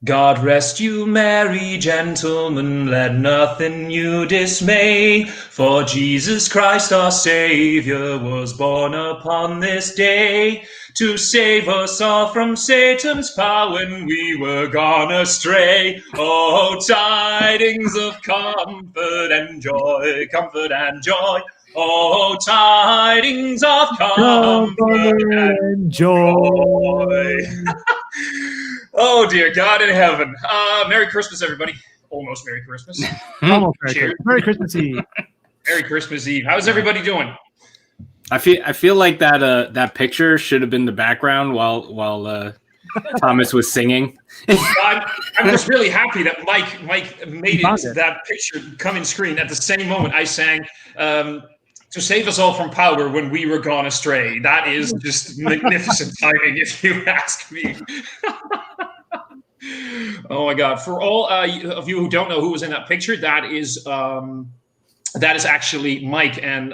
God rest you, merry gentlemen, let nothing you dismay, for Jesus Christ our Saviour was born upon this day, to save us all from Satan's power when we were gone astray. Oh, tidings of comfort and joy, comfort and joy. Oh, tidings of comfort and joy. Oh, dear God in heaven. Merry Christmas, everybody. Almost Merry Christmas. Almost Merry Christmas Eve. Merry Christmas Eve. How's everybody doing? I feel like that picture should have been the background while Thomas was singing. I'm just really happy that Mike made it that picture come in screen at the same moment I sang to save us all from power when we were gone astray. That is just magnificent timing, if you ask me. Oh my God! For all of you who don't know who was in that picture, that is actually Mike and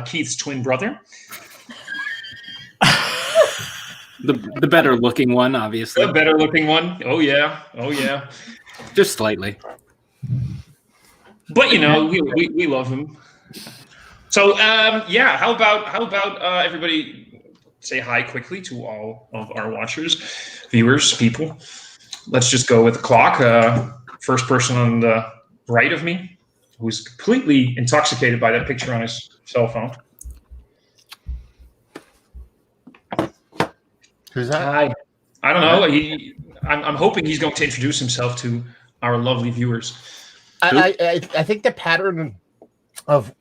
Keith's twin brother. The better looking one, obviously. The better looking one. Oh yeah. Just slightly. But you know, we love him. So yeah, how about everybody say hi quickly to all of our watchers, viewers, people. Let's just go with the clock. First person on the right of me, who's completely intoxicated by that picture on his cell phone. Who's that? Hi. I don't know. I'm hoping he's going to introduce himself to our lovely viewers. I think the pattern of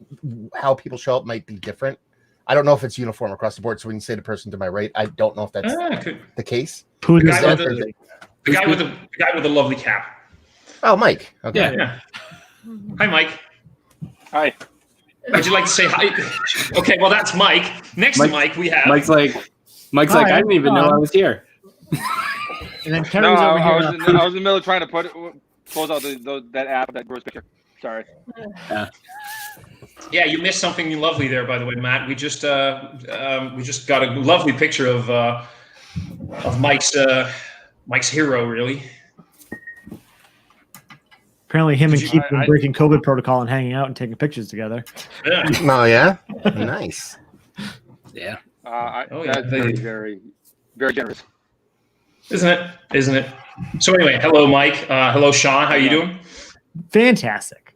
how people show up might be different. I don't know if it's uniform across the board. So when you say the person to my right, I don't know if that's the case. The guy with the lovely cap. Oh, Mike. Okay. Yeah. Hi, Mike. Hi. Would you like to say hi? Okay, well that's Mike. Next to Mike, we have Mike's like, I didn't even know I was here. And then Terry's over here. I was in the middle of trying to close out that app, that gross picture. Sorry. Yeah, you missed something lovely there, by the way, Matt. We just got a lovely picture of Mike's hero, really. Apparently, him and Keith have been breaking COVID protocol and hanging out and taking pictures together. Yeah. Oh yeah, nice. Yeah. That's very, very, very generous. Isn't it? So anyway, hello, Mike. Hello, Sean. How you doing? Fantastic.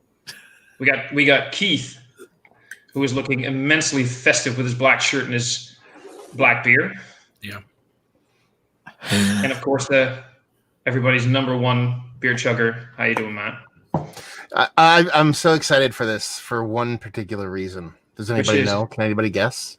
We got Keith, who is looking immensely festive with his black shirt and his black beard. Yeah. And of course, everybody's number one beer chugger. How you doing, Matt? I'm so excited for this for one particular reason. Does anybody know? Can anybody guess?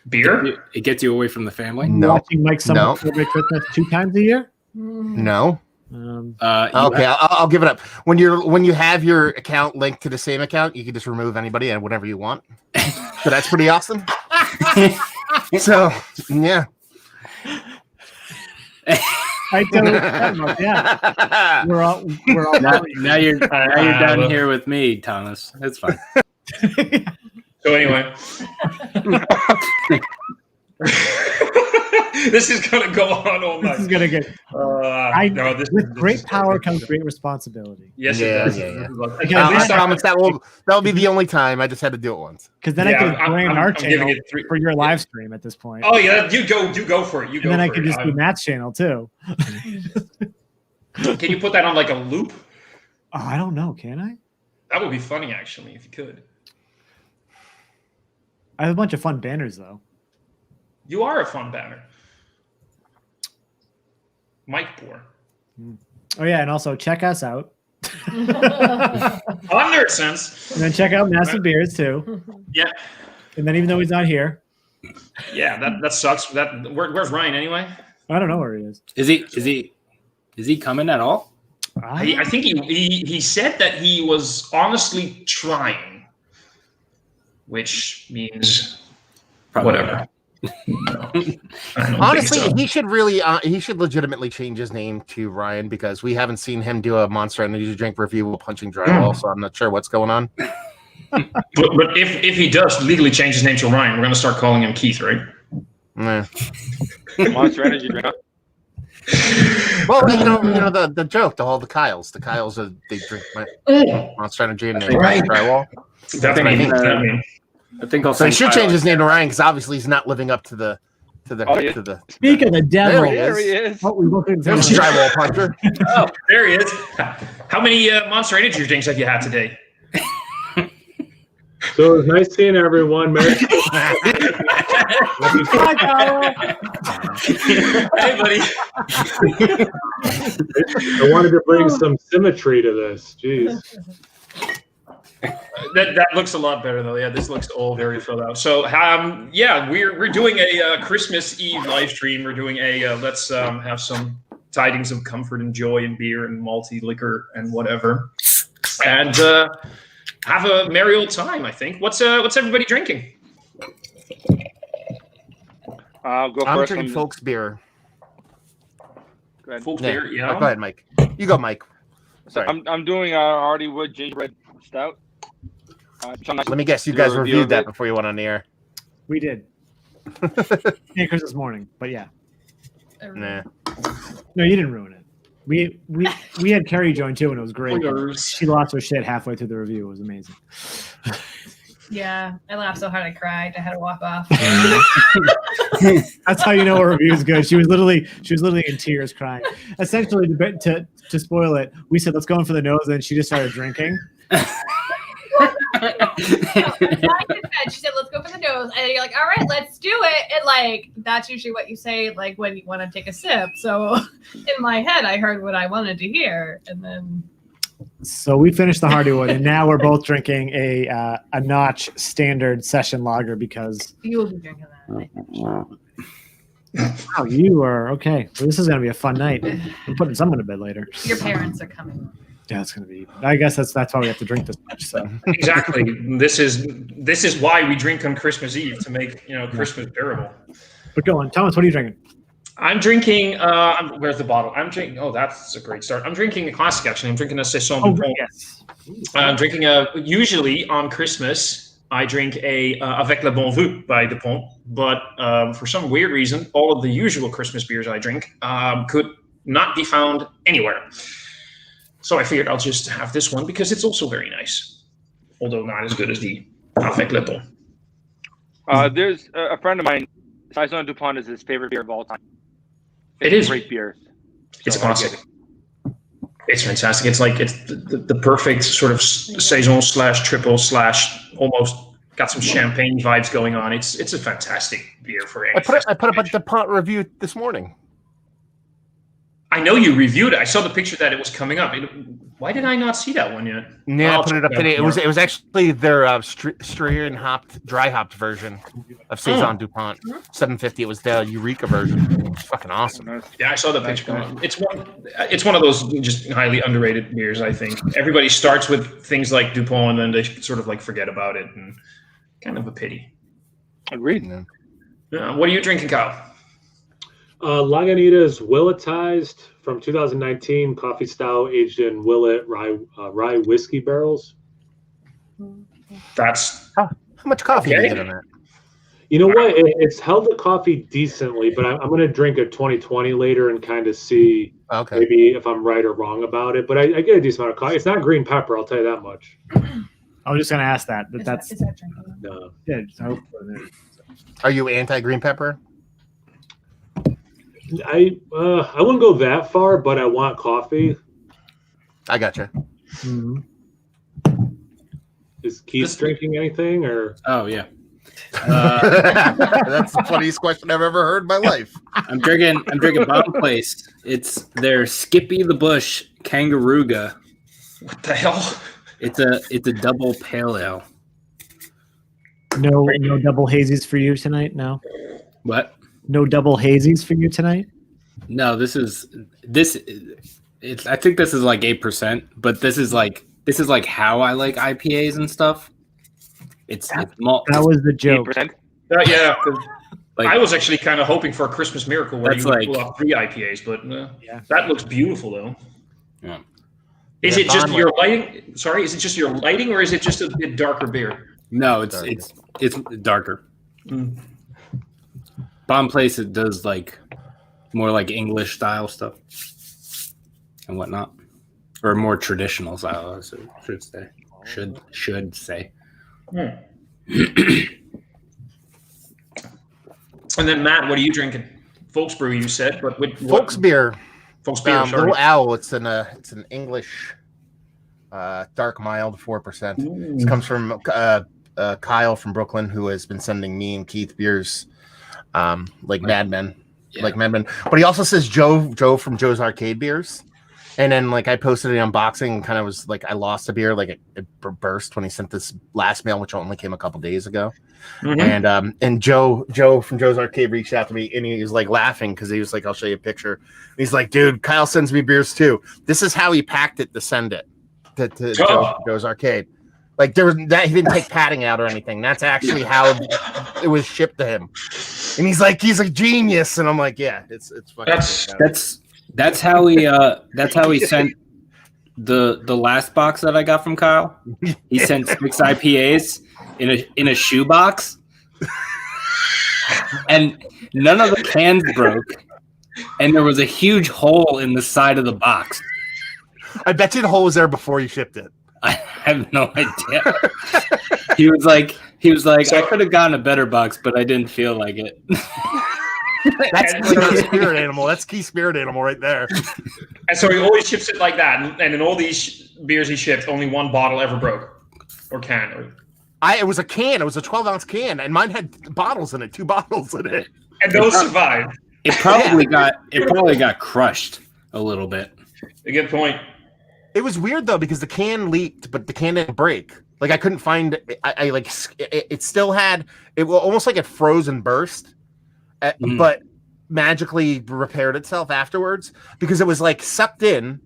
Beer? It gets you away from the family. No. Watching Mike Summer celebrate Christmas 2 times a year. No. Okay, I'll give it up. When you have your account linked to the same account, you can just remove anybody and whatever you want. So that's pretty awesome. So yeah. I totally yeah. We're all now you're down here with me, Thomas. That's fine. So anyway. This is going to go on all night. This is going to get. With great power comes great responsibility. Yes, it does. Yeah. Okay, Thomas, that will be the only time. I just had to do it once. Because then I can join our channel for your live stream at this point. Oh yeah, you go for it. And then I can just do Matt's channel too. Can you put that on like a loop? Oh, I don't know. Can I? That would be funny, actually, if you could. I have a bunch of fun banners though. You are a fun banner. Mike Bohr. Oh yeah, and also check us out. On Nerd Sense. And then check out Massive Beers too. Yeah. And then even though he's not here. Yeah, that sucks. Where's Ryan anyway? I don't know where he is. Is he coming at all? I think he said that he was honestly trying, which means whatever. Honestly, he should legitimately change his name to Ryan because we haven't seen him do a Monster Energy drink review while punching drywall, so I'm not sure what's going on. But if he does legally change his name to Ryan, we're going to start calling him Keith, right? Monster Energy drink. Well, you know the joke, all the Kyles. The Kyles they drink Monster Energy and they drywall. That's what I mean. I think I'll so he should change his name to Ryan because obviously he's not living up to the. Speak of the devil. There he is. Oh, there's a drywall puncher. Oh, there he is. How many Monster Energy drinks have you had today? So it was nice seeing everyone. Merry Hi, Kyle. Hey, buddy. I wanted to bring some symmetry to this. Jeez. That looks a lot better though. Yeah, this looks all very filled out. So yeah, we're doing a Christmas Eve live stream. We're doing a let's have some tidings of comfort and joy and beer and malty liquor and whatever, and have a merry old time. I think. What's everybody drinking? I'll go I'm first. drinking Folks beer. Go ahead. Folks beer. Yeah. Go ahead, Mike. You go, Mike. Sorry. I'm doing Hardywood gingerbread stout. Let me guess. You guys reviewed that before you went on the air. We did. Christmas morning, but yeah. Nah. No, you didn't ruin it. We had Carrie join too, and it was great. She lost her shit halfway through the review. It was amazing. Yeah, I laughed so hard I cried. I had to walk off. That's how you know a review is good. She was literally in tears, crying. Essentially, to spoil it, we said let's go in for the nose, and she just started drinking. She said, let's go for the nose. And you're like, all right, let's do it. And like, that's usually what you say, like when you want to take a sip. So in my head, I heard what I wanted to hear. And then. So we finished the Hardywood and now we're both drinking a Notch standard session lager because. You will be drinking that. Wow, you are okay. Well, this is going to be a fun night. I'm putting someone to bed later. Your parents are coming. Yeah, it's going to be. I guess that's why we have to drink this much. So exactly. This is why we drink on Christmas Eve to make Christmas bearable. But go on, Thomas. What are you drinking? I'm drinking. Where's the bottle? I'm drinking. Oh, that's a great start. I'm drinking a classic. Actually, I'm drinking a Saison Dupont. Yes. I'm drinking usually on Christmas, I drink a Avec le Bon Vue by Dupont. But for some weird reason, all of the usual Christmas beers I drink could not be found anywhere. So I figured I'll just have this one because it's also very nice, although not as good as the Avec le Bon. There's a friend of mine. Saison Dupont is his favorite beer of all time. It is great beer. It's a classic. It's fantastic. It's like it's the perfect sort of saison / triple / almost got some champagne vibes going on. It's a fantastic beer for any. I put up a DuPont review this morning. I know you reviewed it. I saw the picture that it was coming up. Why did I not see that one yet? Yeah, I put it up today. It was actually their Styrian dry hopped version of Saison Dupont 750. It was the Eureka version. It's fucking awesome. Yeah, I saw the picture coming up. It's one of those just highly underrated beers. I think everybody starts with things like Dupont and then they sort of like forget about it, and kind of a pity. Agreed. What are you drinking, Kyle? Lagunitas Willetized from 2019 coffee style aged in Willet rye whiskey barrels. That's how much coffee is in that? You know what? It's held the coffee decently, but I'm going to drink a 2020 later and kind of see maybe if I'm right or wrong about it. But I get a decent amount of coffee. It's not green pepper, I'll tell you that much. I was just going to ask that. But that's no. Yeah. Are you anti-green pepper? I wouldn't go that far, but I want coffee. I gotcha. Mm-hmm. Is Keith drinking anything, or? Oh yeah. That's the funniest question I've ever heard in my life. I'm drinking Bottom Place. It's their Skippy the Bush Kangarooga. What the hell? It's a double pale ale. No double hazies for you tonight. No. What? No double hazies for you tonight? No, I think this is like 8%, but this is like how I like IPAs and stuff. That was the joke. Yeah. Like, I was actually kind of hoping for a Christmas miracle where you would pull off 3 IPAs, but that looks beautiful though. Yeah. Is it just your lighting? Sorry, is it just your lighting, or is it just a bit darker beer? No, it's darker. Bomb Place, it does like more like English style stuff and whatnot, or more traditional style, I should say. And then Matt, what are you drinking? Folksbrew, you said, but Folks beer. Folks beer. Little Owl. It's an English dark mild 4%. This comes from Kyle from Brooklyn, who has been sending me and Keith beers like Mad Men. Like Mad Men. But he also says Joe from Joe's Arcade Beers. And then like I posted an unboxing and kind of was like I lost a beer, like it burst when he sent this last mail, which only came a couple days ago. And Joe from Joe's Arcade reached out to me and he was like laughing because he was like, I'll show you a picture. And he's like, dude, Kyle sends me beers too. This is how he packed it to send it to Joe's Arcade. Like there was that he didn't take padding out or anything. That's actually how it was shipped to him. And he's a genius. And I'm like, yeah, it's fucking That's how he sent the last box that I got from Kyle. He sent 6 IPAs in a shoebox, and none of the cans broke, and there was a huge hole in the side of the box. I bet you the hole was there before you shipped it. I have no idea. He was like, I could have gotten a better box, but I didn't feel like it. That's key spirit animal. That's key spirit animal right there. And so he always ships it like that. And in all these beers he shipped, only one bottle ever broke or can. It was a can. It was a 12-ounce can, and mine had bottles in it, 2 bottles in it. And those survived. It probably got crushed a little bit. A good point. It was weird though because the can leaked, but the can didn't break. Like I couldn't find. I like it. Still had it. Almost like it froze and burst. But magically repaired itself afterwards because it was like sucked in.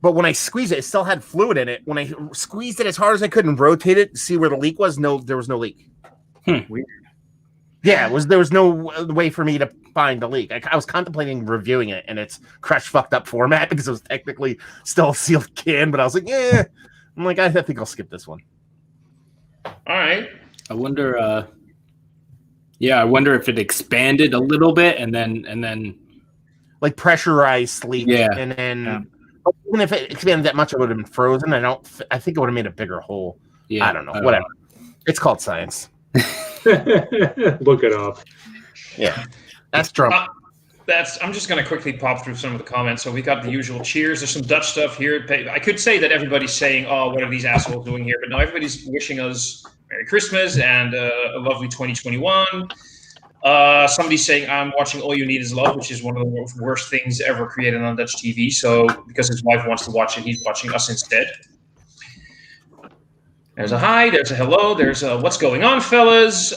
But when I squeezed it, it still had fluid in it. When I squeezed it as hard as I could and rotate it to see where the leak was, there was no leak. Weird. Yeah, there was no way for me to find the leak. I was contemplating reviewing it in its crushed, fucked up format because it was technically still a sealed can. But I was like, yeah. I'm like, I think I'll skip this one. All right. I wonder. I wonder if it expanded a little bit and then like pressurized leak. Yeah. And then even if it expanded that much, it would have been frozen. I think it would have made a bigger hole. Yeah. I don't know. Whatever. It's called science. Look it up. Yeah. That's Trump. I'm just going to quickly pop through some of the comments. So we got the usual cheers. There's some Dutch stuff here. I could say that everybody's saying, oh, what are these assholes doing here? But no, everybody's wishing us Merry Christmas and a lovely 2021. Somebody's saying, I'm watching All You Need Is Love, which is one of the worst things ever created on Dutch TV. So because his wife wants to watch it, he's watching us instead. There's a hi, there's a hello, there's a what's going on, fellas.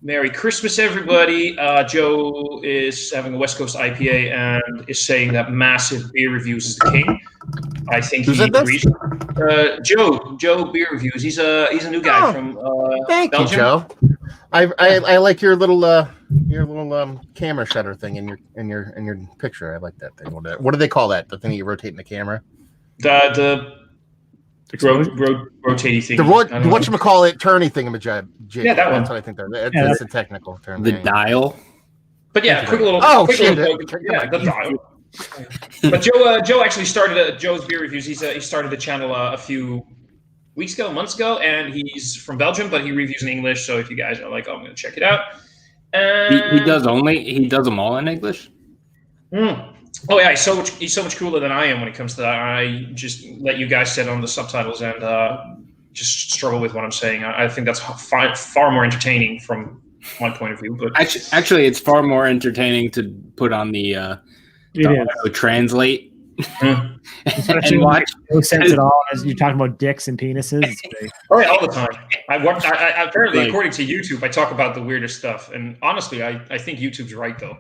Merry Christmas, everybody. Joe is having a West Coast IPA and is saying that Massive Beer Reviews is the king. I think he agrees. Joe Beer Reviews. He's a new guy from thank Belgium. You, Joe. I like your little camera shutter thing in your picture. I like that thing. What do they call that? The thing you rotate in the camera? The rotating thing. The whatchamacallit turny thingamajig. Yeah, that one. That's what I think that's a technical term. The dial. But yeah, quick little. The dial. But Joe actually started Joe's Beer Reviews. He started the channel a few months ago, and he's from Belgium, but he reviews in English. So if you guys are like, oh, I'm going to check it out. He does them all in English. Oh yeah, he's so much cooler than I am when it comes to that. I just let you guys sit on the subtitles and just struggle with what I'm saying. I think that's far more entertaining from my point of view. But actually, it's far more entertaining to put on the translate and watch. No sense at all as you're talking about dicks and penises. Oh yeah, all the time. Apparently, according to YouTube, I talk about the weirdest stuff, and honestly, I think YouTube's right though.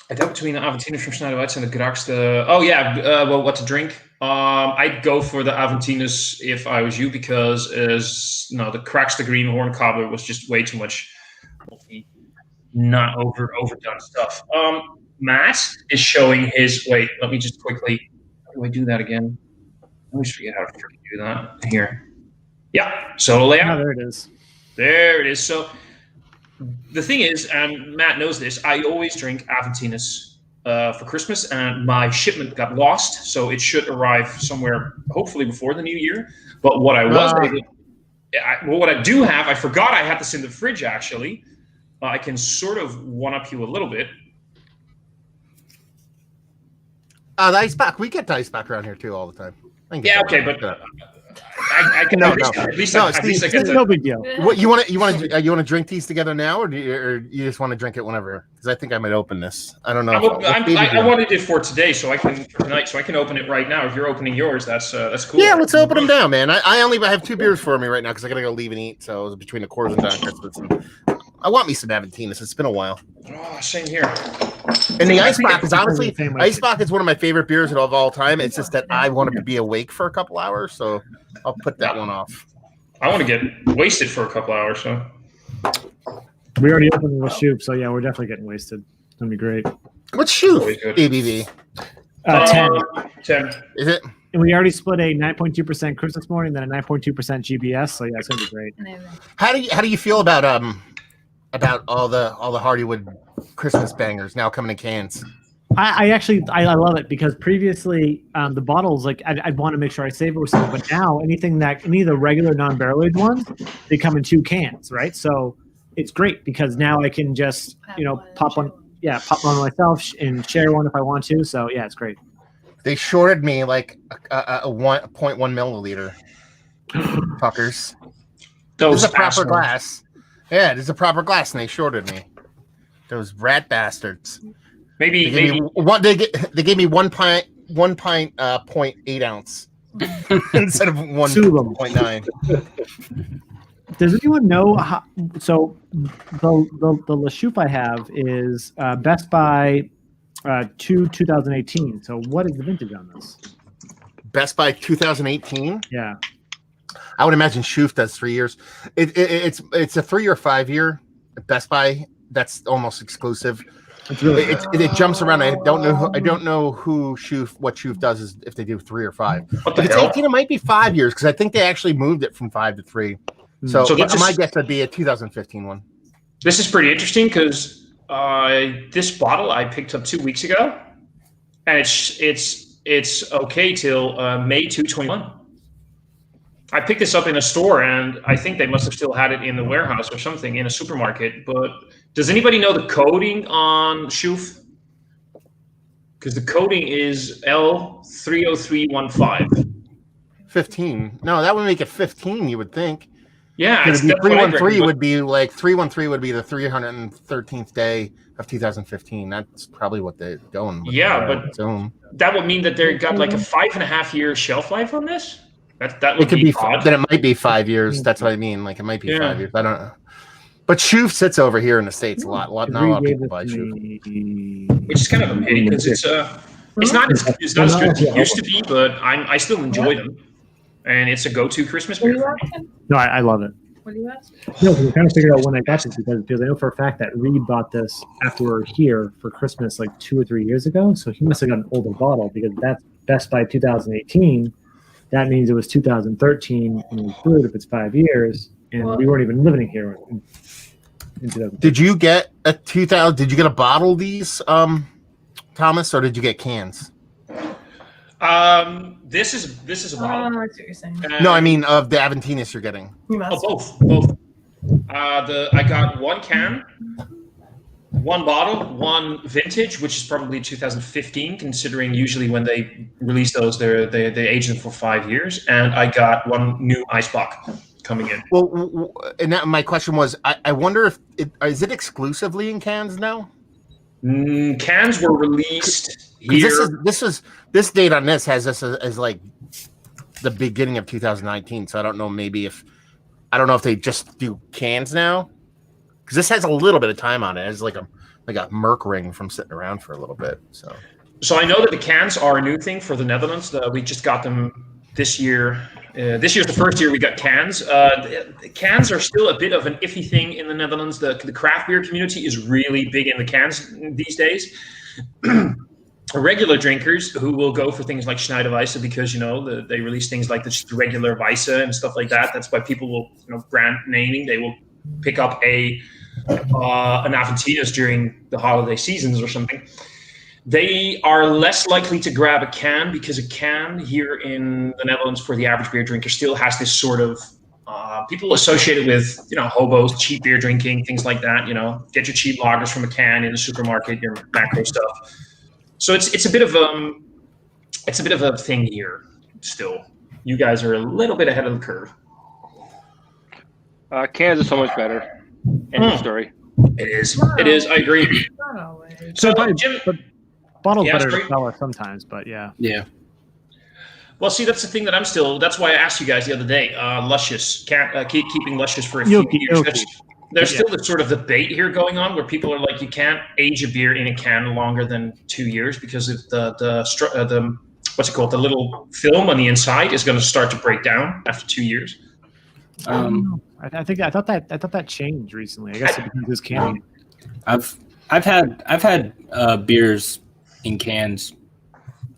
I doubt between the Aventinus from Schneiderwitz and the Graks. What to drink? I'd go for the Aventinus if I was you because the Cracks the Greenhorn Cobbler was just way too much not overdone stuff. Matt is showing his. Wait, let me just quickly. How do I do that again? always forget how to freaking do that. Here. Yeah, solo layout. Oh, there it is. There it is. So the thing is, and Matt knows this, I always drink Aventinus for Christmas, and my shipment got lost, so it should arrive somewhere, hopefully before the new year. But what I was what I do have, I forgot I had this in the fridge, actually. I can sort of one-up you a little bit. The ice pack. We get the ice pack around here too all the time. Yeah, okay, but I can at least I get No big deal. What you want to drink these together now, or you just want to drink it whenever? Because I think I might open this. I don't know. I wanted it for today, so I can open it right now. If you're opening yours, that's cool. Yeah, let's open them now, man. I only have 2 beers for me right now because I gotta go leave and eat. So it was between the quarters and down Christmas. I want me some Aventinus. It's been a while. Oh, same here. And the Ice Bock is honestly, Ice Bock is one of my favorite beers of all time. It's just that I wanted to be awake for a couple hours, so I'll put that one off. I want to get wasted for a couple hours, so. We already opened the Shoop, so yeah, we're definitely getting wasted. It's gonna be great. What's Shoop? ABV? 10. 10. Is it? And we already split a 9.2% Christmas morning, then a 9.2% GBS. So yeah, it's gonna be great. How do you feel about all the Hardywood Christmas bangers now coming in cans? I actually love it because previously the bottles, like I'd want to make sure I save it with something, but now any of the regular non-barrel-aged ones, they come in 2 cans, right? So it's great because now I can just pop one myself and share one if I want to. So yeah, it's great. They shorted me like a 1.1 milliliter. Fuckers. This is a proper glass. Yeah, this is a proper glass, and they shorted me. Those rat bastards. Maybe they gave me 1 pint 0.8 ounce instead of 1.9. Does anyone know how? So the LaChouffe I have is Best Buy 2018. So what is the vintage on this? Best Buy 2018. Yeah. I would imagine Shoop does 3 years. It's a 3 or 5 year Best Buy. That's almost exclusive. It jumps around. I don't know what Shoop does is if they do 3 or 5. If it's 18, it might be 5 years because I think they actually moved it from 5 to 3. So my guess would be a 2015 one. This is pretty interesting because this bottle I picked up 2 weeks ago, and it's okay till May 2021. I picked this up in a store, and I think they must have still had it in the warehouse or something in a supermarket. But does anybody know the coding on Shoop? Because the coding is L30315. 15. No, that would make it 15. You would think. Yeah, it's 313 would be like 313 would be the 313th day of 2015. That's probably what they're going with. Yeah, but that would mean that they got like a 5.5 year shelf life on this. That would be odd. Then it might be 5 years. That's what I mean. Like it might be 5 years. I don't know. But Shoop sits over here in the States a lot. Not a lot of people buy Shoop. Which is kind of a pity because it's not as good as it used to be, but I still enjoy them. And it's a go-to Christmas beer for me. No, I love it. What do you ask? No, we kind of figured out when I got this because I know for a fact that Reed bought this after we were here for Christmas like 2 or 3 years ago. So he must have got an older bottle because that's Best Buy 2018. That means it was 2013 and we brewed if it's 5 years, and we weren't even living here in 2013. Did you get a 2000? Did you get a bottle of these, Thomas, or did you get cans? This is a bottle. Oh, that's what you're saying. No, I mean of the Aventinus you're getting. Both. I got 1 can, 1 bottle, 1 vintage, which is probably 2015, considering usually when they release those, they age them for 5 years, and I got 1 new Ice Bock coming in. Well, and my question was, I wonder if is it exclusively in cans now? Cans were released here. This date on this has this as like the beginning of 2019. So I don't know. I don't know if they just do cans now, because this has a little bit of time on it. It's like a Merc ring from sitting around for a little bit. So I know that the cans are a new thing for the Netherlands. We just got them this year. This year's the first year we got cans. The cans are still a bit of an iffy thing in the Netherlands. The craft beer community is really big in the cans these days. regular drinkers who will go for things like Schneider Weisse because they release things like the regular Weisse and stuff like that. That's why people will brand naming. They will pick up an Aventinus during the holiday seasons or something. They are less likely to grab a can because a can here in the Netherlands for the average beer drinker still has this sort of people associate it with hobos, cheap beer drinking, things like that. Get your cheap lagers from a can in the supermarket, your macro stuff. So it's a bit of a thing here still. You guys are a little bit ahead of the curve. Cans are so much better. End of story. It is. It is. I agree. Not always. So, Jim, bottles Yeah, better sorry. to sell sometimes, but yeah. Yeah. well, see, that's the thing that that's why I asked you guys the other day. Luscious, can't keep keeping Luscious for a few years. There's still this sort of debate here going on where people are like, you can't age a beer in a can longer than 2 years because of the what's it called? The little film on the inside is going to start to break down after 2 years. I thought that changed recently. I guess it because this can. I've had beers in cans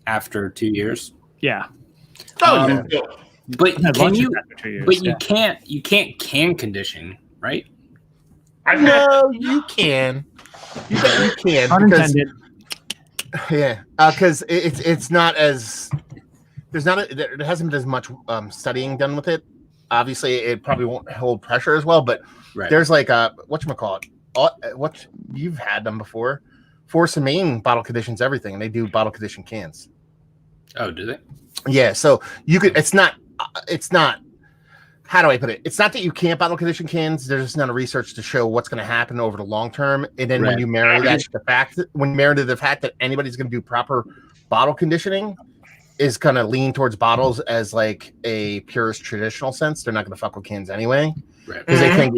after 2 years. Yeah. But I've can lunches you? after 2 years, But yeah. you can't can condition, right? No, you can. You can. Because, Unintended. yeah, because it's not as there hasn't been as much studying done with it. Obviously, it probably won't hold pressure as well. But there's like whatchamacallit, what you've had them before. Force and Main bottle conditions everything, and they do bottle condition cans. Oh, do they? Yeah, so you could. It's not. How do I put it? It's not that you can't bottle condition cans. There's just not a research to show what's going to happen over the long term. And then when you marry that to the fact that anybody's going to do proper bottle conditioning is going to lean towards bottles as like a purist traditional sense. They're not going to fuck with cans anyway because they think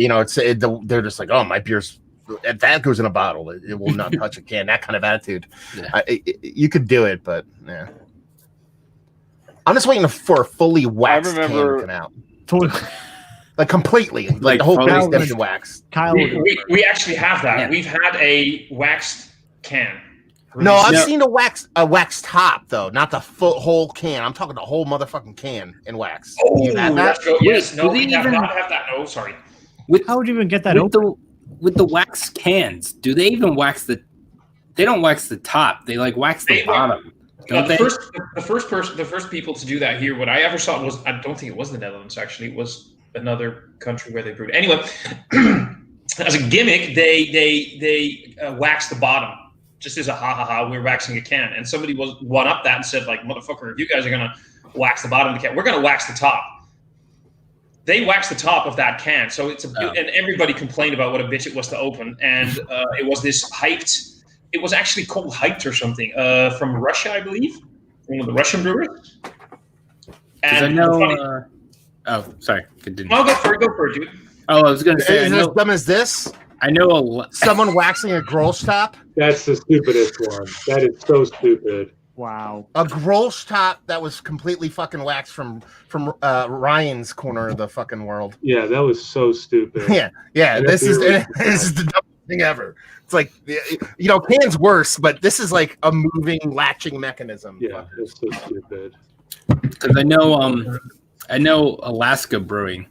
they're just like, oh, my beer's that goes in a bottle. It will not touch a can. That kind of attitude. Yeah. You could do it, but yeah. I'm just waiting for a fully waxed can to come out. Like completely, like the whole thing's definitely waxed. Kyle, We actually have that. Yeah. We've had a waxed can. No, I've seen a wax top though, not the whole can. I'm talking the whole motherfucking can in wax. You had that? Yes. No, do we they have even- not have that. No, sorry. how would you even get that open? With the wax cans, do they even wax the? They don't wax the top. They like wax the bottom. Don't they? The first people to do that here, what I ever saw was, I don't think it was the Netherlands actually, it was another country where they brewed. Anyway, as a gimmick, they waxed the bottom, just as a we're waxing a can, and somebody was one up that and said like, motherfucker, if you guys are gonna wax the bottom of the can, we're gonna wax the top. They waxed the top of that can, so and everybody complained about what a bitch it was to open, and it was this hyped. It was actually called Hyped or something from Russia, I believe, one of the Russian brewers. And I know. Sorry. Continue. No, go for it, dude. Oh, I was going to say. Is it as dumb as this? I know Someone waxing a Grolsch top. That's the stupidest one. That is so stupid. Wow. A Grolsch top that was completely fucking waxed from Ryan's corner of the fucking world. Yeah, that was so stupid. Yeah. This is the dumbest thing ever. It's like, can's worse, but this is like a moving latching mechanism. Yeah, it's so stupid. because I know Alaska Brewing,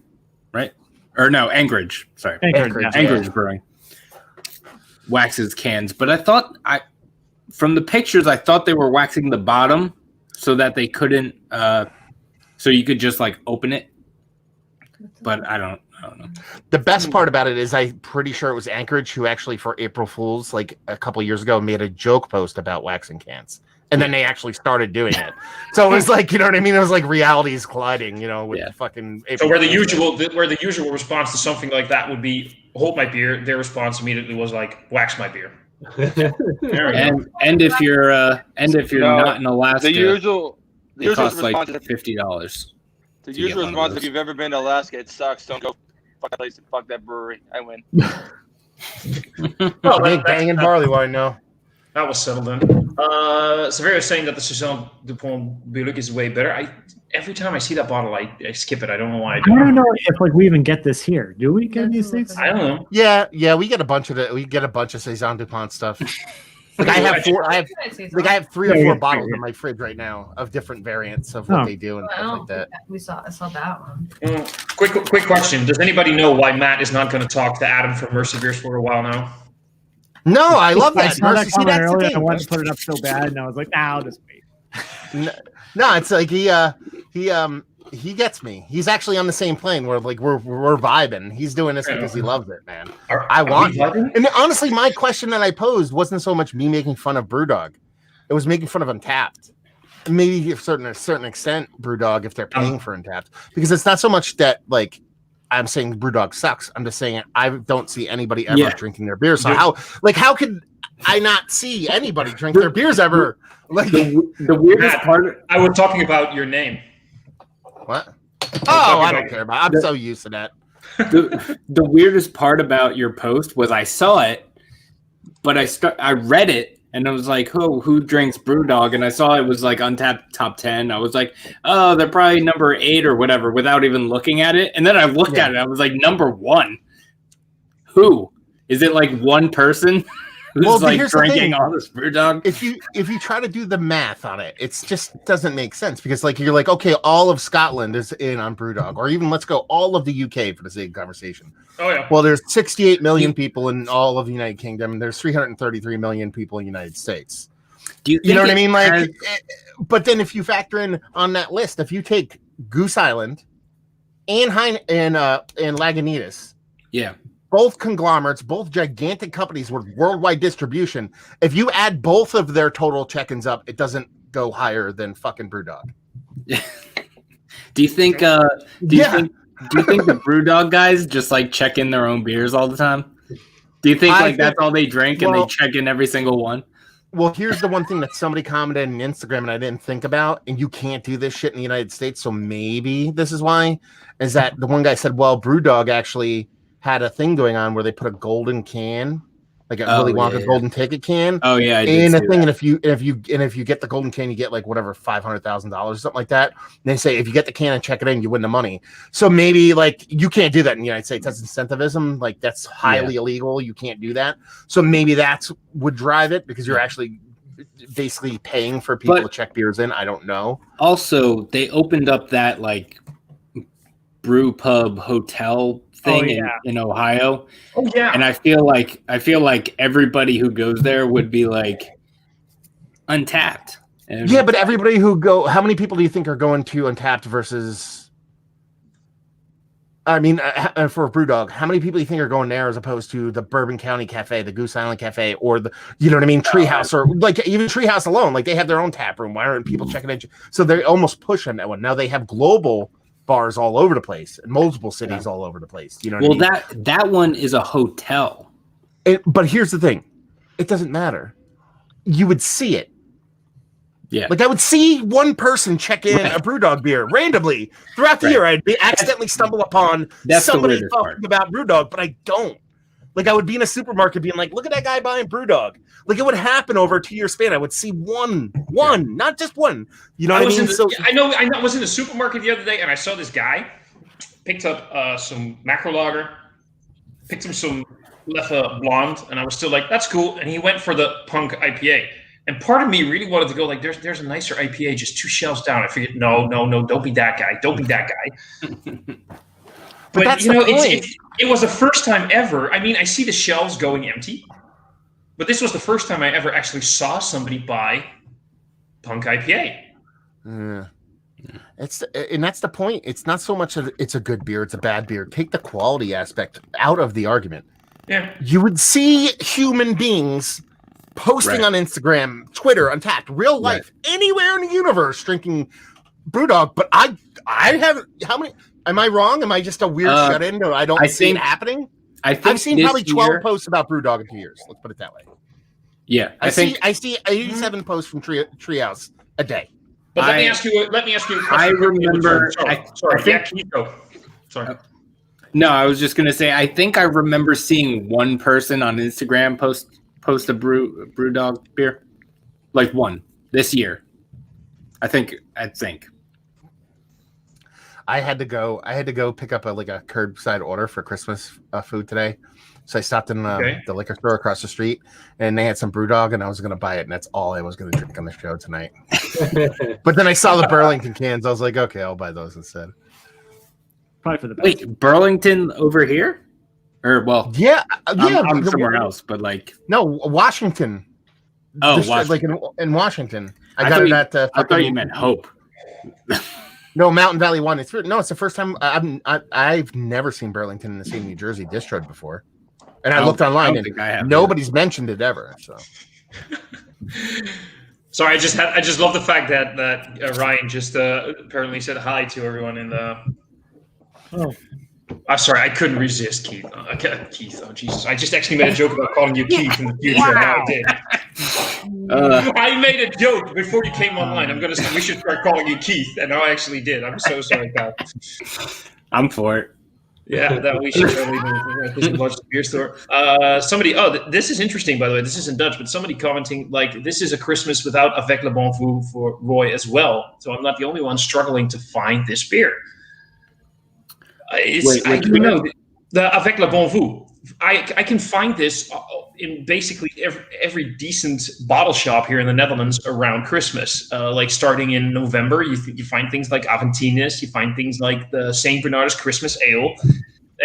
right? Or no, Anchorage. Sorry, Anchorage Brewing waxes cans, but I thought from the pictures I thought they were waxing the bottom so that they couldn't, so you could just like open it. But I don't know. The best part about it is I'm pretty sure it was Anchorage who actually for April Fools like a couple years ago made a joke post about waxing cans. And then they actually started doing it. So it was like, you know what I mean? It was like realities colliding, with the fucking April So where the Fools. usual response to something like that would be hold my beer, their response immediately was like wax my beer. There we go. And if you're not in Alaska, The usual it costs response like is $50. the to usual get one of response those. if you've ever been to Alaska, it sucks. Don't go fuck that place and fuck that brewery. I win. Well, Big banging barley wine, no. That was settled then. Severo is saying that the Saison Dupont Bioluc is way better. Every time I see that bottle, I skip it. I don't know why. I don't know if we even get this here. Do we get these things? I don't know. Yeah, we get a bunch of Saison Dupont stuff. Like I have four. I have three or Yeah, four yeah. bottles in my fridge right now of different variants of what Oh. they do and I stuff don't like that. think I saw that one. Quick question. Does anybody know why Matt is not going to talk to Adam from Mercy Beers for a while now? No, I love I that. saw that Mercy, see, comment that's the earlier. thing. I wanted to put it up so bad, and I was like, "Nah, I'll just wait." No, it's like he gets me. He's actually on the same plane where like we're vibing. He's doing this because he loves it, man. I want it. And honestly, my question that I posed wasn't so much me making fun of BrewDog. It was making fun of Untapped. Maybe to a certain extent, BrewDog, if they're paying for Untapped. Because it's not so much that like I'm saying BrewDog sucks. I'm just saying I don't see anybody ever drinking their beer. So how could I not see anybody drink their beers ever? Like the weirdest part. I was talking about your name. What? Oh, I don't care about it. I'm so used to that. The weirdest part about your post was I saw it, but I read it and I was like, "Oh, who drinks BrewDog?" And I saw it was like Untapped top 10. I was like, "Oh, they're probably number 8 or whatever," without even looking at it. And then I looked at it. I was like, "Number 1? Who is it? Like one person?" Who's like drinking all this BrewDog? If you try to do the math on it, it just doesn't make sense because like you're like, okay, all of Scotland is in on BrewDog, or even let's go all of the UK for the sake of conversation. Oh yeah. Well, there's 68 million people in all of the United Kingdom, and there's 333 million people in the United States. You know what I mean? Like, but then if you factor in on that list, if you take Goose Island and Lagunitas, yeah. Both conglomerates, both gigantic companies with worldwide distribution. If you add both of their total check-ins up, it doesn't go higher than fucking BrewDog. Do you think? Do you think the BrewDog guys just like check in their own beers all the time? Do you think that's all they drink and they check in every single one? Well, here's the one thing that somebody commented on Instagram and I didn't think about, and you can't do this shit in the United States, so maybe this is why. Is that the one guy said, "Well, BrewDog actually had a thing going on where they put a golden can, like a Willy Wonka golden ticket can." Oh yeah, in a thing, and if you get the golden can, you get like whatever $500,000 or something like that. And they say if you get the can and check it in, you win the money. So maybe like you can't do that in the United States. That's incentivism. Like that's highly illegal. You can't do that. So maybe that's would drive it because you're actually basically paying for people to check beers in. I don't know. Also, they opened up that like brew pub hotel thing in Ohio. Oh yeah. And I feel like everybody who goes there would be like Untapped. And yeah, but everybody how many people do you think are going to Untapped versus I mean for BrewDog, how many people do you think are going there as opposed to the Bourbon County Cafe, the Goose Island Cafe, or the you know what I mean, Treehouse, or like even Treehouse alone, like they have their own tap room. Why aren't people checking in? So they almost push on that one. Now they have global bars all over the place in multiple cities all over the place. You know what I mean? that one is a hotel. But here's the thing. It doesn't matter. You would see it. Yeah. Like I would see one person check in a BrewDog beer randomly throughout the year. I'd accidentally stumble upon somebody talking about BrewDog, but I don't. Like I would be in a supermarket being like, look at that guy buying BrewDog. Like it would happen over a 2-year span. I would see one, not just one. You know what I mean? I was in the supermarket the other day and I saw this guy picked up some macro lager, picked him some Leffe Blonde, and I was still like, that's cool. And he went for the Punk IPA. And part of me really wanted to go like, there's a nicer IPA just 2 shelves down. I figured, no, don't be that guy. Don't be that guy. But that's you know, the point. it was the first time ever. I mean, I see the shelves going empty, but this was the first time I ever actually saw somebody buy Punk IPA. And that's the point. It's not so much that it's a good beer, it's a bad beer. Take the quality aspect out of the argument. Yeah, you would see human beings posting on Instagram, Twitter, Untapped, real life, anywhere in the universe drinking BrewDog. But I haven't. How many? Am I wrong? Am I just a weird shut-in? I don't see it happening. I've seen probably 12 posts about BrewDog in 2 years. Let's put it that way. Yeah, I see 87 posts from Treehouse a day. But let me ask you a question. I remember. Sorry. No, I was just gonna say. I think I remember seeing one person on Instagram post a BrewDog beer, like one this year. I think. I had to go pick up a curbside order for Christmas food today. So I stopped in the liquor store across the street, and they had some BrewDog, and I was going to buy it, and that's all I was going to drink on the show tonight. But then I saw the Burlington cans. I was like, okay, I'll buy those instead. Probably for the best. Wait, Burlington over here? Or, well, yeah, I'm somewhere else, but like... No, Washington. Oh, Washington. Like in Washington. I thought you meant Hope. No, Mountain Valley one. It's the first time I've never seen Burlington in the same New Jersey district before. And I looked online, and nobody's mentioned it ever. So, sorry, I just love the fact that Ryan just apparently said hi to everyone in the. Oh, I'm sorry, I couldn't resist, Keith. Keith, oh Jesus! I just actually made a joke about calling you Keith in the future. Wow. Now I did. I made a joke before you came online. I'm gonna say we should start calling you Keith, and now I actually did. I'm so sorry, pal. I'm for it. Yeah, that we should totally do. Watch the beer store. Somebody, this is interesting, by the way. This isn't Dutch, but somebody commenting like this is a Christmas without Avec le Bon Vou for Roy as well. So I'm not the only one struggling to find this beer. The Avec le Bon Vou. I can find this in basically every decent bottle shop here in the Netherlands around Christmas. Like starting in November, you find things like Aventinus, you find things like the Saint Bernardus Christmas Ale,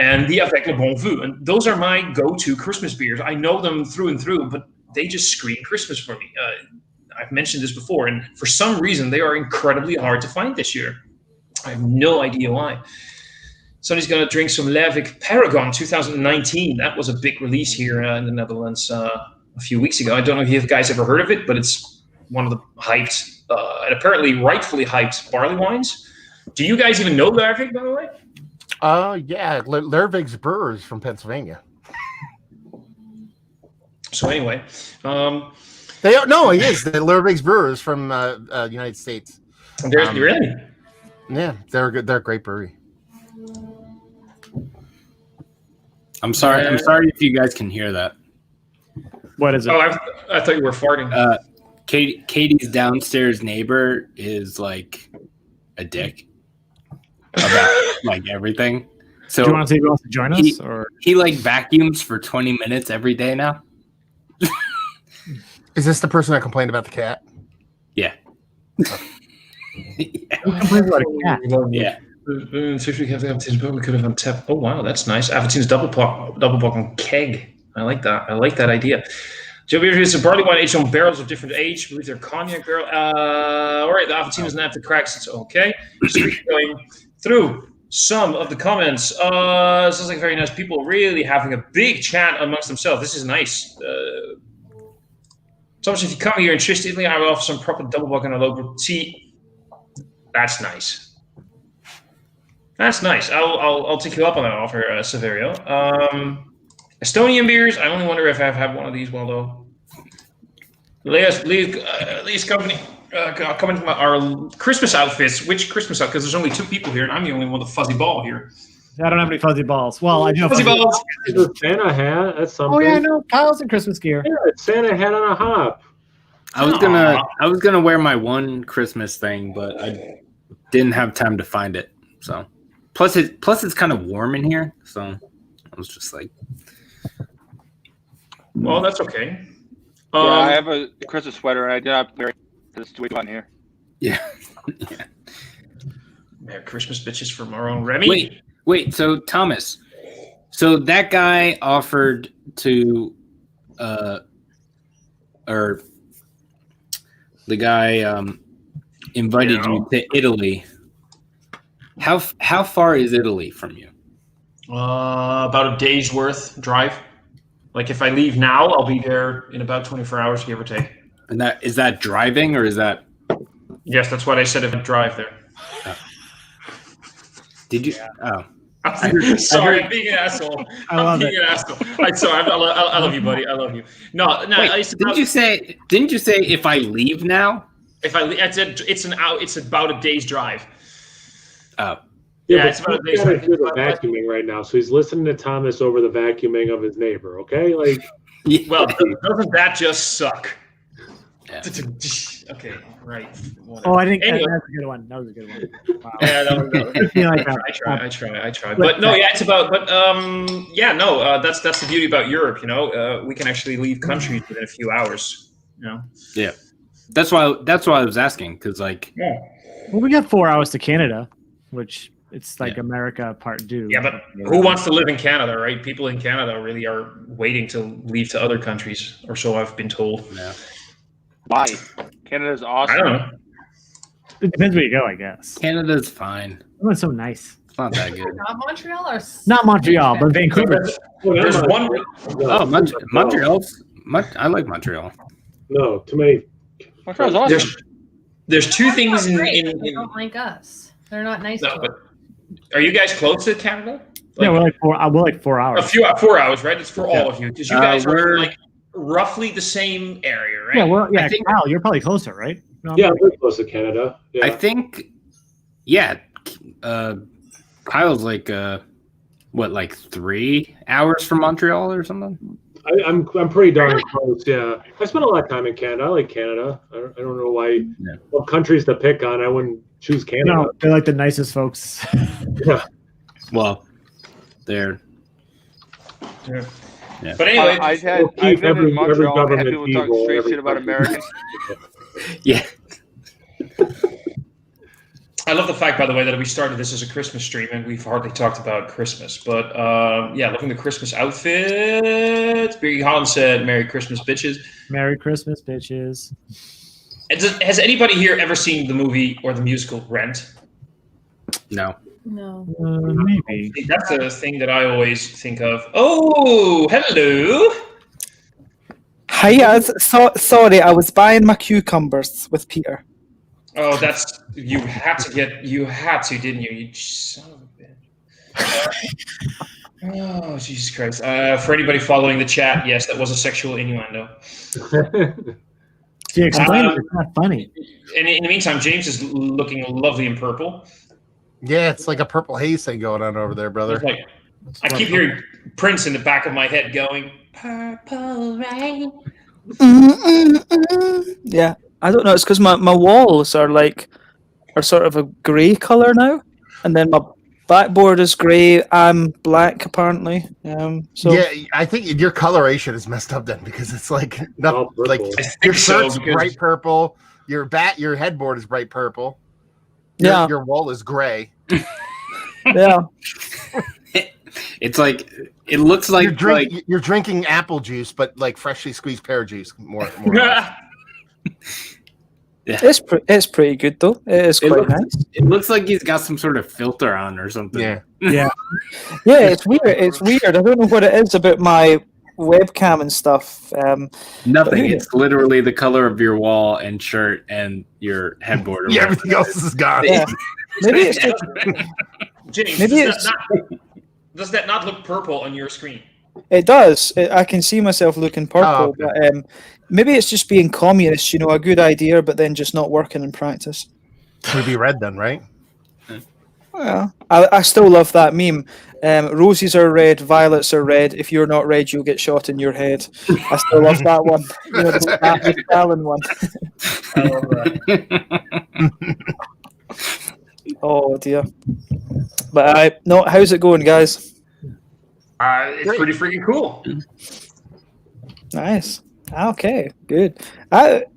and the Avec le Bon Vou. And those are my go-to Christmas beers. I know them through and through, but they just scream Christmas for me. I've mentioned this before, and for some reason, they are incredibly hard to find this year. I have no idea why. Somebody's going to drink some Levick Paragon 2019. That was a big release here in the Netherlands a few weeks ago. I don't know if you guys ever heard of it, but it's one of the hyped and apparently rightfully hyped barley wines. Do you guys even know Levick, by the way? Yeah, Lervig's Brewers from Pennsylvania. So anyway, he is the Lervig's Brewers from United States. Really? Yeah, they're good. They're a great brewery. I'm sorry if you guys can hear that. What is it? Oh, I thought you were farting. Katie's downstairs neighbor is like a dick about like everything. So do you want to see who else to join us? Or he like vacuums for 20 minutes every day now. Is this the person that complained about the cat? Yeah. Who complains about a cat? Yeah. We could have untapped. Oh wow, that's nice. Aventin's double pop on keg. I like that. I like that idea. Joe Beer is a barley wine aged on barrels of different age. I believe they're cognac barrel. All right, the Aventin doesn't have the cracks. It's okay. Just going through some of the comments. Sounds like very nice people really having a big chat amongst themselves. This is nice. Thomas, if you come here in Trist, Italy, I will offer some proper double buck and a local tea. That's nice. That's nice. I'll take you up on that offer, Saverio. Estonian beers. I only wonder if I've had one of these. Well, though, Lee's company coming to our Christmas outfits. Which Christmas outfit? Because there's only two people here, and I'm the only one with a fuzzy ball here. I don't have any fuzzy balls. Well, I do have fuzzy balls. It's a Santa hat. That's something. Oh yeah, no, Kyle's in Christmas gear. Yeah, it's Santa hat on a hop. I was gonna wear my one Christmas thing, but I didn't have time to find it. So. Plus it's kind of warm in here, so I was just like, well, that's okay. I have a Christmas sweater, and I did not wear this to on here. Yeah. Merry Christmas, bitches, from our own Remy. Wait. So Thomas, so that guy offered to, or the guy invited you to Italy. How far is Italy from you? About a day's worth drive. Like if I leave now, I'll be there in about 24 hours, give or take. And is that driving or is that? Yes, that's what I said. If I drive there. Did you? Oh, sorry, I'm being an asshole. I'm being an asshole. I love you, buddy. I love you. No. Wait, didn't you say if I leave now? If I leave, it's about a day's drive. Yeah, it's about he's got to do the vacuuming right now, so he's listening to Thomas over the vacuuming of his neighbor. Okay, like, well, doesn't that just suck? Okay, right. Oh, I think Anyway. that's a good one. That was a good one. Wow. Yeah, that was I feel like that. I try. But no, yeah, it's about. But that's the beauty about Europe. You know, we can actually leave countries within a few hours. You know. Yeah, that's why I was asking, because like, Well, we got 4 hours to Canada, which it's like America part 2. Yeah, but who wants to live in Canada, right? People in Canada really are waiting to leave to other countries, or so I've been told. yeah. Why? Canada's awesome. I don't know. It depends where you go, I guess. Canada's fine. It's so nice. It's not that good. Not Montreal or Not Montreal, but Vancouver. There's one. Oh, Montreal's. I like Montreal. No, too many. Montreal's awesome. There's two things in. They don't like us. They're not nice No, to but us. are you guys close to Canada? Yeah, we're like 4 a hours. few 4 hours, right? It's for all of you because you guys are we're- like roughly the same area, right? Yeah, I think- Kyle, you're probably closer, right? No, Yeah, we're close to Canada. Yeah. I think, yeah. Kyle's like, like 3 hours from Montreal or something? I'm pretty darn close. Yeah, I spent a lot of time in Canada. I like Canada. I don't know why. Yeah. What countries to pick on? I wouldn't choose Canada. No, they're like the nicest folks. Well, they're. Yeah. Yeah. But anyway, I've We'll been keep every in Montreal and had government people talk evil, straight every shit about country. Americans. Yeah. I love the fact, by the way, that we started this as a Christmas stream and we've hardly talked about Christmas. But looking at the Christmas outfits. Beery Holland said, "Merry Christmas, bitches." Merry Christmas, bitches. Has anybody here ever seen the movie or the musical Rent? No. No. Maybe. That's a thing that I always think of. Oh, hello. Hi, sorry, I was buying my cucumbers with Peter. Oh, that's you had to, didn't you? You son of a bitch. Oh, Jesus Christ. For anybody following the chat, yes, that was a sexual innuendo. See, explain it. It's not funny. And in the meantime, James is looking lovely in purple. Yeah, it's like a purple haze thing going on over there, brother. It's like, I keep hearing Prince in the back of my head going, "Purple rain." Yeah, I don't know. It's because my walls are sort of a grey color now, and then my backboard is grey. I'm black apparently. So Yeah, I think your coloration is messed up then because it's like Oh, purple. like I think your so, shirt's because- bright purple, your headboard is bright purple. Yeah. Your wall is gray. yeah, It's like, it looks like, You're drinking apple juice, but like freshly squeezed pear juice. More. it's pretty good though. It is It quite looks- nice. it looks like he's got some sort of filter on or something. Yeah. Yeah, it's weird. It's weird. I don't know what it is about my webcam and stuff. Nothing. It's literally the color of your wall and shirt and your headboard. or Yeah, whatever. everything else is gone. Yeah. Maybe it's just, James, Maybe does that not look purple on your screen? it does. I can see myself looking purple, okay. but maybe it's just being communist. You know, a good idea, but then just not working in practice. Would be red then, right? Well, I still love that meme. Roses are red, violets are red. If you're not red, you'll get shot in your head. I still love that one. You know, the Stalin one. I love that. Oh dear. But how's it going, guys? It's pretty freaking cool. Nice. Okay, good.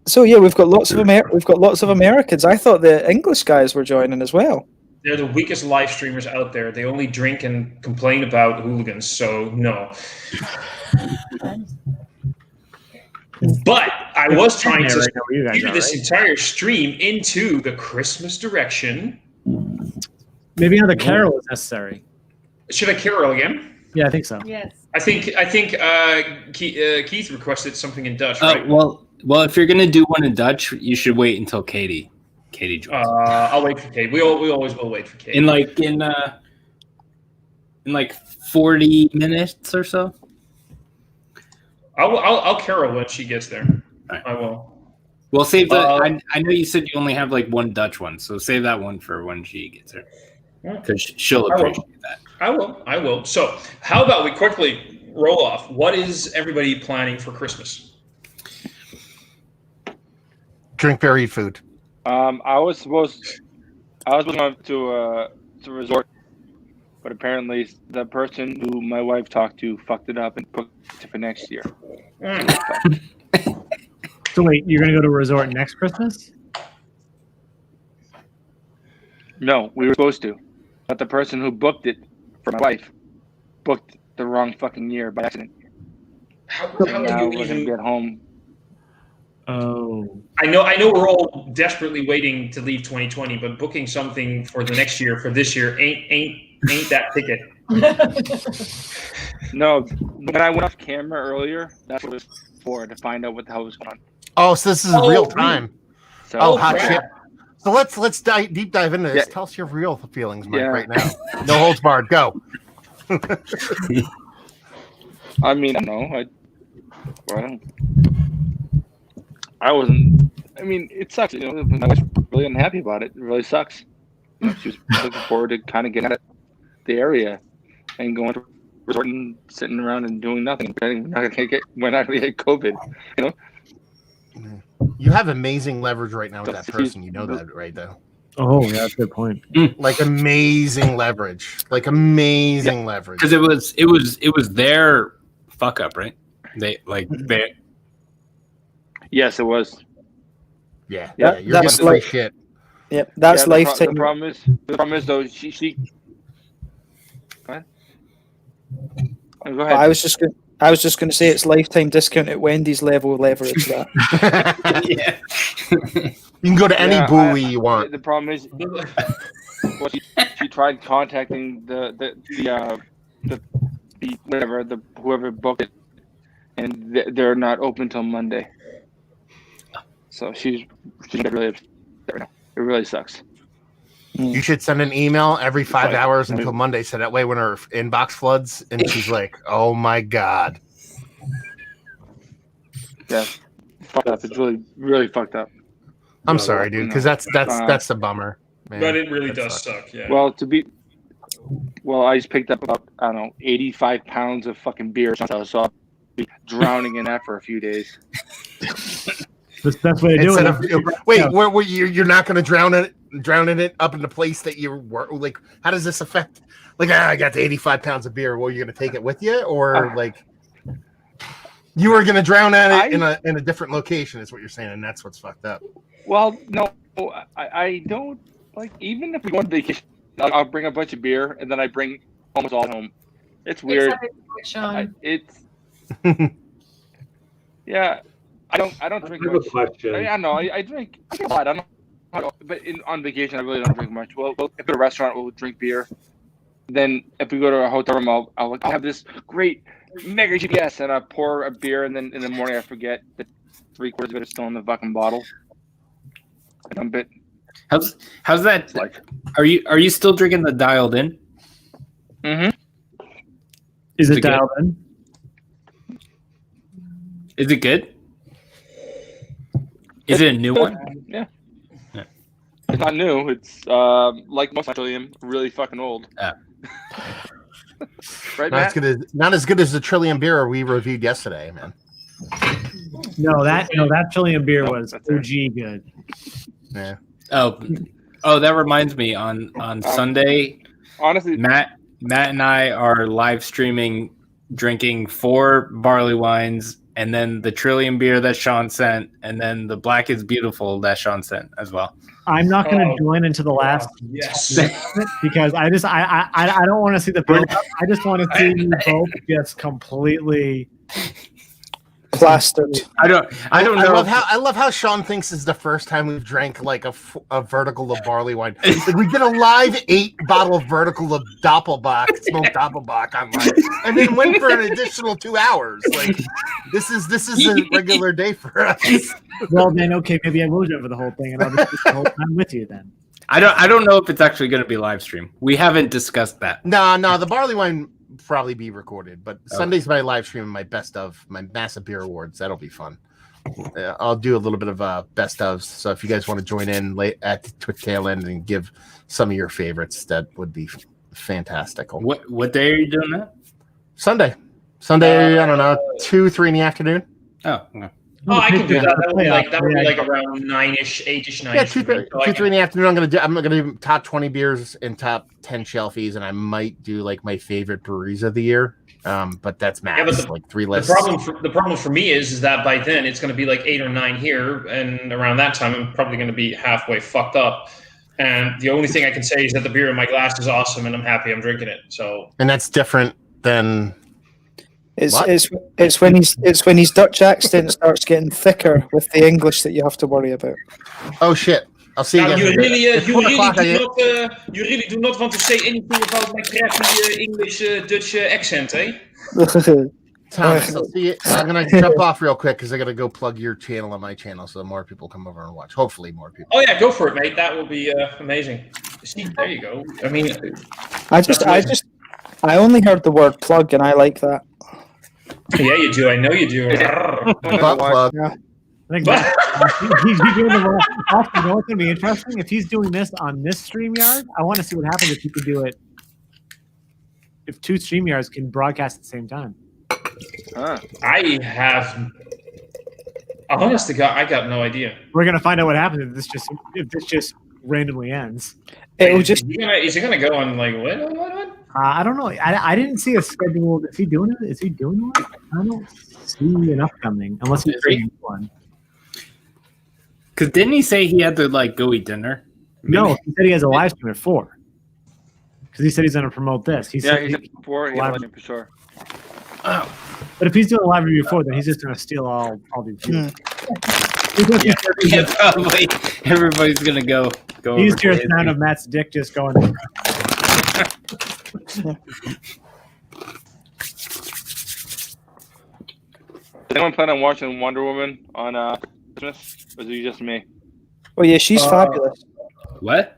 So yeah, we've got lots of Americans. I thought the English guys were joining as well. They're the weakest live streamers out there. They only drink and complain about hooligans, so no. But I was trying to Right now, you guys steer are, this right? entire stream into the Christmas direction. Maybe another carol is necessary. Should I carol again? Yeah, I think so. Yes. I think Keith requested something in Dutch, right? Well, if you're gonna do one in Dutch, you should wait until Katie joins. I'll wait for Katie. We always will wait for Katie. in 40 minutes or so. I'll carol when she gets there. Right. I will. Well, save the. Uh, I know you said you only have like one Dutch one, so save that one for when she gets her, because she'll I will. appreciate that. I will. So, how about we quickly roll off? What is everybody planning for Christmas? Drink beer, eat food. I was supposed to a resort, but apparently the person who my wife talked to fucked it up and booked it for next year. So wait, you're gonna go to a resort next Christmas? No, we were supposed to, but the person who booked it for my wife booked the wrong fucking year by accident. How And do now you we're gonna even? get home. Oh, I know we're all desperately waiting to leave 2020, but booking something for the next year for this year ain't that ticket. No, when I went off camera earlier, that's what it was for, to find out what the hell was going on. Oh, so this is real time. So, Oh, hot crap. shit. So let's deep dive into this. Yeah. Tell us your real feelings, Mike, Yeah. right now. No holds barred. Go. I mean, I don't know. I wasn't. I mean, it sucks. You know, my wife's really unhappy about it. It really sucks. You know, she was looking forward to kind of getting out of the area and going to a resort and sitting around and doing nothing. We're not gonna get COVID. You know. You have amazing leverage right now with that If person. You know that, right? Though, oh, yeah, that's a good point. like amazing leverage, leverage. Because it was their fuck up, right? They Yes, it was. Yeah, Yeah, you're that's getting free like- shit. Yep, that's The lifetime. problem is though she. Go ahead. Oh, go ahead. I was just going to say it's lifetime discount at Wendy's level leverage. That yeah. You can go to any Yeah, buoy you want. The problem is, well, she tried contacting the whoever booked it, and they're not open till Monday. So she's really upset right now. It really sucks. You should send an email every 5 hours until Monday, so that way when her inbox floods and she's like, "Oh my god." Yeah, fucked up. It's really fucked up. I'm sorry, dude, because that's a bummer. Man, But it really that does sucks. suck. Yeah. Well, I just picked up about 85 pounds of fucking beer, so I'll be drowning in that for a few days. That's the best way to do Instead it. of wait, where you're not going to drown in it up in the place that you were like. How does this affect? Like, I got the 85 pounds of beer. Well, you're going to take it with you, or like you were going to drown at it in a different location? Is what you're saying, and that's what's fucked up. Well, no, I don't like. Even if we go on vacation, I'll bring a bunch of beer and then I bring almost all home. It's weird. Except for Sean. It's yeah. I don't drink I have a much. question. I know. I drink a lot. I don't. But on vacation, I really don't drink much. Well, if we go to a restaurant, we'll drink beer. Then if we go to a hotel room, I'll have this great mega GPS and I pour a beer, and then in the morning I forget that 3/4 of it is still in the fucking bottle. I dump it. How's that like? Are you still drinking the Dialed In? Mm-hmm. Is Is it it dialed in? Is it good? Is it a new one? Yeah. Yeah. It's not new. It's like most Trillium, really fucking old. Yeah. Right, Not as good as the Trillium beer we reviewed yesterday, man. No, that Chilean beer was that's it. OG good. Yeah. Oh, that reminds me. On Sunday, Honestly, Matt and I are live streaming, drinking 4 barley wines, and then the Trillium beer that Sean sent, and then the Black is Beautiful that Sean sent as well. I'm not going to join into the last yes. because I don't want to see the build up. I just want to see you both just completely plastered. I don't know. I love how Sean thinks is the first time we've drank like a vertical of barley wine. Like, we did a live 8-bottle vertical of Doppelbock, smoked Doppelbock online, and then went for an additional 2 hours. Like this is a regular day for us. well. Then okay, maybe I will join for the whole thing, and I'll just do the whole time with you then. I don't know if it's actually going to be live stream. We haven't discussed that. No, the barley wine probably be recorded, but Sunday's my live stream, my best of my massive beer awards. That'll be fun. I'll do a little bit of best ofs. So if you guys want to join in late at the Twitch tail end and give some of your favorites, that would be fantastic. What day are you doing that? Sunday. I don't know, 2-3 in the afternoon. Oh, no. Oh, I can do that. That would be like Yeah. around 9-ish, 8-ish, 9-ish. Yeah, for me. So I 2, can- 3 in the afternoon. I'm gonna do top 20 beers and top 10 shelfies, and I might do like my favorite breweries of the year. But that's max. Yeah, but like 3 The lists. problem for me is that by then it's going to be like 8 or 9 here, and around that time I'm probably going to be halfway fucked up. And the only thing I can say is that the beer in my glass is awesome, and I'm happy I'm drinking it. So, And that's different than What? It's when his Dutch accent starts getting thicker with the English that you have to worry about. oh shit. I'll see you now, guys. you later. really, It's you 4 really o'clock, you really do not want to say anything about my crappy English Dutch accent, eh? Thomas, I'll see you. I'm gonna jump off real quick because I gotta go plug your channel and my channel so more people come over and watch. Hopefully, more people. Oh yeah, go for it, mate. That will be amazing. See, there you go. I mean, I only heard the word plug and I like that. yeah, you do. I know you do. Butt plug. I think he's doing the wrong. Actually, you know what's going to be interesting? If he's doing this on this StreamYard, I want to see what happens if he can do it. If 2 StreamYards can broadcast at the same time. I have. Honest to God, I got no idea. We're going to find out what happens if this just randomly ends. It'll just. Is he gonna go on like what? I don't know. I didn't see a schedule. Is he doing it? Is he doing it? I don't see an upcoming unless he's creating one. Because didn't he say he had to like go eat dinner? No, he said he has a live stream at 4. Because he said he's going to promote this. He Yeah, said he's at 4. He's live- for sure. Oh, But if he's doing a live review 4, then he's just going to steal all the views. yeah, probably. Everybody's gonna go. He's over hear to the sound his- of Matt's dick just going. Does anyone plan on watching Wonder Woman on Christmas? Or is it just me? Oh yeah, she's fabulous. What?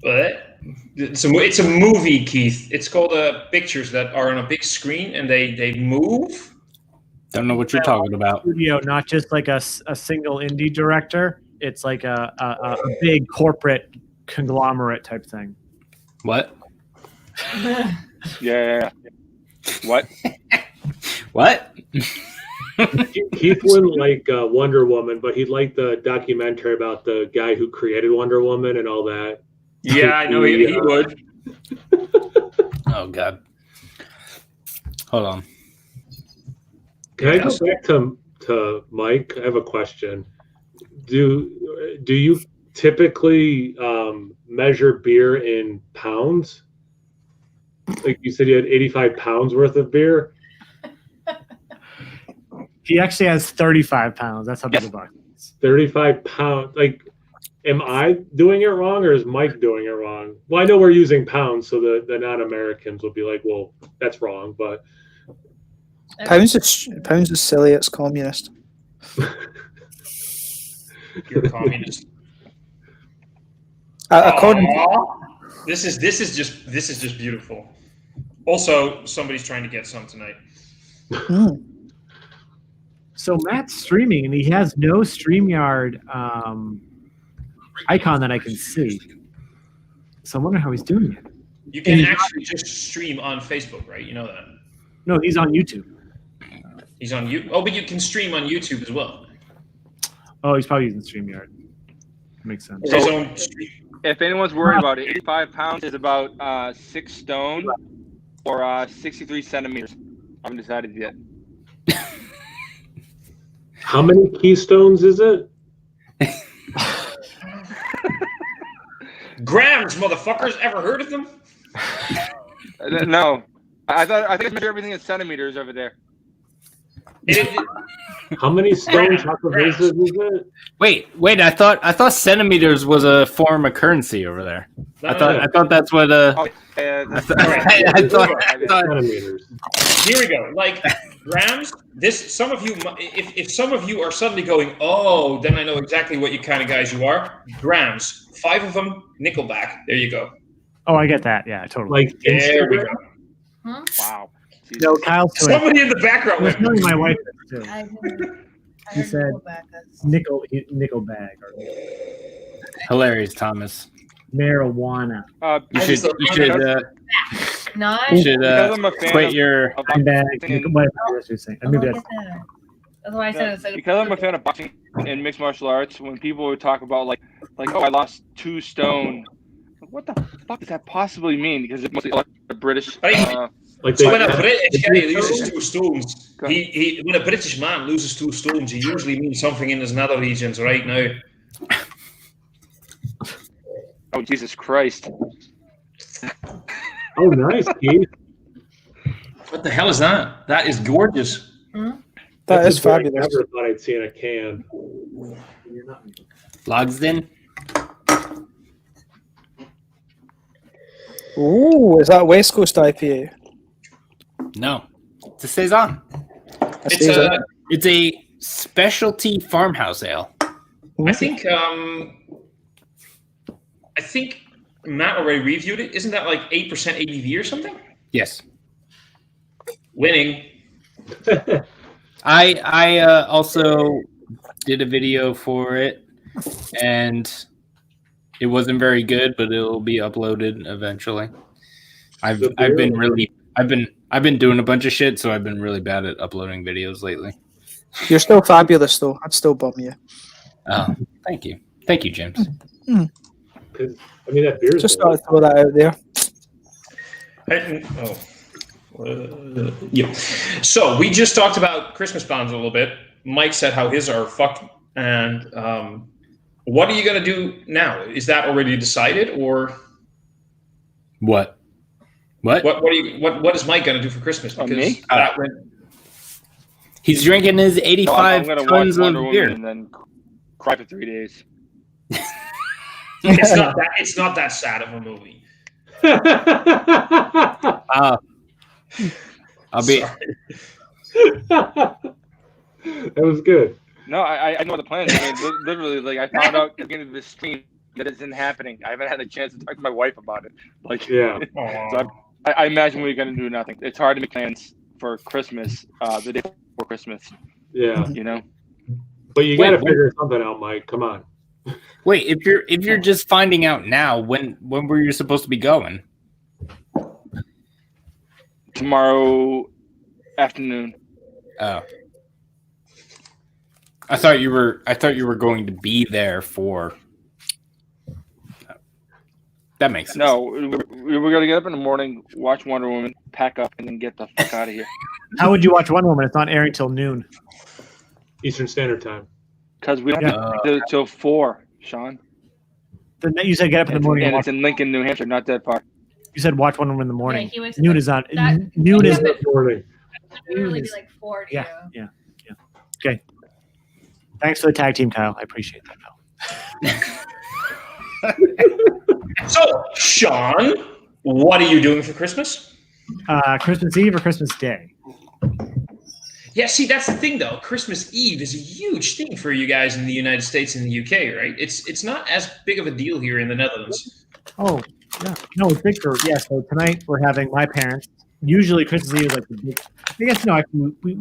What? It's a movie, Keith. It's called pictures that are on a big screen and they move. Don't know what you're talking about. Studio, not just like a single indie director. It's like a big corporate conglomerate type thing. What? Yeah. What? What? Keith wouldn't like Wonder Woman, but he'd like the documentary about the guy who created Wonder Woman and all that. Yeah, I know he would. Oh God. Hold on. Can I go back to Mike? I have a question. Do you typically measure beer in pounds? Like you said, you had 85 pounds worth of beer. He actually has 35 pounds. That's how big a buck is. 35 pounds. Like, am I doing it wrong or is Mike doing it wrong? Well, I know we're using pounds, so the non-Americans will be like, well, that's wrong. But Pounds is silly. It's communist. You're a communist. According This is just beautiful. Also, somebody's trying to get some tonight. So Matt's streaming, and he has no StreamYard icon that I can see. So I wonder how he's doing it. You can actually just stream on Facebook, right? You know that. No, he's on YouTube. He's on you. Oh, but you can stream on YouTube as well. Oh, he's probably using StreamYard. Makes sense. His own stream. If anyone's worried about it, 85 pounds is about 6 stone or 63 centimeters. I haven't decided yet. how many keystones is it? Grams, motherfuckers. Ever heard of them? No. I think I measure everything in centimeters over there. How many stones half of his is it? Wait! I thought centimeters was a form of currency over there. No, I thought that's what. Oh, I thought. Centimeters. Here we go. Like grams. Some of you, if some of you are suddenly going, oh, then I know exactly what you kind of guys you are. Grams. 5 of them. Nickelback. There you go. Oh, I get that. Yeah, totally. Like There we go. Huh? Wow. No, Kyle's doing it. Somebody in the background I was went. telling my wife this too. I He said nickel bag or Hilarious, Thomas. marijuana. You should Not. you should Because I'm a fan quit of- your. Bag. Fucking- Nickel bag. That's what you're saying. Oh, Maybe look that's at that. That's why I said it's because I'm a fan of boxing and mixed martial arts. When people would talk about like oh, I lost 2 stone, what the fuck does that possibly mean? Because it's mostly the British. When a British guy loses 2 stones, when a British man loses 2 stones, he usually means something in his nether regions right now. Oh, Jesus Christ. Oh, nice, Keith. What the hell is that? That is gorgeous. That is I fabulous. never thought I'd see in a can. Logsden. Ooh, is that West Coast IPA? No, it's a saison. Saison. It's a specialty farmhouse ale. I think Matt already reviewed it. Isn't that like 8% ABV or something? Yes. Winning. I also did a video for it, and it wasn't very good, but it'll be uploaded eventually. I've been doing a bunch of shit, so I've been really bad at uploading videos lately. You're still fabulous, though. I'd still bum you. Oh, thank you, James. I mean, that beer's Just thought I'd throw that out there. Yeah. So we just talked about Christmas bonds a little bit. Mike said how his are fucked, and what are you gonna do now? Is that already decided, or what? What is Mike gonna do for Christmas? Because me? He's drinking his 85 I'm gonna tons watch of Wonder beer. Woman and then cry for 3 days. It's not that sad of a movie. I'll be. That was good. No, I know the plans. I mean, literally, like I found out at the beginning of this stream that it's not happening. I haven't had a chance to talk to my wife about it. Like, Yeah. So I imagine we're gonna do nothing. It's hard to make plans for Christmas, the day before Christmas. Yeah. You know. But you got to figure something out, Mike. Come on. Wait, if you're just finding out now, when were you supposed to be going? Tomorrow afternoon. Oh. I thought you were going to be there for. That makes sense. No, we're gonna get up in the morning, watch Wonder Woman, pack up, and then get the fuck out of here. How would you watch Wonder Woman? It's not airing till noon. Eastern Standard Time. Because we don't have to till 4, Sean. You said get up in the morning. And it's in Lincoln, New Hampshire, not that far. You said watch Wonder Woman in the morning. Yeah, he was noon like, is not. that- Noon is. Morning. Literally be like 4 to Yeah, you. yeah. Okay. Thanks for the tag team, Kyle. I appreciate that, Kyle. So, Sean, what are you doing for Christmas? Christmas Eve or Christmas Day? Yeah, see, that's the thing, though. Christmas Eve is a huge thing for you guys in the United States and the UK, right? It's not as big of a deal here in the Netherlands. Oh, yeah. No, it's big for, yeah. So tonight we're having my parents. Usually Christmas Eve is like the big, I guess, no, actually, we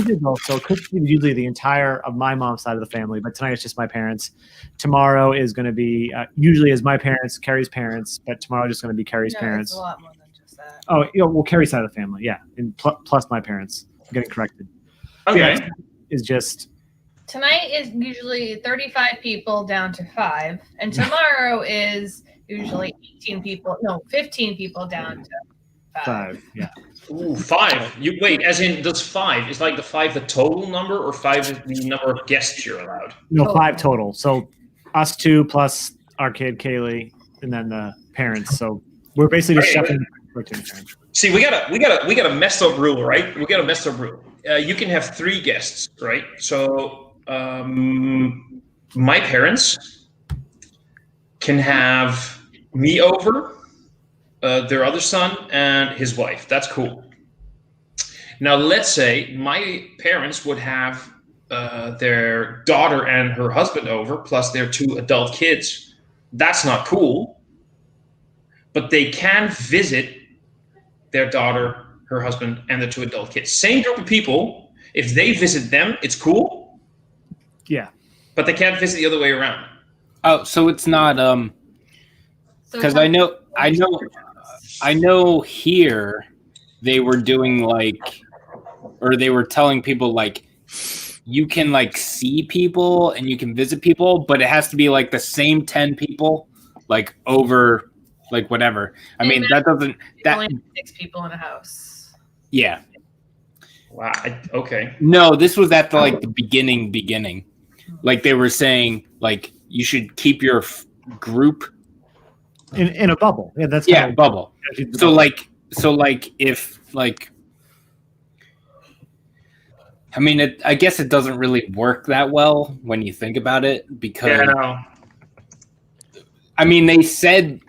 did both. So Christmas Eve is usually the entire of my mom's side of the family, but tonight it's just my parents. Tomorrow is going to be, usually is my parents, Carrie's parents, but tomorrow is just going to be Carrie's parents. It's a lot more than just that. Oh, well, Carrie's side of the family, yeah. And plus my parents. I'm getting corrected. Okay. Yeah, is just Tonight is usually 35 people down to 5, and tomorrow is usually 15 people down to 5. Yeah. Ooh, 5. You wait, as in does 5 is like the 5 the total number, or 5 is the number of guests you're allowed? No, 5 total. So us 2 plus our kid Kaylee, and then the parents. So we're basically just shuffling. See, we got a messed up rule, right? We got a messed up rule. You can have 3 guests, right? So my parents can have me over, their other son, and his wife. That's cool. Now, let's say my parents would have their daughter and her husband over, plus their 2 adult kids. That's not cool. But they can visit their daughter, her husband, and the 2 adult kids. Same group of people. If they visit them, it's cool. Yeah. But they can't visit the other way around. Oh, so it's not because I know here they were doing like, or they were telling people like, you can like see people and you can visit people, but it has to be like the same 10 people, like over, like whatever. I mean, that doesn't. That only 6 people in a house. Yeah. Wow. Okay. No, this was at the like the beginning. Like they were saying, like you should keep your group in a bubble. Yeah, that's bubble. So like if like, I mean, I guess it doesn't really work that well when you think about it because I mean they said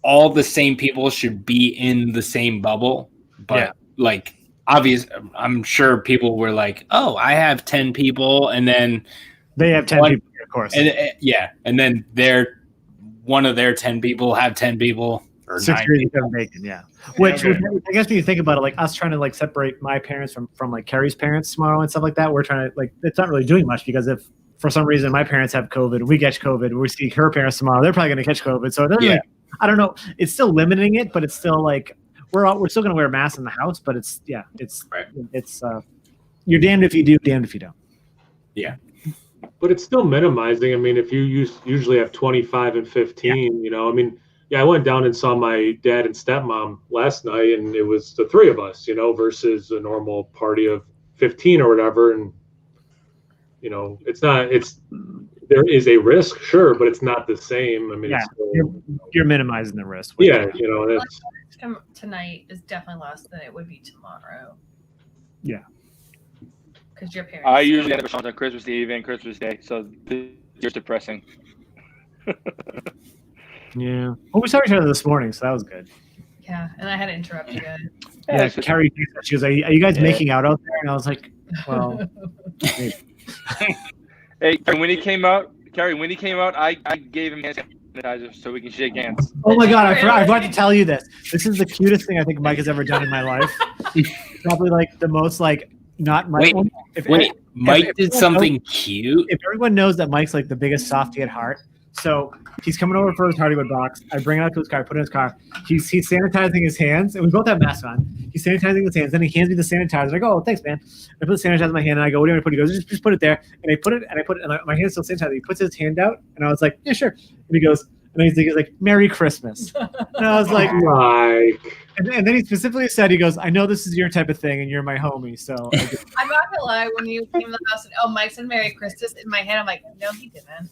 all the same people should be in the same bubble, but like obvious, I'm sure people were like, "Oh, I have 10 people," and then they have 10 people, of course, and then one of their 10 people have 10 people. Or 6 years of bacon, Which I guess when you think about it, like us trying to like separate my parents from like Carrie's parents tomorrow and stuff like that, we're trying to like it's not really doing much because if for some reason my parents have COVID, we catch COVID, we see her parents tomorrow, they're probably going to catch COVID. So it doesn't like, I don't know, it's still limiting it, but it's still like we're still going to wear masks in the house, but it's you're damned if you do, damned if you don't. Yeah. But it's still minimizing. I mean, if you usually have 25 and 15, you know, I mean. Yeah, I went down and saw my dad and stepmom last night, and it was the 3 of us, you know, versus a normal party of 15 or whatever. And, you know, there is a risk, sure, but it's not the same. I mean, you're minimizing the risk. Yeah, you know, that's tonight is definitely less than it would be tomorrow. Yeah. Because your parents. I usually have a on Christmas Eve and Christmas Day, so it's depressing. Yeah. Well, we saw each other this morning, so that was good. Yeah, and I had to interrupt you guys. Yeah, Carrie, she goes, "Are you guys making out there?" And I was like, "Well." Hey, when he came out, I gave him hand sanitizer so we can shake hands. Oh my God, I forgot to tell you this. This is the cutest thing I think Mike has ever done in my life. Probably like the most like not Mike. Mike did something cute. If everyone knows that Mike's like the biggest softie at heart. So he's coming over for his Hardywood box. I bring it out to his car, I put it in his car. He's sanitizing his hands, and we both have masks on. He's sanitizing his hands. Then he hands me the sanitizer. I go, "Oh, thanks, man." I put the sanitizer in my hand, and I go, "What do you want to put?" He goes, "Just put it there." And I put it, and my hand's still sanitized. He puts his hand out, and I was like, "Yeah, sure." And he goes, and he's like, "Merry Christmas." And I was like, Mike. And then he specifically said, he goes, "I know this is your type of thing, and you're my homie." So I'm not gonna lie. When you came to the house and Mike said "Merry Christmas" in my head, I'm like, "No, he didn't."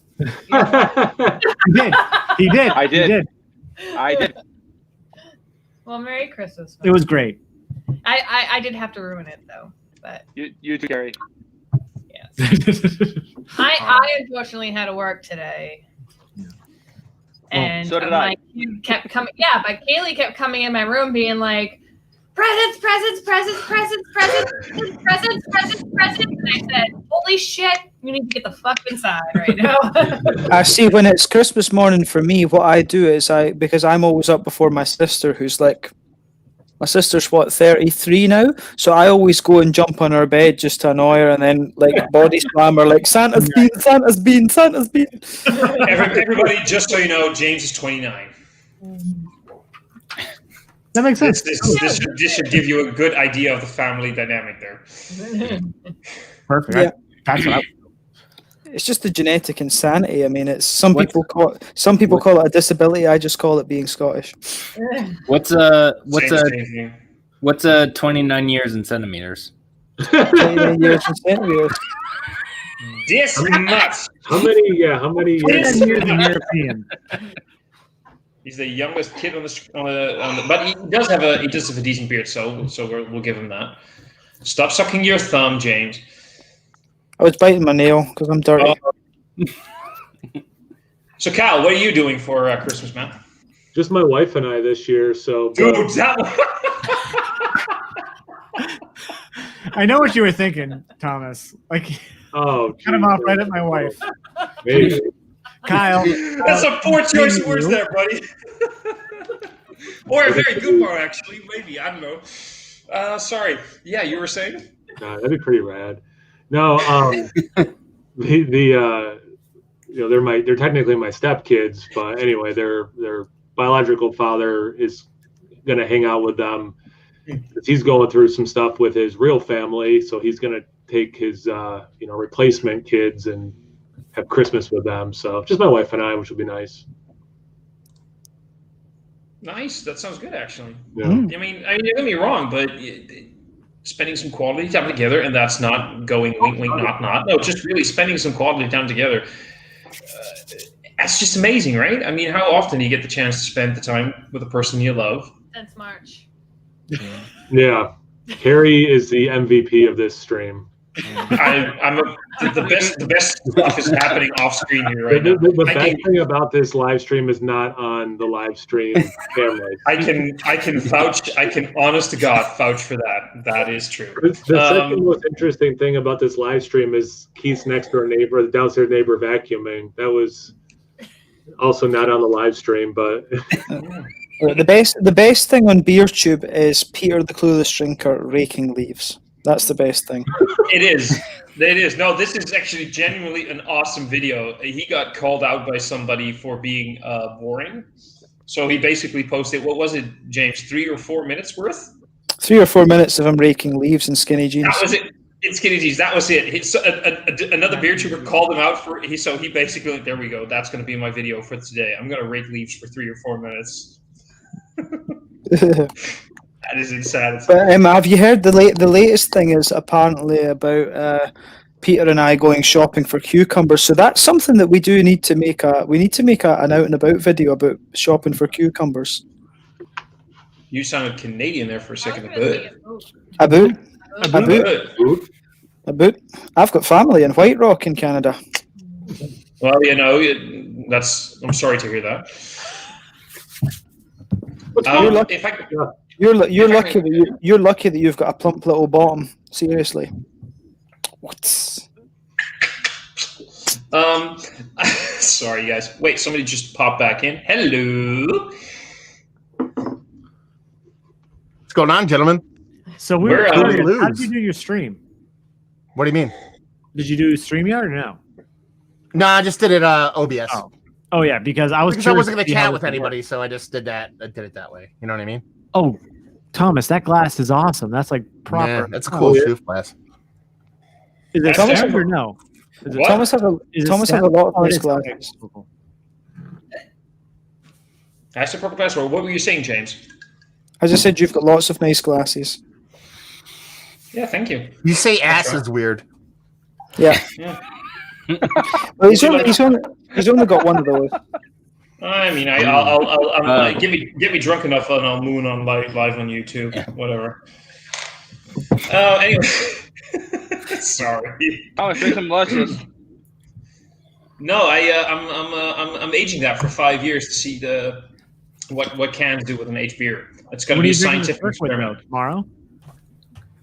He did. I did. Well, Merry Christmas. It was great. I did have to ruin it though, but you too, Gary. Yes. I unfortunately had to work today. And so did I. Kept coming, but Kaylee kept coming in my room being like, presents. And I said, "Holy shit, you need to get the fuck inside right now." I see. When it's Christmas morning for me, what I do is because I'm always up before my sister, who's like, my sister's 33 now, so I always go and jump on her bed just to annoy her, and then like body slam her, like Santa's bean. Everybody, just so you know, James is 29. That makes sense. This should give you a good idea of the family dynamic there. Perfect. Yeah. That's what It's just the genetic insanity. I mean, it's some people call it a disability. I just call it being Scottish. What's 29 years in centimeters? 29 years in centimeters. This much. How many years? years in European. He's the youngest kid on the but he does have a decent beard, so we'll give him that. Stop sucking your thumb, James. I was biting my nail because I'm dirty. So, Cal, what are you doing for Christmas, man? Just my wife and I this year. So, dude, I know what you were thinking, Thomas. Like, cut him off right at my wife. Maybe. Kyle. That's a poor choice of words there, buddy. Or a very good one, actually. Maybe, I don't know. Sorry. Yeah, you were saying? That'd be pretty rad. No, they're technically my stepkids, but anyway, their biological father is gonna hang out with them. He's going through some stuff with his real family, so he's gonna take his replacement kids and have Christmas with them. So just my wife and I, which would be nice. Nice. That sounds good, actually. Yeah. I mean, don't get me wrong, but spending some quality time together, and that's not going wink, wink, knock, knock. No, just really spending some quality time together. That's just amazing, right? I mean, how often do you get the chance to spend the time with a person you love? Since March. Yeah. Carrie is the MVP of this stream. The best stuff is happening off screen here right now. The best thing about this live stream is not on the live stream camera. I can vouch. I can, honest to God, vouch for that. That is true. The second most interesting thing about this live stream is Keith's next door neighbor, the downstairs neighbor, vacuuming. That was also not on the live stream, but the best thing on BeerTube is Peter the Clueless Drinker raking leaves. That's the best thing. It is. No, this is actually genuinely an awesome video. He got called out by somebody for being boring. So he basically posted, what was it, James, 3 or 4 minutes worth? 3 or 4 minutes of him raking leaves in skinny jeans. That was it. In skinny jeans. That was it. Another beer tuber called him out for. So he basically, there we go. That's going to be my video for today. I'm going to rake leaves for 3 or 4 minutes. That is insanity. But have you heard the latest thing is apparently about Peter and I going shopping for cucumbers. So that's something that we do need to make an out and about video about shopping for cucumbers. You sounded Canadian there for a second. A boot. I've got family in White Rock in Canada. Well, I'm sorry to hear that. You're lucky that you've got a plump little bottom. Seriously. What? Sorry, guys. Wait, somebody just popped back in. Hello. What's going on, gentlemen? So how did you do your stream? What do you mean? Did you do StreamYard or no? No, I just did it OBS. Oh yeah, because I wasn't going to chat with anybody, so I just did that. I did it that way. You know what I mean? Oh, Thomas, that glass is awesome. That's like proper. Yeah, that's a cool shoof glass. Is it Thomas or no? Thomas has a lot of nice glasses. That's a purple glass. What were you saying, James? I just said you've got lots of nice glasses. Yeah, thank you. You say ass is weird. Yeah. Well, he's only got one of those. I mean, I'll get me drunk enough and I'll moon on live on YouTube, whatever. Anyway, sorry. Oh, drink some luscious. No, I'm aging that for 5 years to see what cans do with an aged beer. It's going to be a scientific experiment tomorrow.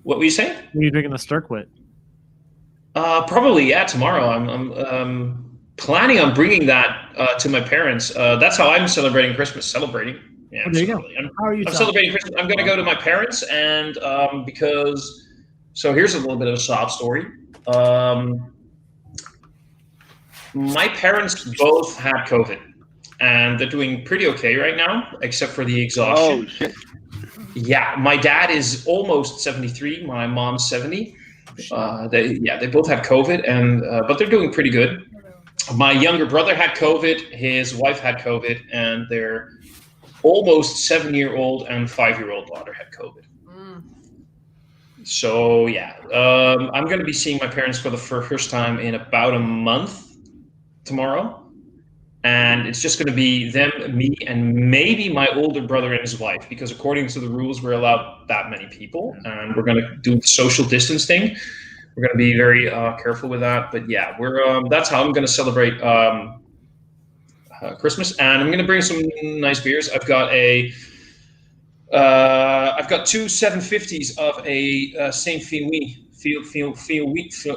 What were you saying? When are you drinking the Stirkwit? Probably, yeah, tomorrow. I'm planning on bringing that to my parents. That's how I'm celebrating Christmas. Yeah, there you go. How are you? I'm celebrating Christmas. I'm going to go to my parents, and because. So here's a little bit of a sob story. My parents both had COVID, and they're doing pretty okay right now, except for the exhaustion. Oh shit! Yeah, my dad is almost 73. My mom's 70. They both had COVID, and but they're doing pretty good. My younger brother had COVID. His wife had COVID, and their almost 7-year-old and 5-year-old daughter had COVID. So yeah, I'm going to be seeing my parents for the first time in about a month tomorrow, and it's just going to be them, me, and maybe my older brother and his wife, because according to the rules, we're allowed that many people, and we're going to do the social distance thing. We're going to be very careful with that, but yeah, that's how I'm going to celebrate Christmas, and I'm going to bring some nice beers. I've got two 750s of a Saint Feel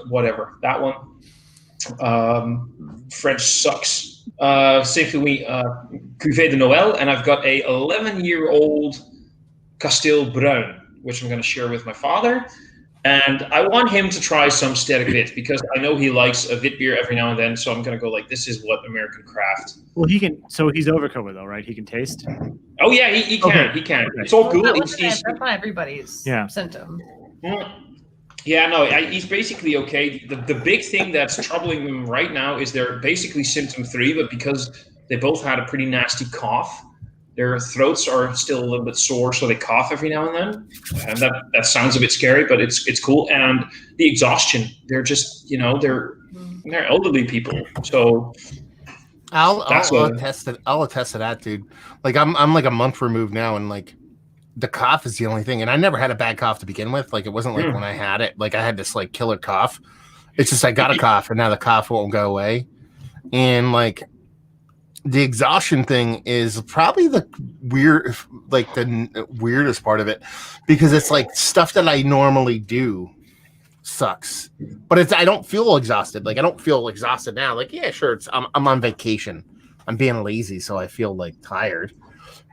whatever that one. French sucks. Saint Feel Cuvée de Noël, and I've got a 11-year-old Castille Brun, which I'm going to share with my father. And I want him to try some Sterk Wit because I know he likes a wit beer every now and then. So I'm going to go like, this is what American craft. Well, he can. So he's over COVID though, right? He can taste. Oh yeah, he can. Okay. He can. It's all cool. That's not everybody's symptom. Yeah, no, he's basically okay. The big thing that's troubling them right now is they're basically symptom 3, but because they both had a pretty nasty cough, their throats are still a little bit sore, so they cough every now and then. And that sounds a bit scary, but it's cool. And the exhaustion, they're just, they're elderly people. So I'll attest to that, dude. Like I'm like a month removed now, and like the cough is the only thing. And I never had a bad cough to begin with. Like it wasn't like when I had it, like I had this like killer cough. It's just I got a cough, and now the cough won't go away. And like the exhaustion thing is probably the weirdest part of it, because it's like stuff that I normally do sucks, but I don't feel exhausted. Like I don't feel exhausted now. Like yeah, sure, I'm on vacation. I'm being lazy, so I feel like tired.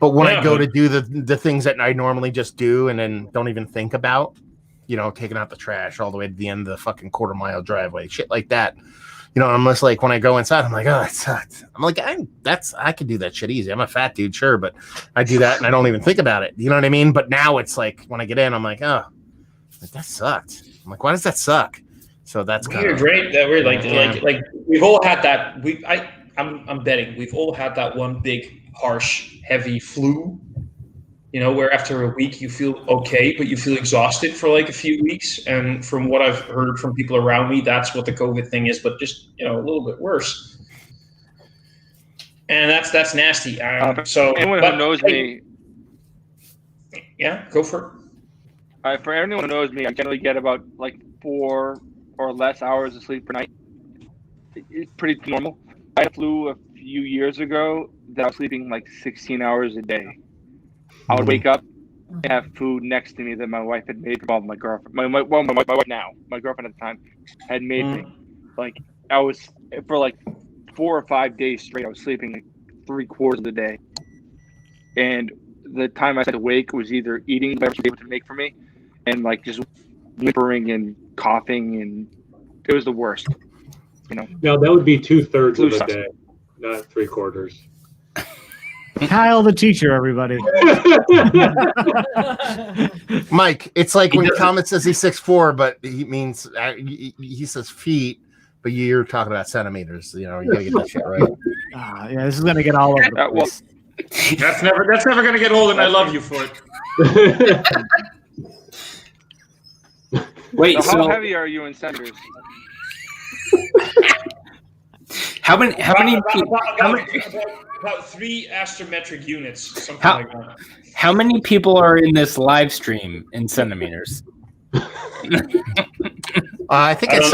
But when I go to do the things that I normally just do and then don't even think about, taking out the trash all the way to the end of the fucking quarter-mile driveway, shit like that. I'm just like, when I go inside, I'm like, oh, it sucks. I'm like, I could do that shit easy. I'm a fat dude, sure, but I do that and I don't even think about it. You know what I mean? But now it's like, when I get in, I'm like, oh, that sucked. I'm like, why does that suck? So that's weird, right? That we're like we've all had that. I'm betting we've all had that one big, harsh, heavy flu. Where after a week you feel okay, but you feel exhausted for like a few weeks. And from what I've heard from people around me, that's what the COVID thing is, but just a little bit worse. And that's nasty. So anyone who knows me, yeah, go for it. For anyone who knows me, I generally get about like 4 or less hours of sleep per night. It's pretty normal. I flew a few years ago that I was sleeping like 16 hours a day. I would wake up and have food next to me that my wife had made. Well, my girlfriend, my wife now, my girlfriend at the time, had made me. Like I was for like 4 or 5 days straight. I was sleeping like 3/4 of the day, and the time I had to wake was either eating whatever she was able to make for me, and like just whimpering and coughing, and it was the worst. Now that would be 2/3 of the day, not 3/4. Kyle the teacher, everybody. Mike, it's like when Comet says he's 6'4", but he means he says feet, but you're talking about centimeters. You gotta get that shit right. Yeah, this is gonna get all over the place. That's never gonna get old, and I love you for it. Wait, so how heavy are you in centimeters? How many people? About 3 astrometric units, something like that. How many people are in this live stream in centimeters? I think it's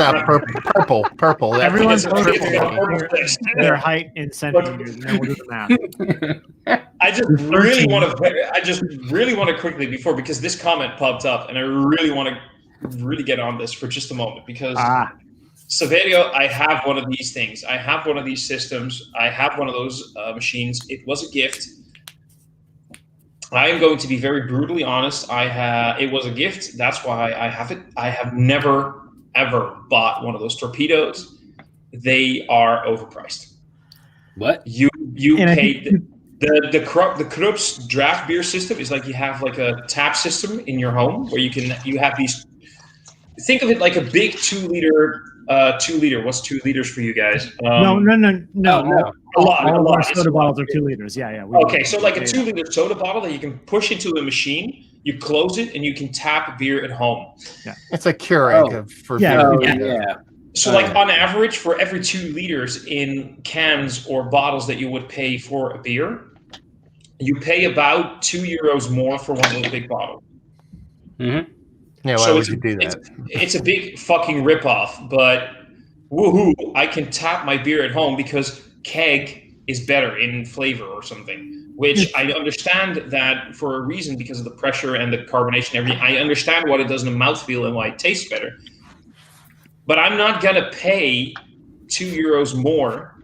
purple. Everyone's their height in centimeters. And then we'll do the math. I just really want to quickly because this comment popped up, and I really want to get on this for just a moment because. Saverio, I have one of these things. I have one of these systems. I have one of those machines. It was a gift. I am going to be very brutally honest. It was a gift. That's why I have it. I have never, ever bought one of those torpedoes. They are overpriced. What? You paid the Krups draft beer system is like you have like a tap system in your home where you have these. Think of it like a big 2 liter. 2 liter. What's 2 liters for you guys? No. A lot. All of our soda bottles are 2 liters. Yeah. Okay, so like a 2 liter soda bottle that you can push into a machine. You close it and you can tap beer at home. Yeah, it's a Keurig for beer. Yeah. So like on average, for every 2 liters in cans or bottles that you would pay for a beer, you pay about €2 more for one of those big bottles. Mm-hmm. Yeah, why would you do that? It's a big fucking ripoff, but woohoo! I can tap my beer at home because keg is better in flavor or something. Which I understand that for a reason because of the pressure and the carbonation and everything. I understand what it does in the mouthfeel and why it tastes better. But I'm not gonna pay €2 more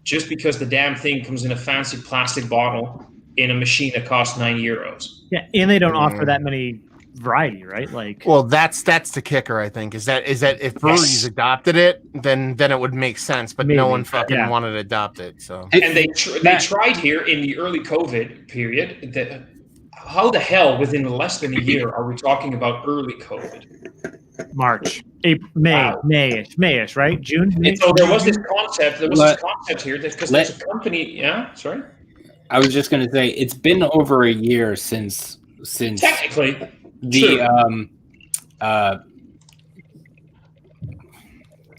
just because the damn thing comes in a fancy plastic bottle in a machine that costs €9. Yeah, and they don't offer that many variety, right? Like, well, that's the kicker. I think is that if breweries adopted it, then it would make sense. But no one fucking wanted to adopt it. So and they tried here in the early COVID period. How the hell within less than a year are we talking about early COVID? March, April, May, Mayish, right? June. May? So there was this concept. There was this concept here because there's a company. Yeah, sorry. I was just going to say it's been over a year since technically the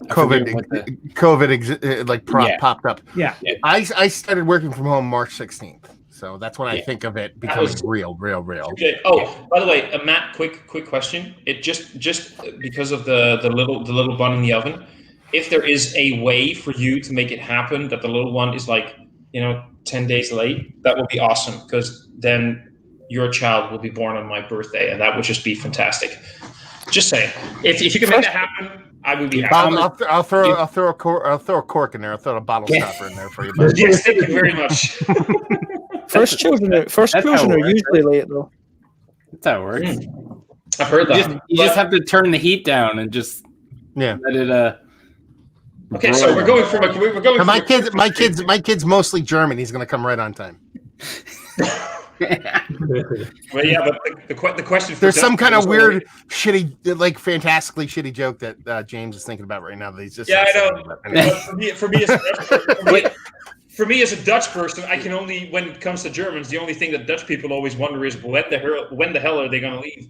COVID popped up. Yeah. I started working from home March 16th. So that's when I think of it becoming real. Okay. Oh, by the way, Matt, quick question. It just because of the little bun in the oven, if there is a way for you to make it happen that the little one is 10 days late, that would be awesome, because then your child will be born on my birthday, and that would just be fantastic. Just saying, if you can make that happen, I would be happy. I'll throw a cork in there. I'll throw a bottle stopper in there for you. Yes, thank you very much. First children are usually late though. That's how it works. I've heard that. You just have to turn the heat down and just let it. Okay, so we're going from my kid's mostly German. He's going to come right on time. Well, yeah, but the question. There's some kind of weird, shitty, fantastically shitty joke that James is thinking about right now. That he's just I know. For me as a Dutch person, I can only, when it comes to Germans, the only thing that Dutch people always wonder is when the hell are they going to leave?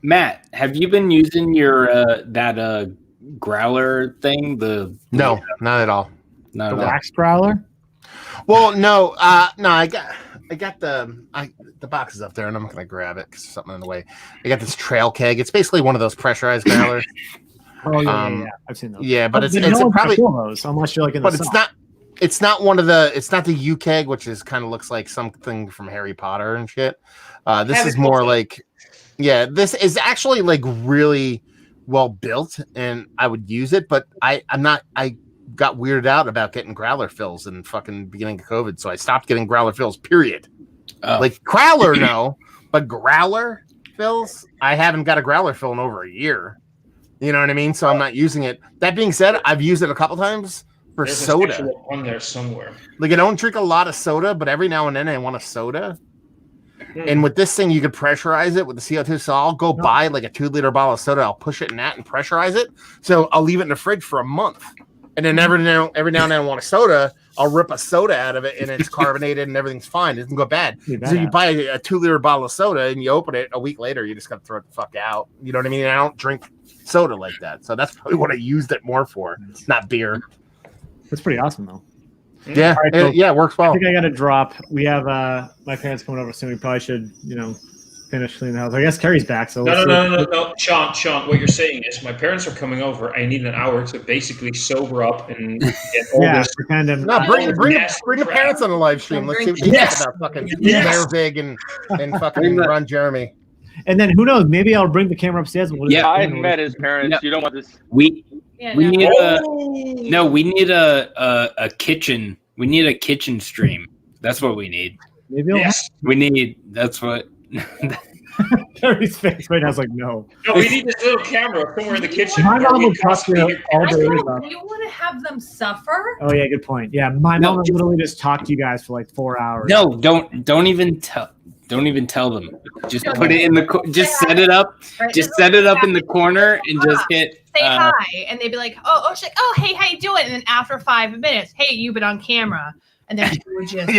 Matt, have you been using your that growler thing? No, not at all. The wax growler? Well, no. I got the box is up there, and I'm not gonna grab it because there's something in the way. I got this trail keg. It's basically one of those pressurized growlers. Oh yeah. I've seen those. Yeah, but it's probably those, unless you're in the. But it's not one of the. It's not the U keg, which is kind of looks like something from Harry Potter and shit. This is more like. Yeah, this is actually really well built, and I would use it, but I got weirded out about getting growler fills in fucking beginning of COVID, so I stopped getting growler fills, period. Crowler, no, but growler fills, I haven't got a growler fill in over a year. You know what I mean? So I'm not using it. That being said, I've used it a couple times for soda. On there somewhere. I don't drink a lot of soda, but every now and then I want a soda. And with this thing, you could pressurize it with the CO2. So I'll go buy a 2-liter bottle of soda. I'll push it in that and pressurize it. So I'll leave it in the fridge for a month. And then every now and then I want a soda. I'll rip a soda out of it, and it's carbonated and everything's fine. It doesn't go bad. So you buy a 2-liter bottle of soda and you open it a week later, you just got to throw it the fuck out. You know what I mean? I don't drink soda like that. So that's probably what I used it more for, not beer. That's pretty awesome, though. Yeah, right, it works well. I think I got to drop. We have my parents coming over soon. We probably should, finish cleaning the house. I guess Carrie's back. So no. Sean, what you're saying is my parents are coming over. I need an hour to basically sober up and get all this. Bring the parents on the live stream. Let's see what they think about fucking Mayor Vig and fucking Ron Jeremy. And then who knows? Maybe I'll bring the camera upstairs. I met his parents. You don't want this. We need a kitchen. We need a kitchen stream. That's what we need. Maybe That's what. Carrie's face right now is no. No, we need this little camera somewhere in the kitchen. My mom would talk to you all day. You want to have them suffer? Oh yeah, good point. Yeah, my mom would literally just talk to you guys for 4 hours. No, don't even tell. Don't even tell them. Just put it in the. Just set it up. Just set it up in the corner and just hit. Say hi, and they'd be like, "Oh, she's like, oh, hey, how you doing?" And then after 5 minutes, "Hey, you've been on camera." And then she would just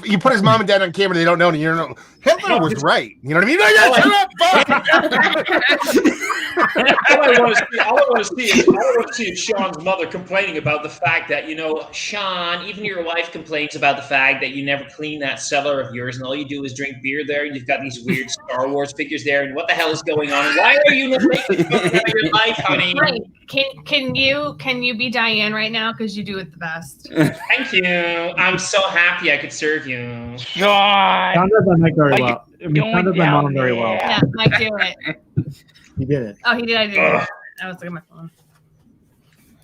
you put his mom and dad on camera. They don't know. You don't know. Hitler was right. You know what I mean? All I want to see is Sean's mother complaining about the fact that Sean, even your wife complains about the fact that you never clean that cellar of yours, and all you do is drink beer there, and you've got these weird Star Wars figures there, and what the hell is going on? And why are you not making something out of your life, honey? Right. Can you be Diane right now, because you do it the best? Thank you. I'm so happy I could serve you. God. Sean does that Mike very well. Sean does my mom very well. Yeah, Mike, do it. He did it. Oh, he did. I did it. I was looking at my phone.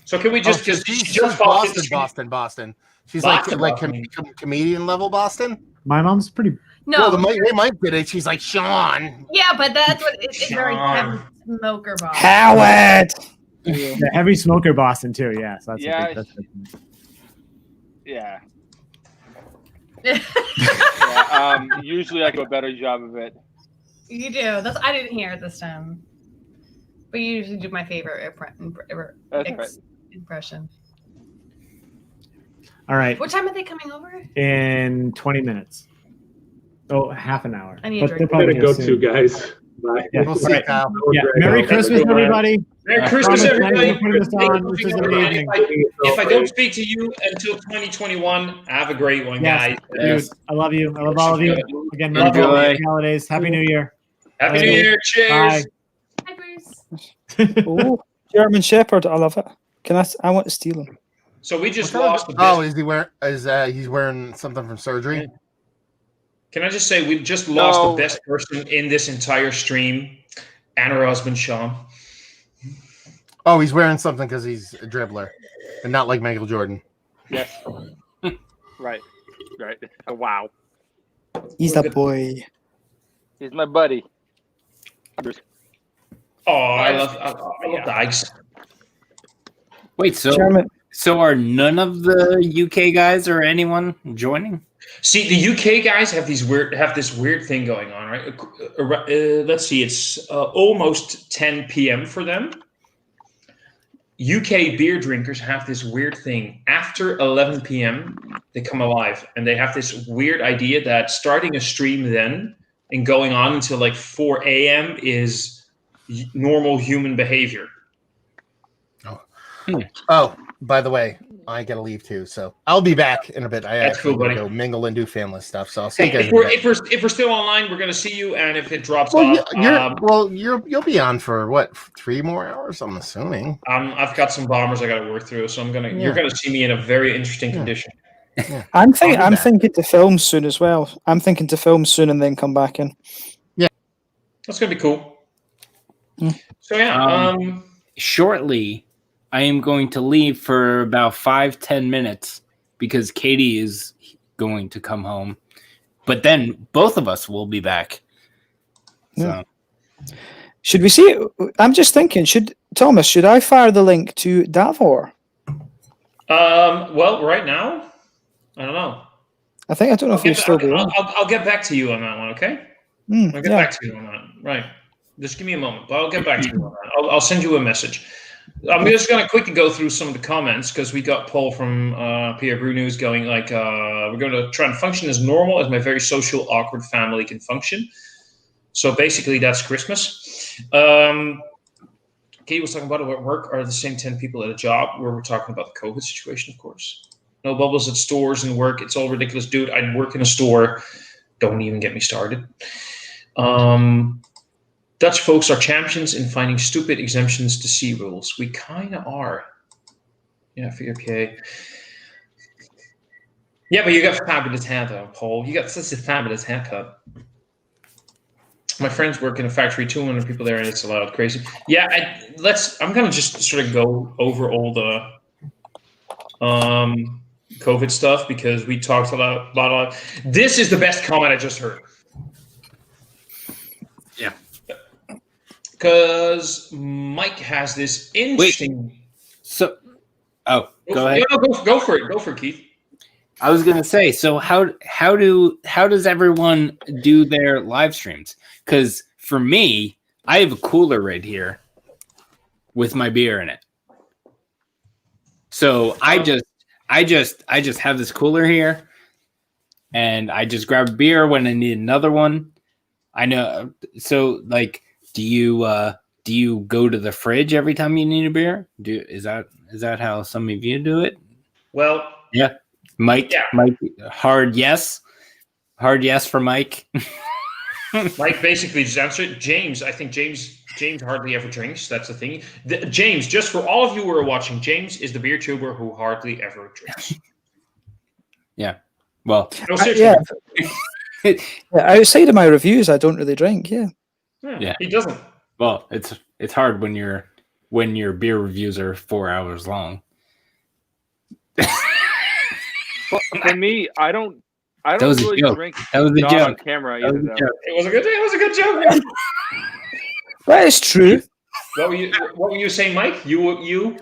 So can we just she's just Boston. She's comedian level Boston. My mom's pretty. No, the Mike did it. She's like Sean. Yeah, but that's what it's very heavy smoker Boston. Howard. Yeah, heavy smoker Boston too. Yeah, so that's Yeah. Usually I do a better job of it. You do. I didn't hear it this time. But you usually do my favorite impression. All right. What time are they coming over? In 20 minutes. Oh, half an hour. I need a drink. They're probably going to go to, guys. Bye. Yeah. We'll see, Kyle. Yeah. Merry Christmas, everybody. Merry Christmas, everybody. If I don't speak to you until 2021, have a great one, guys. Dude, I love you. I love all of you. Again, Enjoy. happy holidays. Happy New Year. Happy New Year. Cheers. Bye. Hi, Bruce. Oh, German Shepherd. I love it. I want to steal him. So we just lost the Oh, is he wearing? He's wearing something from surgery? Can I just say we've just lost the best person in this entire stream, and her husband Sean. Oh, he's wearing something because he's a dribbler, and not like Michael Jordan. Yes. Right. Oh, wow. He's that boy. He's my buddy. Oh, I love the ice. Wait, German. so are none of the UK guys or anyone joining? See, the UK guys have this weird thing going on, right? Let's see, it's almost 10 p.m. for them. UK beer drinkers have this weird thing. After 11 p.m., they come alive, and they have this weird idea that starting a stream then and going on until like 4 a.m. is normal human behavior. Oh, by the way, I gotta leave too, so I'll be back in a bit. That's cool, buddy. Go mingle and do family stuff. So I'll see you guys. If we're still online, we're gonna see you, and if it drops off, you'll be on for what, 3 more hours? I'm assuming. I've got some bombers I got to work through, so you're gonna see me in a very interesting condition. Yeah. I'm thinking to film soon as well. I'm thinking to film soon and then come back in. Yeah, that's gonna be cool. So shortly, I am going to leave for about 5-10 minutes because Katie is going to come home. But then both of us will be back. So. Should we see? I'm just thinking. Should I fire the link to Davor? Well, right now, I don't know. I don't know if you're still there. I'll get back to you on that one. Okay. I'll get back to you on that. Right. Just give me a moment, but I'll get back to you on that. I'll send you a message. I'm just going to quickly go through some of the comments because we got Paul from Pierre Brew News going like, we're going to try and function as normal as my very social, awkward family can function. So basically, that's Christmas. Kate was talking about it at work are the same 10 people at a job where we're talking about the COVID situation, of course. No bubbles at stores and work. It's all ridiculous. Dude, I work in a store. Don't even get me started. Dutch folks are champions in finding stupid exemptions to C rules. We kind of are. Yeah, figure PA. Yeah, but you got fabulous hair though, Paul. You got such a fabulous haircut. My friends work in a factory, 200 people there, and it's a lot crazy. Yeah, I'm gonna just sort of go over all the COVID stuff because we talked a lot. This is the best comment I just heard. Yeah. Because Mike has this interesting. Go ahead. Go for it. Go for it, Keith. I was gonna say. So how does everyone do their live streams? Because for me, I have a cooler right here with my beer in it. So I just have this cooler here, and I just grab a beer when I need another one. I know. So like. Do you go to the fridge every time you need a beer? Is that how some of you do it? Well, yeah, Mike. Yeah. Mike, hard yes for Mike. Mike basically just answered. James, I think James hardly ever drinks. That's the thing. James, just for all of you who are watching, James is the beer tuber who hardly ever drinks. Yeah. Well. No, seriously. Outside of my reviews, I don't really drink. Yeah, he doesn't. Well, it's hard when your beer reviews are 4 hours long. Well, for me, I don't really drink. That was a joke on camera either. It was a good joke. That is true. What were you saying, Mike? You?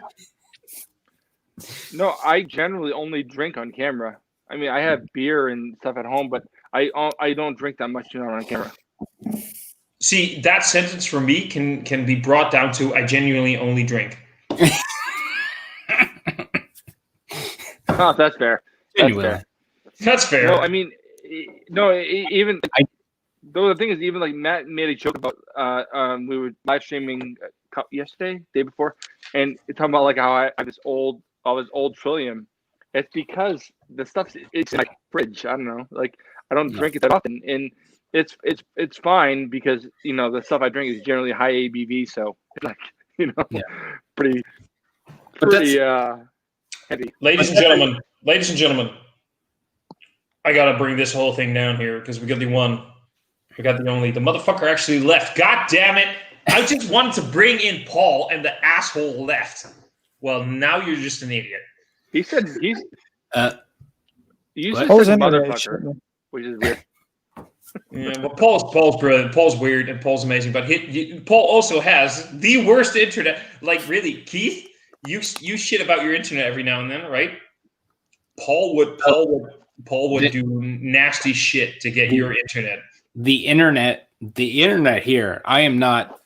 No, I generally only drink on camera. I mean, I have beer and stuff at home, but I don't drink that much on camera. See, that sentence for me can be brought down to I genuinely only drink. Oh, that's fair. That's fair. No, I mean, even though the thing is, even like Matt made a joke about we were live streaming yesterday, day before, and talking about like how I have this old Trillium. It's because the stuff it's in my fridge. I don't know, like I don't drink it that often, and it's fine because the stuff I drink is generally high ABV, so like pretty heavy. Ladies and gentlemen, I gotta bring this whole thing down here because we got the one, we got the only. The motherfucker actually left. God damn it! I just wanted to bring in Paul, and the asshole left. Well, now you're just an idiot. He said he's. You said motherfucker, which is weird. Yeah, well, Paul's brilliant. Paul's weird, and Paul's amazing. But Paul also has the worst internet. Like, really, Keith, you shit about your internet every now and then, right? Paul would do nasty shit to get your internet. The internet here. I'm not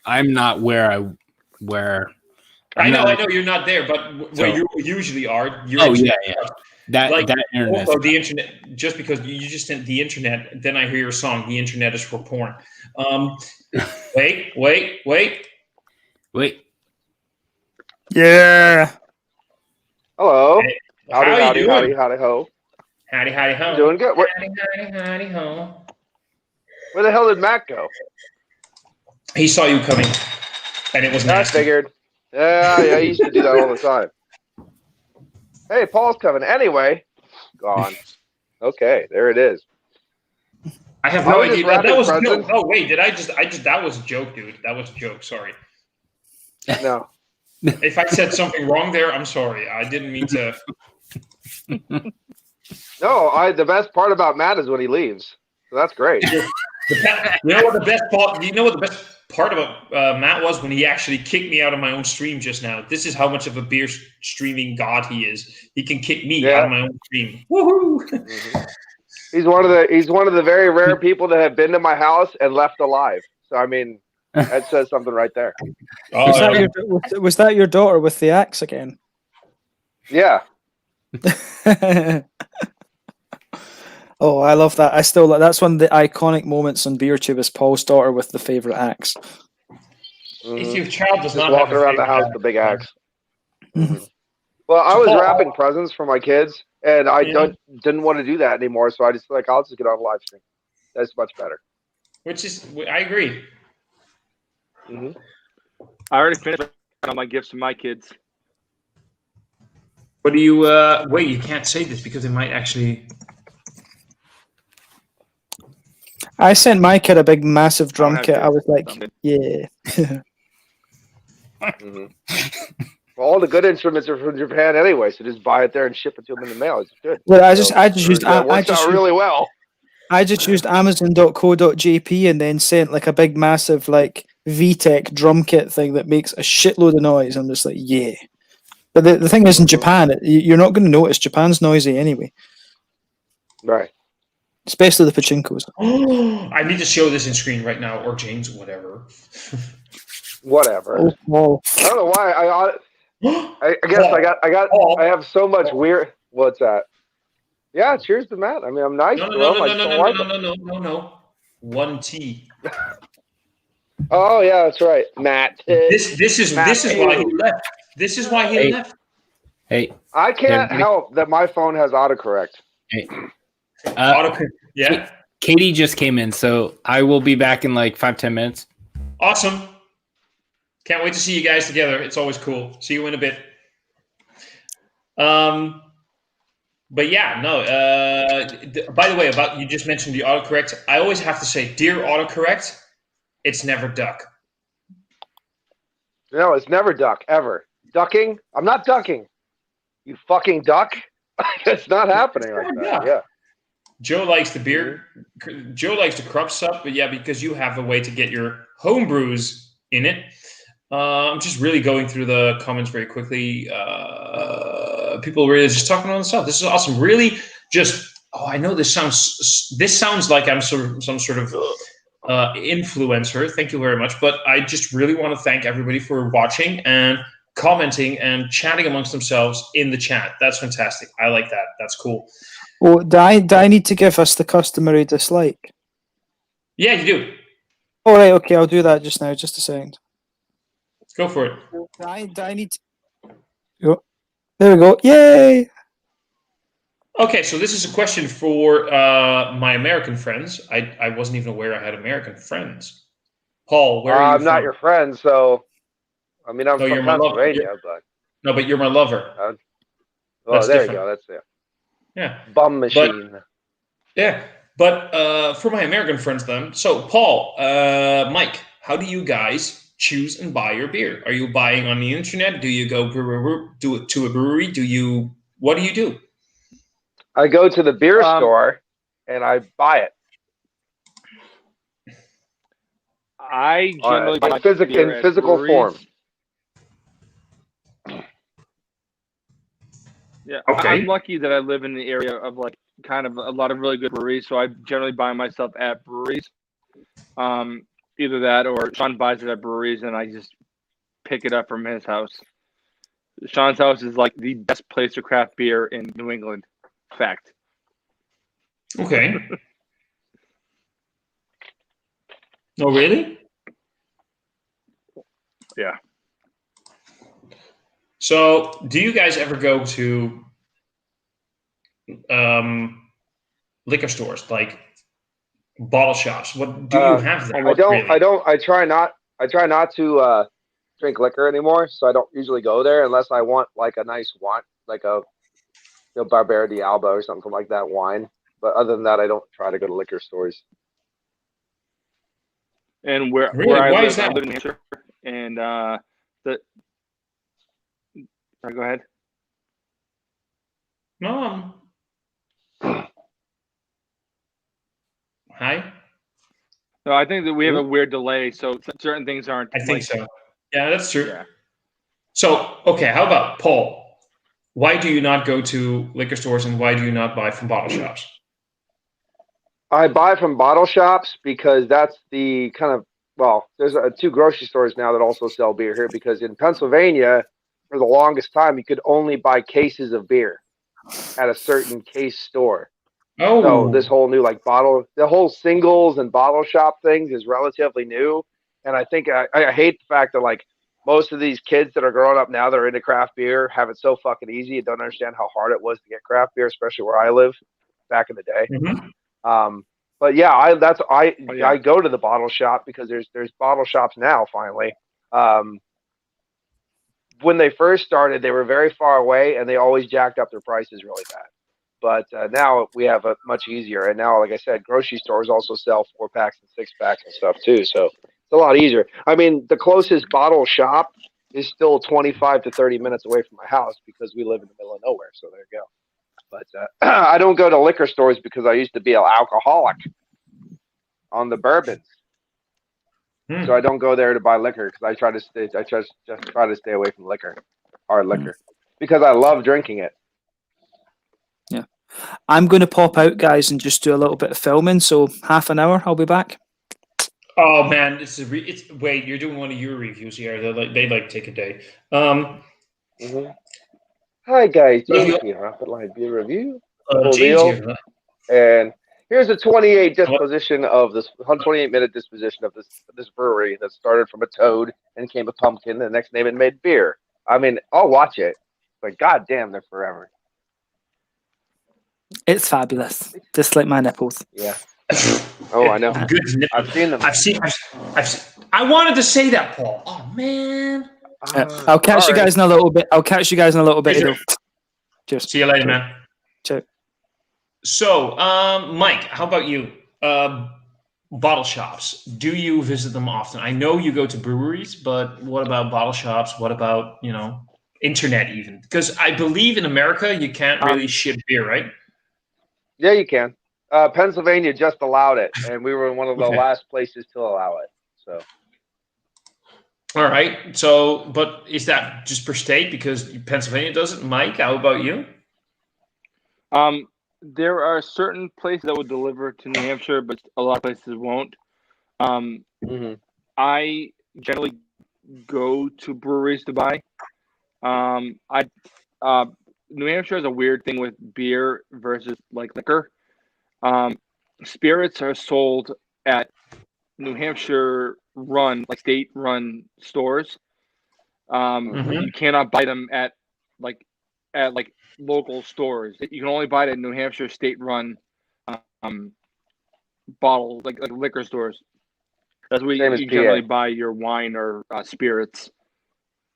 where I know you're not there, but where you usually are. Yeah. That internet. Also, the internet. Just because you just sent the internet, then I hear your song. The internet is for porn. Wait. Yeah. Hello. Hey, Howdy, how ho. Howdy ho. Doing good. Howdy ho. Where the hell did Matt go? He saw you coming, and it was I nasty. figured. Yeah, I used to do that all the time. Hey, Paul's coming. Anyway, gone. Okay, there it is. I have no idea. That was a joke. Oh wait, that was a joke, dude. That was a joke. Sorry. No. If I said something wrong there, I'm sorry. I didn't mean to. No, the best part about Matt is when he leaves. So that's great. You know what the best part? You know what the best part about Matt was when he actually kicked me out of my own stream just now. This is how much of a beer streaming god he is. He can kick me out of my own stream. Woohoo! Mm-hmm. He's one of the very rare people that have been to my house and left alive. So I mean, that says something right there. Was that your daughter with the axe again? Yeah. Oh, I love that. I still that's one of the iconic moments on BeerTube is Paul's daughter with the favorite axe. If your child does just not walking have around the house with the big axe. Well, I was wrapping presents for my kids, and I didn't want to do that anymore, so I just I'll just get on live stream. That's much better. Which is, I agree. Mm-hmm. I already finished all my gifts to my kids. What do you? Wait, you can't say this because it might actually. I sent my kid a big, massive drum kit. I was like, yeah. Mm-hmm. Well, all the good instruments are from Japan anyway, so just buy it there and ship it to them in the mail. It's good. Well, I just used really well. I just used Amazon.co.jp and then sent like a big, massive like VTech drum kit thing that makes a shitload of noise. I'm just like, yeah. But the thing is, in Japan, you're not going to notice. Japan's noisy anyway. Right. Especially the pachinkos. I need to show this in screen right now, or James, whatever. Whatever. Oh. I don't know why. I guess I have so much weird. What's that? Yeah, cheers to Matt. I mean, I'm nice. No. 1T. Oh yeah, that's right, Matt. This is why he left. This is why he left. Hey, I can't help that my phone has autocorrect. Hey, autocorrect. Yeah. Katie just came in, so I will be back in like 5-10 minutes. Awesome. Can't wait to see you guys together. It's always cool. See you in a bit. But yeah, no. By the way, about you just mentioned the autocorrect. I always have to say, dear autocorrect, it's never duck. No, it's never duck ever. Ducking? I'm not ducking. You fucking duck. It's not happening like that. Yeah. Joe likes the beer. Joe likes the crop stuff, but yeah, because you have a way to get your home brews in it. I'm just really going through the comments very quickly. People really just talking on stuff. This is awesome. Really, just I know this sounds like I'm some sort of influencer. Thank you very much. But I just really want to thank everybody for watching and commenting and chatting amongst themselves in the chat. That's fantastic. I like that. That's cool. Oh, do I need to give us the customary dislike? Yeah, you do. All right, okay, I'll do that just now. Just a second. Let's go for it. Do I need to... Oh, there we go. Yay! Okay, so this is a question for my American friends. I wasn't even aware I had American friends. Paul, where are you I'm not your friend, so I mean I'm No, from you're my lover. Pennsylvania, but No, but you're my lover. well, That's there different. you go. That's it. Yeah. Bum machine. But for my American friends then, so Paul, Mike, how do you guys choose and buy your beer? Are you buying on the internet? Do you go to a brewery? What do you do? I go to the beer store and I buy it. I generally buy in beer at physical breweries. form. Yeah, Okay. I'm lucky that I live in the area of like kind of a lot of really good breweries, so I generally buy myself at breweries. Either that or Sean buys it at breweries, and I just pick it up from his house. Sean's house is like the best place to craft beer in New England. Fact. Okay. Oh, really? Yeah. So, do you guys ever go to liquor stores, like bottle shops? What do you have there? I don't. really? I don't. I try not to drink liquor anymore, so I don't usually go there unless I want like a nice wine, like a Barbera d'Alba or something like that wine. But other than that, I don't try to go to liquor stores. And where Really? I Why live, is that? I live in New Hampshire, and sorry, go ahead. No. Hi. No, I think that we have a weird delay, so certain things aren't. I think so. Yeah, that's true. Yeah. So, okay, how about Paul? Why do you not go to liquor stores and why do you not buy from bottle shops? I buy from bottle shops because that's the kind of, well, there's two grocery stores now that also sell beer here, because in Pennsylvania, for the longest time, you could only buy cases of beer at a certain case store. Oh. So this whole new the whole singles and bottle shop things is relatively new. And I think I hate the fact that like most of these kids that are growing up now that are into craft beer have it so fucking easy and don't understand how hard it was to get craft beer, especially where I live back in the day. Mm-hmm. But yeah, I go to the bottle shop because there's bottle shops now finally. When they first started, they were very far away and they always jacked up their prices really bad. But now we have a much easier. And now, like I said, grocery stores also sell 4-packs and 6-packs and stuff too. So it's a lot easier. I mean, the closest bottle shop is still 25 to 30 minutes away from my house because we live in the middle of nowhere. So there you go. But I don't go to liquor stores because I used to be an alcoholic on the bourbons. So I don't go there to buy liquor because I just try to stay away from hard liquor, because I love drinking it. Yeah. I'm going to pop out, guys, and just do a little bit of filming. So half an hour, I'll be back. Oh man, wait, you're doing one of your reviews here. They take a day. Hi guys, James here, Rapid Line Beer Review. James here, huh? And here's a 28-minute disposition of this brewery that started from a toad and became a pumpkin. And the next name it made beer. I mean, I'll watch it, but goddamn, they're forever. It's fabulous, just like my nipples. Yeah. Oh, I know. Good. I've seen them. I've seen. I wanted to say that, Paul. Oh man. I'll catch you guys in a little bit. Sure. Cheers. See you later, man. Ciao. So, Mike, how about you? Bottle shops. Do you visit them often? I know you go to breweries, but what about bottle shops? What about, internet even? Because I believe in America you can't really ship beer, right? Yeah, you can. Pennsylvania just allowed it, and we were one of the last places to allow it. So. All right. So, but is that just per state because Pennsylvania does it? Mike, how about you? There are certain places that would deliver to New Hampshire, but a lot of places won't. I generally go to breweries to buy. New Hampshire has a weird thing with beer versus like liquor. Spirits are sold at New Hampshire state-run stores. You cannot buy them at local stores. You can only buy it at New Hampshire state-run bottles, like liquor stores. That's where you generally buy your wine or spirits.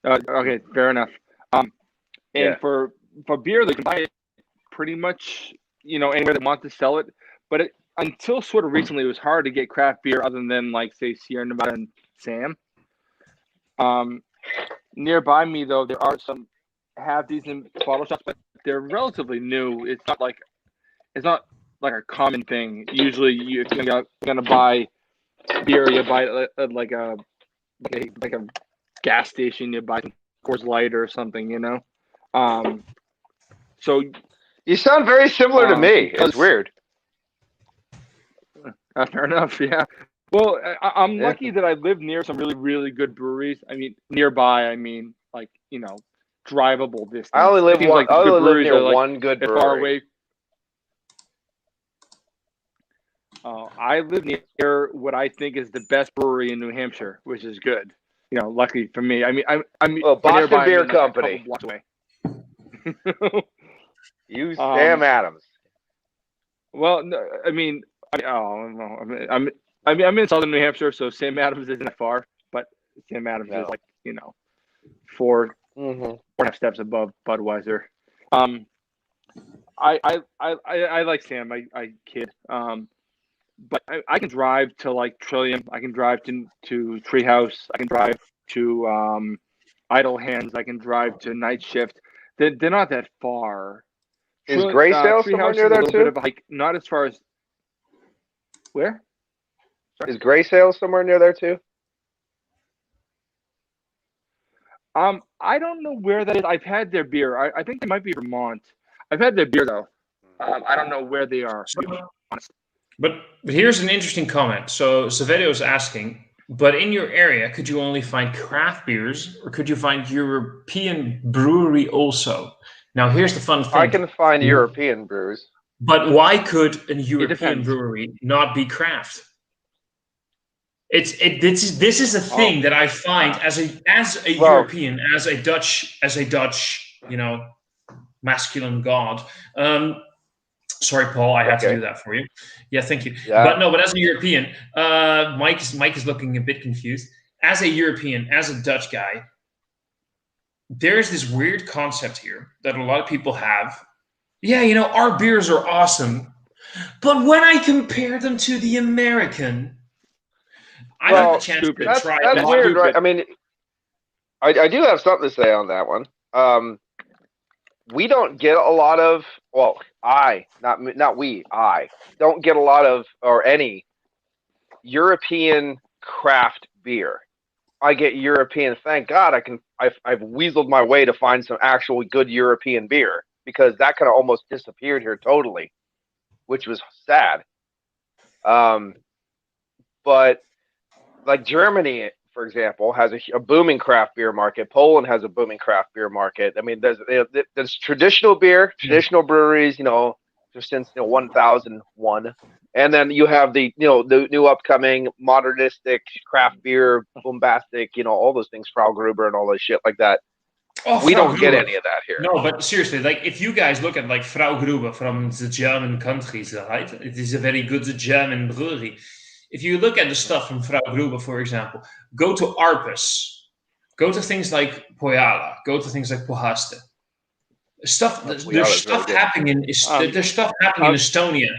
Okay, fair enough. And for beer, they can buy it pretty much, anywhere they want to sell it. But until sort of recently, it was hard to get craft beer other than say Sierra Nevada and Sam. Nearby me though, there are some have these in bottle shops, but they're relatively new. It's not like a common thing. Usually, you're gonna buy beer. You buy like a gas station. You buy some Coors Light or something. So you sound very similar to me. It's weird. Fair enough. Yeah. Well, I'm lucky that I live near some really, really good breweries. I mean, nearby. I mean, drivable distance. I only live near one good brewery. Far away. I live near what I think is the best brewery in New Hampshire, which is good. Lucky for me. I mean, I'm Boston Beer Company. A couple blocks away. You Sam Adams. Well, no, I'm in southern New Hampshire, so Sam Adams isn't that far, but Sam Adams is 4.5 steps above Budweiser. I like Sam. I kid. But I can drive to Trillium. I can drive to Treehouse. I can drive to Idle Hands. I can drive to Night Shift. They're not that far. Is Graysdale somewhere near there too? Bit of a hike, not as far as where? Sorry. Is Graysdale somewhere near there too? I don't know where that is. I've had their beer. I think they might be Vermont. I've had their beer though. I don't know where they are. But here's an interesting comment. So Saverio is asking, but in your area, could you only find craft beers, or could you find European brewery also? Now, here's the fun thing. I can find European brews. But why could a European brewery not be craft? This is a thing that I find as a European, as a Dutch, masculine god. Sorry, Paul, I had to do that for you. Yeah, thank you. Yeah. But as a European, Mike is looking a bit confused. As a European, as a Dutch guy, there's this weird concept here that a lot of people have. Yeah, our beers are awesome, but when I compare them to the American, I got the chance to try. That's weird, right? I mean, I do have something to say on that one. We don't get a lot of. Well, I don't get a lot of or any European craft beer. I get European. Thank God I've weaseled my way to find some actual good European beer, because that kind of almost disappeared here totally, which was sad. But like Germany, for example, has a booming craft beer market. Poland has a booming craft beer market. I mean, there's traditional beer, traditional breweries, since 1001, and then you have the new upcoming modernistic craft beer, bombastic, all those things, Frau Gruber and all this shit like that. We don't get any of that here. No, but seriously, if you guys look at Frau Gruber from the German countries, right? It is a very good German brewery. If you look at the stuff from Frau Gruber, for example, go to Arpus, go to things like Pojala, go to things like Pohaste. There's stuff happening in Estonia.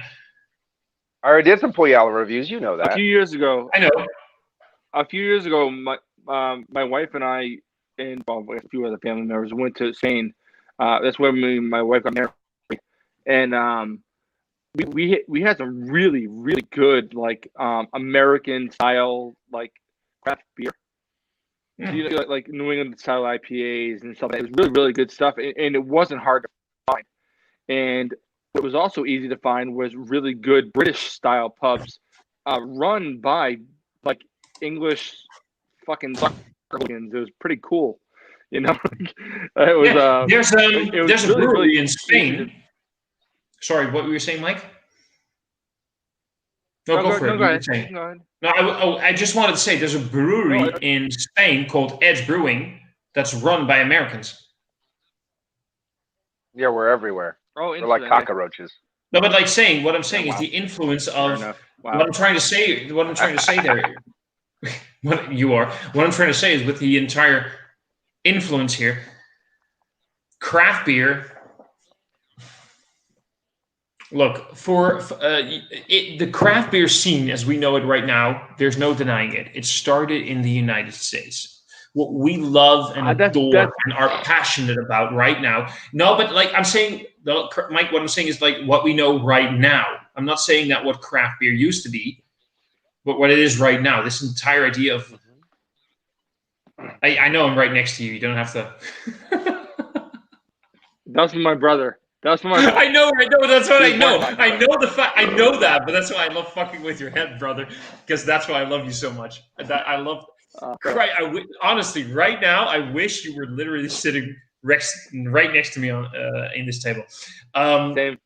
I already did some Pojala reviews. You know that. A few years ago, I know. A few years ago, my wife and I and a few other family members went to Spain. That's where my wife got married, and we had some really, really good American style craft beer. Yeah. Like New England style IPAs and stuff. It was really, really good stuff, and it wasn't hard to find. And what was also easy to find was really good British style pubs, run by like English fucking It was pretty cool, you know. It was. Yeah, there's a really, brewery really in Spain. Sorry, what were you saying, Mike? No, go for it. Go ahead. No, I just wanted to say there's a brewery in Spain called Edge Brewing that's run by Americans. Yeah, we're everywhere. Oh, we're like cockroaches. No, but like what I'm saying is the influence of what I'm trying to say. What I'm trying to say there, what I'm trying to say is with the entire influence here, craft beer. Look, the craft beer scene as we know it right now, there's no denying it. It started in the United States. What we love and adore and are passionate about right now. No, but like I'm saying, Mike, what I'm saying is like what we know right now. I'm not saying that what craft beer used to be, but what it is right now. This entire idea of, I know I'm right next to you. You don't have to. That's my brother. That's my. I know. That's what I know. I know the fact. I know that, but that's why I love fucking with your head, brother. Because that's why I love you so much. I love. Right. Honestly, right now, I wish you were literally sitting right next to me on in this table. Same.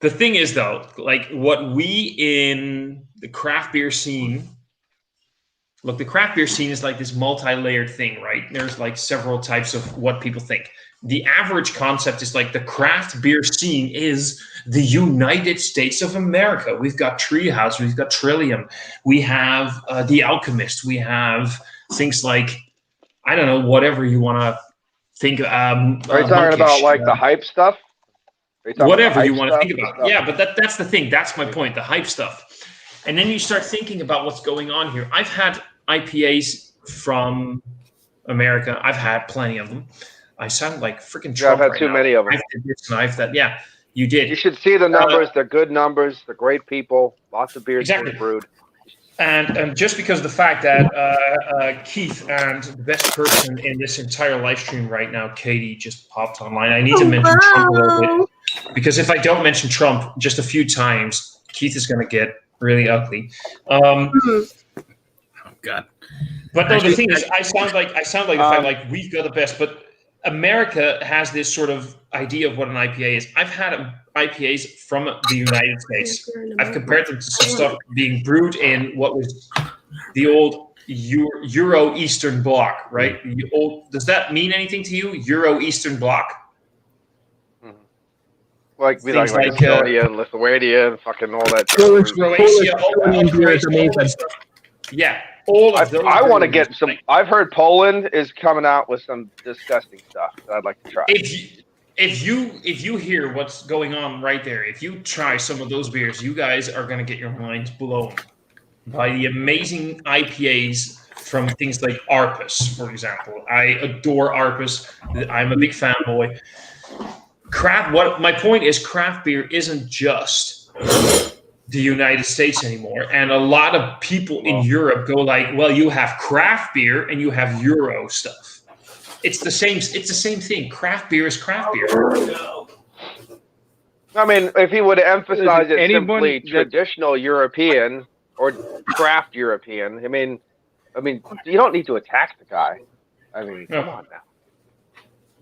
The thing is, though, like what we in the craft beer scene. Look, the craft beer scene is like this multi-layered thing, right? There's like several types of what people think. The average concept is like the craft beer scene is the United States of America. We've got Treehouse, we've got Trillium, we have The Alchemist, we have things like, I don't know, whatever you want to think. Are you talking about like the hype stuff? Whatever you want to think about. Yeah, but that's the thing. That's my point, the hype stuff. And then you start thinking about what's going on here. I've had IPAs from America. I've had plenty of them. I sound like freaking Trump. I've had too many of them. I've that. Yeah, you did. You should see the numbers. They're good numbers. They're great people. Lots of beers being brewed. And just because of the fact that Keith and the best person in this entire live stream right now, Katie, just popped online. I need to mention Trump a little bit. Because if I don't mention Trump just a few times, Keith is going to get really ugly. Oh, God. But no, the thing is, I sound like if I like we've got the best, but America has this sort of idea of what an IPA is. I've had IPAs from the United States. I've compared them to some stuff being brewed in what was the old Euro Eastern Bloc, right? Does that mean anything to you? Euro Eastern Bloc? Like we like Estonia and Lithuania and fucking all that. Croatia, yeah. All of those. I want to get some. I've heard Poland is coming out with some disgusting stuff that I'd like to try. If you hear what's going on right there, if you try some of those beers, you guys are going to get your minds blown by the amazing IPAs from things like Arpus, for example. I adore Arpus. I'm a big fanboy. My point is, craft beer isn't just the United States anymore, and a lot of people in Europe go like, well, you have craft beer and you have Euro stuff. It's the same thing. Craft beer is craft beer. I mean, if he would emphasize it simply traditional European or craft European, I mean you don't need to attack the guy. I mean, come on now.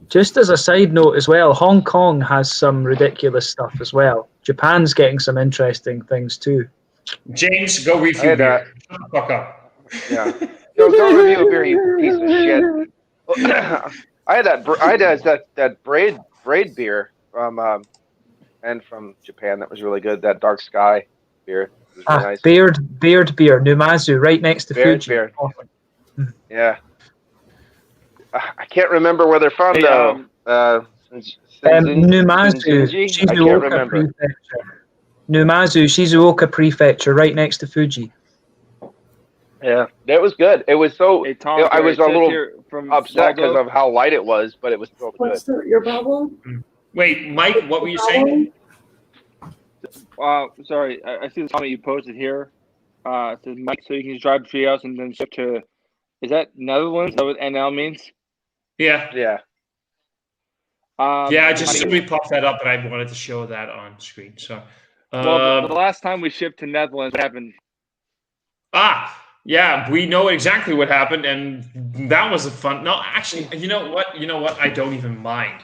Just as a side note as well, Hong Kong has some ridiculous stuff as well. Japan's getting some interesting things too. James, go review beer. Shut the fuck up. Yeah. Go review a beer, you piece of shit. I had that braid beer from Japan that was really good. That Dark Sky beer was really nice. Beard beer, Numazu, right next to Fuji. Beer. Yeah. I can't remember where they're from though. Numazu, Shizuoka Prefecture. Numazu, Shizuoka Prefecture, right next to Fuji. Yeah, it was good. It was so. Hey, Tom, I was a little upset because of how light it was, but it was still good. What's your problem? Wait, Mike, what were you saying? Sorry, I see the comment you posted here. It says Mike, so you can drive to Treehouse and then ship to. Is that Netherlands? Is that what NL means? Yeah. Yeah. I just simply popped that up, and I wanted to show that on screen. So, the last time we shipped to Netherlands, what happened? Yeah, we know exactly what happened, and that was a fun. No, actually, you know what? I don't even mind.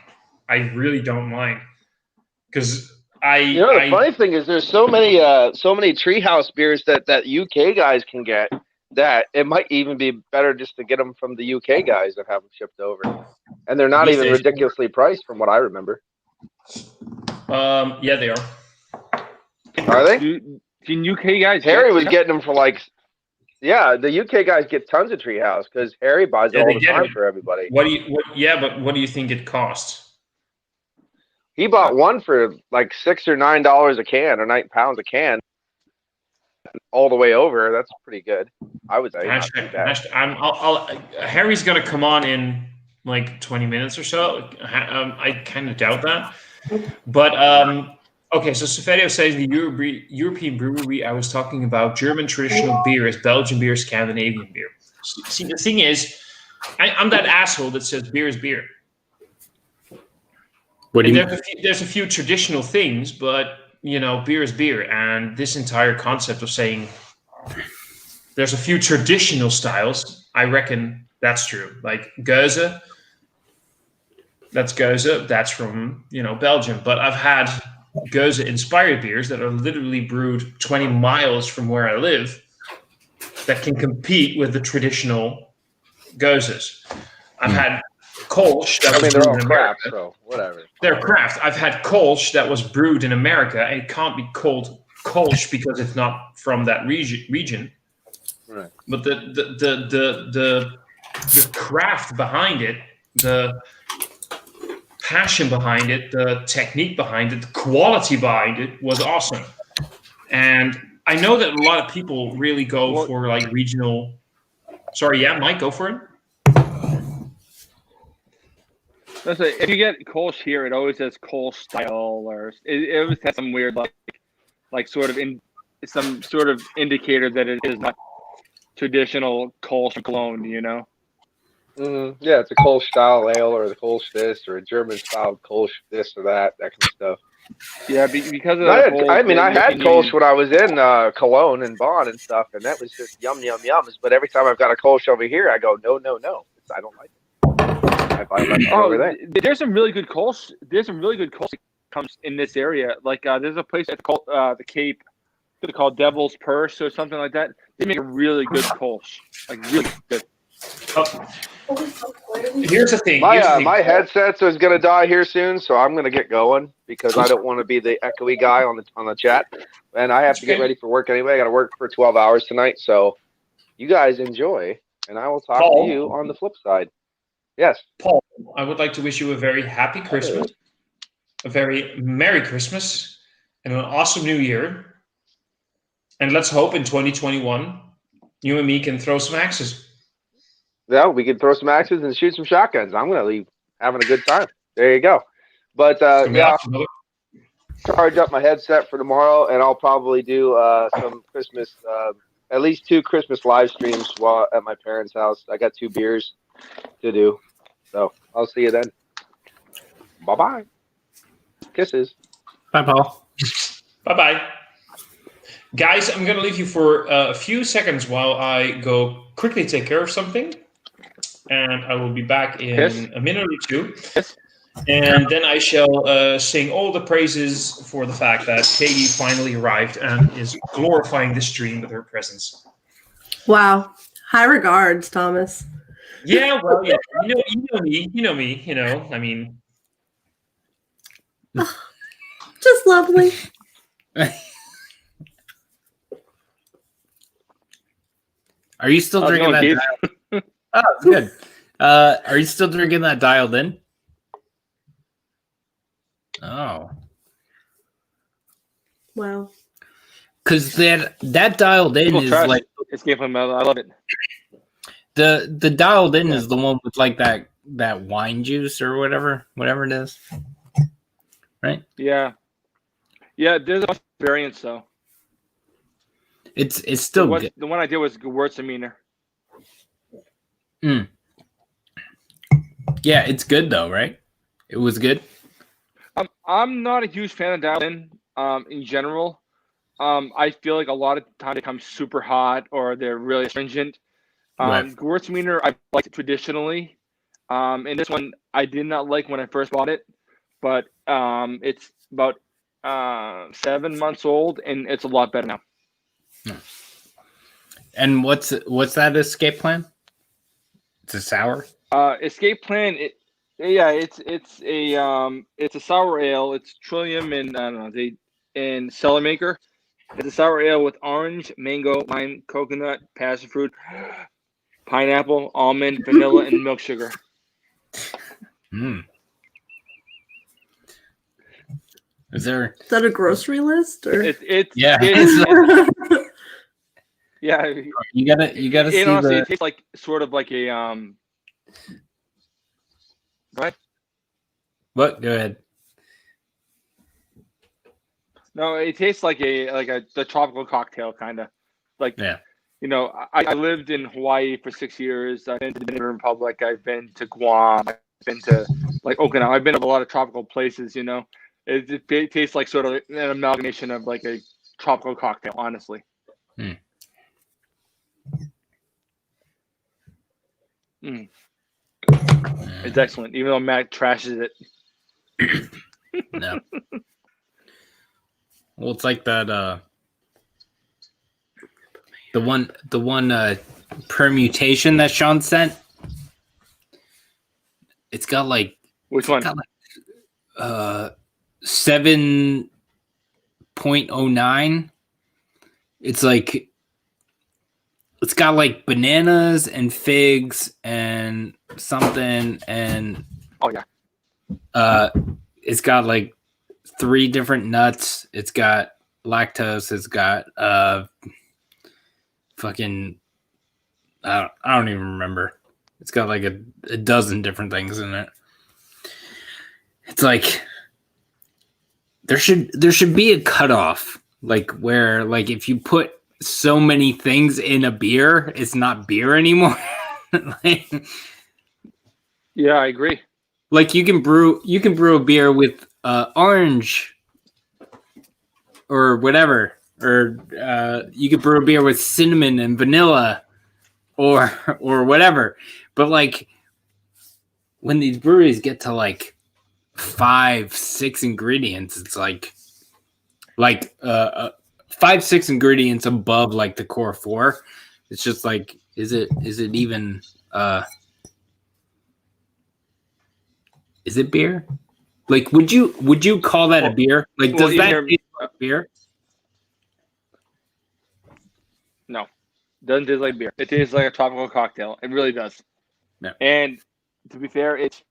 I really don't mind because the funny thing is, there's so many treehouse beers that UK guys can get that it might even be better just to get them from the UK guys and have them shipped over, and they're not even ridiculously priced from what I remember. Yeah, they are. Are they? Can UK guys? Harry was getting them for like. Yeah, the UK guys get tons of treehouse because Harry buys it all the time for everybody. But what do you think it costs? He bought one for like $6 or $9 a can, or £9 a can, all the way over. That's pretty good, I would say. Harry's gonna come on in like 20 minutes or so. I kind of doubt that, but okay, so Sofedio says the European brewery I was talking about, German traditional beer is Belgian beer, Scandinavian beer. See, the thing is, I'm that asshole that says beer is beer. There's a few traditional things, but beer is beer, and this entire concept of saying there's a few traditional styles, I reckon that's true. Like Geuze, that's from Belgium, but I've had Geuze inspired beers that are literally brewed 20 miles from where I live that can compete with the traditional Geuzes. I've had Kolsch that was brewed in America. Craft, so whatever. They're craft. I've had Kolsch that was brewed in America, and it can't be called Kolsch because it's not from that region. Right. But the craft behind it, the passion behind it, the technique behind it, the quality behind it was awesome. And I know that a lot of people really go for like regional. Sorry, yeah, Mike, go for it. If you get Kolsch here, it always says Kolsch style, or it always has some weird like sort of some sort of indicator that it is not traditional Kolsch cologne, Mm-hmm. Yeah, it's a Kolsch style ale, or the Kolsch this, or a German style Kolsch this or that kind of stuff. Yeah, because of I had Kolsch when I was in Cologne and Bonn and stuff, and that was just yum yums. But every time I've got a Kolsch over here, I go no, I don't like it. Over there. There's some really good Kolsch. There's some really good Kolsch that comes in this area. Like there's a place called the Cape. They're called Devil's Purse or something like that. They make a really good Kolsch, like really good. Here's the thing. My headset is gonna die here soon, so I'm gonna get going because I don't want to be the echoey guy on the chat, and I have to get ready for work anyway. I got to work for 12 hours tonight, so you guys enjoy, and I will talk to you on the flip side. Yes, Paul, I would like to wish you a very happy Christmas, a very Merry Christmas, and an awesome New Year. And let's hope in 2021 you and me can throw some axes. Yeah, we can throw some axes and shoot some shotguns. I'm going to leave having a good time. There you go. But yeah, charge up my headset for tomorrow, and I'll probably do some Christmas, at least 2 Christmas live streams while at my parents' house. I got 2 beers to do. So I'll see you then. Bye-bye. Kisses. Bye, Paul. Bye-bye. Guys, I'm going to leave you for a few seconds while I go quickly take care of something. And I will be back in a minute or 2. And then I shall sing all the praises for the fact that Katie finally arrived and is glorifying the stream with her presence. Wow. High regards, Thomas. Yeah, well, yeah. You know me. I mean, just lovely. Are you still drinking that? Oh, good. Are you still drinking that dialed in? Oh, wow. Because that dialed in is like Escape from I love it. The dialed in is the one with like that wine juice or whatever it is, right? Yeah. There's a bunch of variants though. It's still good. The one I did was Gewürztraminer. Yeah, it's good though, right? It was good. I'm not a huge fan of dialed in general, I feel like a lot of the time they come super hot or they're really astringent. Right. Gewürztraminer, I liked it traditionally. And this one I did not like when I first bought it, but it's about 7 months old and it's a lot better now. And what's that escape plan? It's a sour. Escape plan. It's a sour ale. It's Trillium and I don't know and Cellar Maker. It's a sour ale with orange, mango, lime, coconut, passion fruit, pineapple, almond, vanilla, and milk sugar. Is that a grocery list or? Yeah. Yeah. You gotta see honestly, it tastes like sort of like a Go ahead. What? Go ahead. No, it tastes like the tropical cocktail kind of like. Yeah. You know, I lived in Hawaii for 6 years. I've been to the Dominican Republic. I've been to Guam. I've been to like Okinawa. I've been to a lot of tropical places. You know, it tastes like sort of an amalgamation of like a tropical cocktail. Honestly. It's excellent, even though Matt trashes it. No. Well, it's like that. The one permutation that Sean sent. It's got like which one? 7.09. It's like it's got like bananas and figs and something and it's got like 3 different nuts. It's got lactose. It's got fucking I don't even remember. It's got like a dozen different things in it. It's like there should be a cutoff, like where like if you put so many things in a beer, it's not beer anymore. Yeah, I agree. Like you can brew a beer with orange or whatever, or you could brew a beer with cinnamon and vanilla or whatever. But like when these breweries get to like 5-6 ingredients, it's like 5-6 ingredients above like the core 4. It's just like, is it even is it beer? Like, would you call that a beer? Like, does that taste like beer? No, doesn't taste like beer. It tastes like a tropical cocktail. It really does. No. And to be fair, it's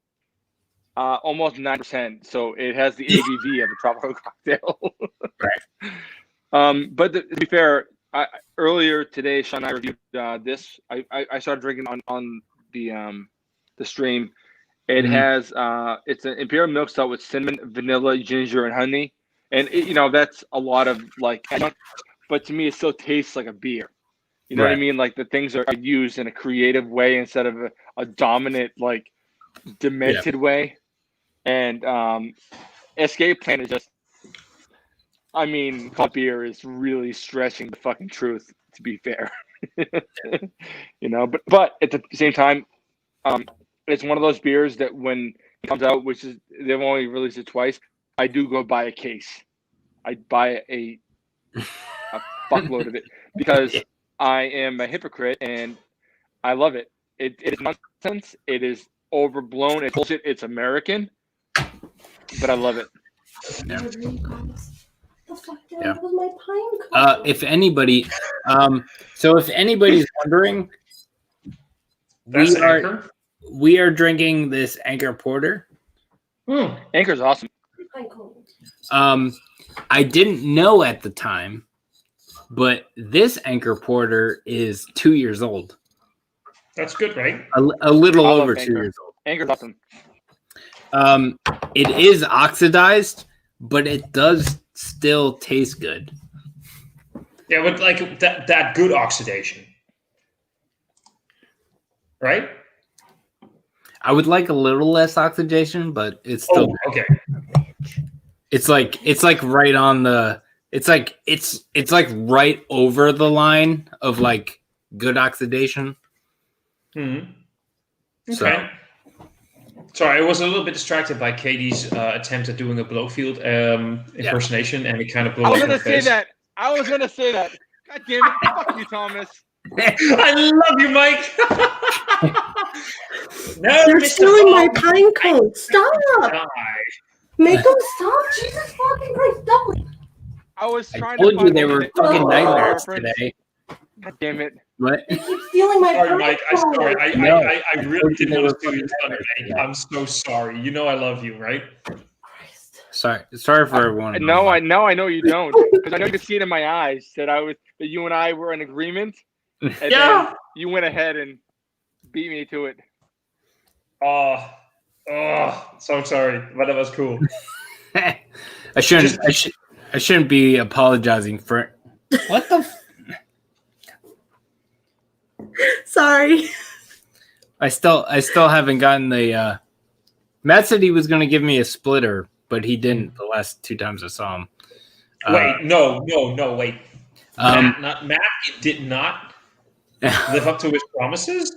almost 9%, so it has the ABV of a tropical cocktail. Right. But to be fair, earlier today, Sean and I reviewed this. I started drinking on the stream. It has it's an imperial milk stout with cinnamon, vanilla, ginger, and honey, and that's a lot of like. But to me, it still tastes like a beer. You know what I mean? Like the things are used in a creative way instead of a dominant, like demented way. And Escape Plan is just, I mean, beer is really stretching the fucking truth, to be fair. But at the same time, it's one of those beers that when it comes out, which is they've only released it twice, I do go buy a case. I buy a fuckload of it because I am a hypocrite and I love it. It is nonsense. It is overblown. It's bullshit. It's American, but I love it. Yeah. That was my pine cone. If anybody, so if anybody's wondering, we are drinking this Anchor Porter. Anchor's awesome. I didn't know at the time, but this Anchor Porter is 2 years old. That's good, right? A little over 2 years old. Anchor's awesome. It is oxidized, but it does still taste good. Yeah, with like that good oxidation, right? I would like a little less oxidation, but it's still okay. It's like right on the It's like right over the line of like good oxidation. Okay. So- Sorry, I was a little bit distracted by Katie's attempt at doing a Blowfield impersonation, and it kind of blew I was up in gonna her say face. that. I was gonna say that. God damn it! Fuck you, Thomas. I love you, Mike. No, They're Mr. stealing my Bond. pine cone. Stop! Die. Make them stop! Jesus fucking Christ! Stop! I was I trying told to you find they one were that- fucking nightmares reference. today. God damn it! What? They keep stealing my Sorry, pine Mike. cone. I really didn't want to steal your thunder, mate. I'm so sorry. You know I love you, right? Sorry for everyone. No, I know you don't, because I know you can see it in my eyes that you and I were in agreement, and Yeah. then you went ahead and beat me to it. Oh, so sorry, but that was cool. I shouldn't be apologizing for what the. Sorry. I still haven't gotten the. Matt said he was going to give me a splitter, but he didn't the last 2 times I saw him. Wait, no, wait. Matt did not live up to his promises.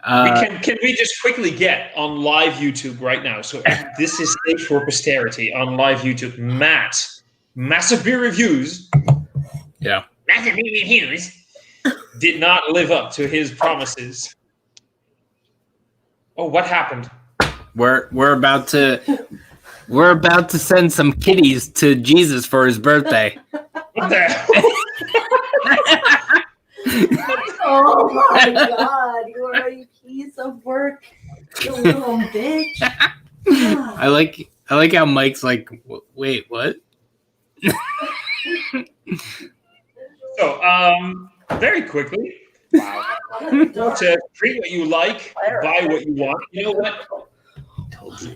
Can we just quickly get on live YouTube right now? So this is safe for posterity on live YouTube. Matt, massive beer reviews. Yeah. Massive beer reviews did not live up to his promises. Oh, what happened? We're about to send some kitties to Jesus for his birthday. What the hell? Oh my god, you are a piece of work, you little bitch. I like how Mike's like, wait, what? So, very quickly. Wow. To treat what you like, buy what you want. You know what?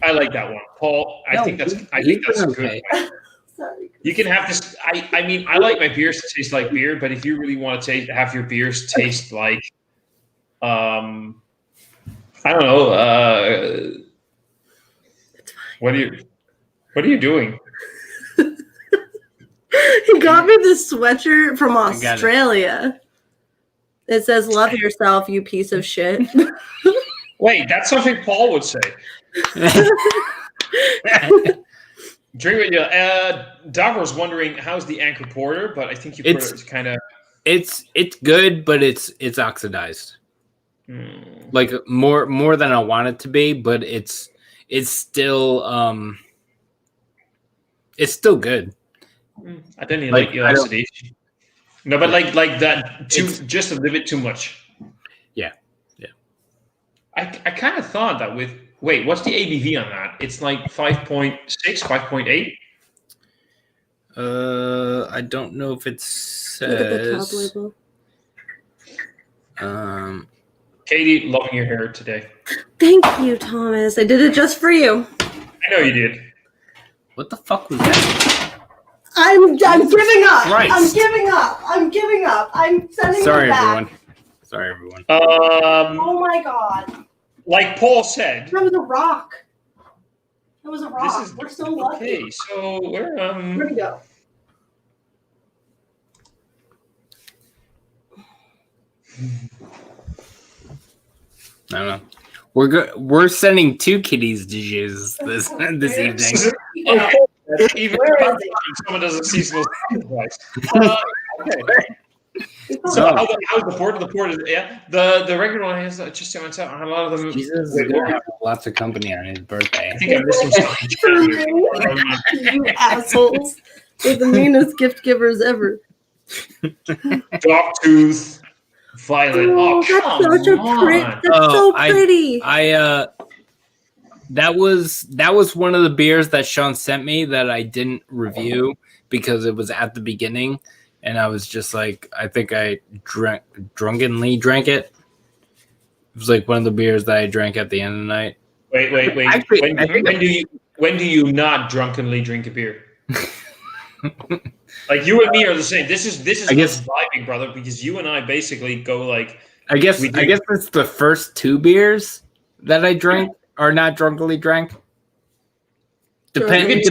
I like that one, Paul. I think that's a good one. Sorry. You can have this. I mean, I like my beers to taste like beer, but if you really want to have your beers taste like, I don't know. What are you doing? He got me this sweatshirt from Australia. It says "Love yourself, you piece of shit." Wait, that's something Paul would say. Drink what you. Doc was wondering how's the Anchor Porter, but I think you put it kind of. It's good, but it's oxidized. Like more than I want it to be, but it's still good. I didn't like elasticity. No, but like that just a little bit too much. Yeah. I kind of thought that with what's the ABV on that? It's like 5.6, 5.8. I don't know if it says. Look at the top label. Katie, loving your hair today. Thank you, Thomas. I did it just for you. I know you did. What the fuck was that? I'm giving up. Christ. I'm giving up. I'm sending Sorry, it back. everyone. Oh my god. Like Paul said. That was a rock. We're so lucky. Okay, so we're Where'd he go? I don't know. We're good. We're sending 2 kitties to Jesus this evening. Even if someone doesn't see seasonal sacrifice. Okay. So how's the port? The port is the regular one has just a lot of them. Jesus is gonna have lots of company on his birthday. I think I missed some stuff. You assholes. They're the meanest gift givers ever. Dogtooth, Violet. Oh, come that's such on. a pretty. That's so pretty. That was one of the beers that Sean sent me that I didn't review because it was at the beginning, and I was just like, I think I drunkenly drank it. It was like one of the beers that I drank at the end of the night. Wait. Actually, when do you not drunkenly drink a beer? Like you and me are the same. This is I guess vibing, brother, because you and I basically go like. I guess it's the first 2 beers that I drank or not drunkenly drank. Depending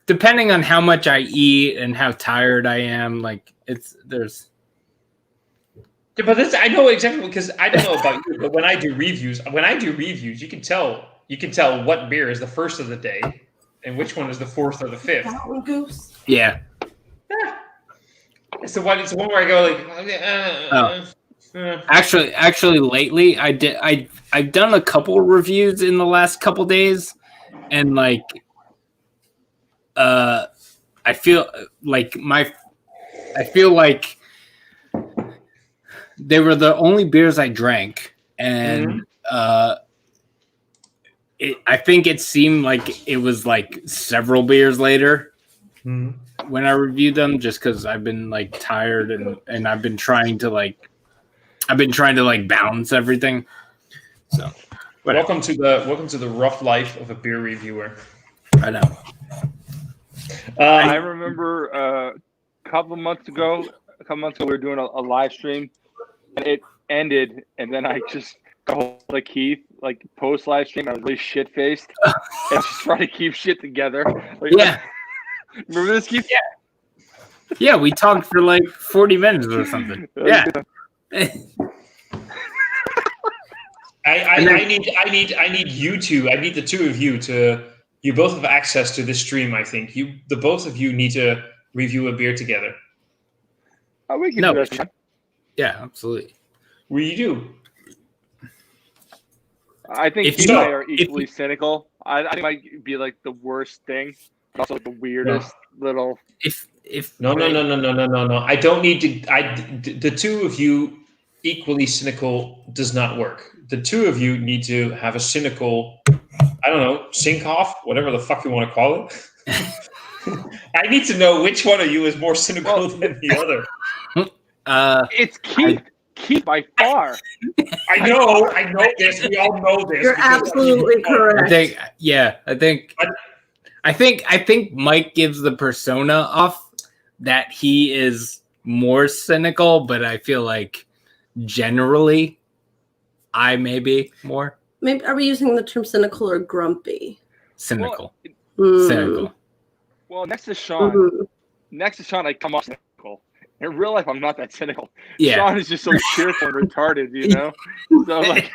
depending on how much I eat and how tired I am, like there's. Yeah, but I know exactly because I don't know about you, but when I do reviews, you can tell what beer is the first of the day and which one is the fourth or the fifth. Mountain Goose. Yeah. It's the one where I go like. Actually, lately I've done a couple reviews in the last couple days, and like, I feel like they were the only beers I drank, and I think it seemed like it was like several beers later when I reviewed them, just because I've been like tired and I've been trying to balance everything. So, welcome to the rough life of a beer reviewer. I know. I remember a couple months ago, we were doing a live stream, and it ended, and then I just got hold of Keith, like post live stream. I was really shit faced, and just trying to keep shit together. Like, yeah. Remember this, Keith? Yeah, we talked for like 40 minutes or something. Yeah. I need you two. I need the two of you to. You both have access to this stream. I think the both of you need to review a beer together. Oh, we can do that. Yeah, absolutely. We do. I think Keith and I are equally cynical. I think it might be like the worst thing, but also like the weirdest little. No. I don't need to. The two of you equally cynical does not work. The two of you need to have a cynical, I don't know, sink off, whatever the fuck you want to call it. I need to know which one of you is more cynical than the other. It's Keith. Keith by far. I know this. We all know this. You're absolutely correct. I think Mike gives the persona off that he is more cynical, but I feel like generally I may be more. Maybe are we using the term cynical or grumpy? Cynical. Cynical. Well, next to Sean, I come off cynical. In real life, I'm not that cynical. Yeah. Sean is just so cheerful and retarded, you know? So, like,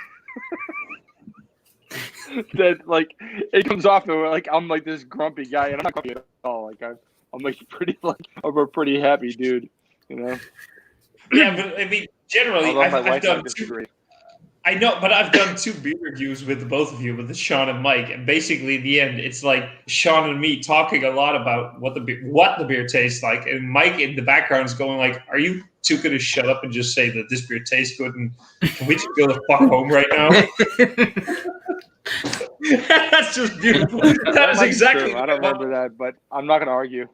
that, like, it comes off and like, I'm like this grumpy guy, and I'm not grumpy at all. Like, I'm like pretty, like, I'm a pretty happy dude, you know? Yeah, but I mean, generally, I've done I know, but I've done two beer reviews with the both of you, with Sean and Mike, and basically in the end, it's like Sean and me talking a lot about what the beer tastes like, and Mike in the background is going like, "Are you two going to shut up and just say that this beer tastes good, and can we just go the fuck home right now?" That's just beautiful. That is exactly. I don't remember that, but I'm not going to argue.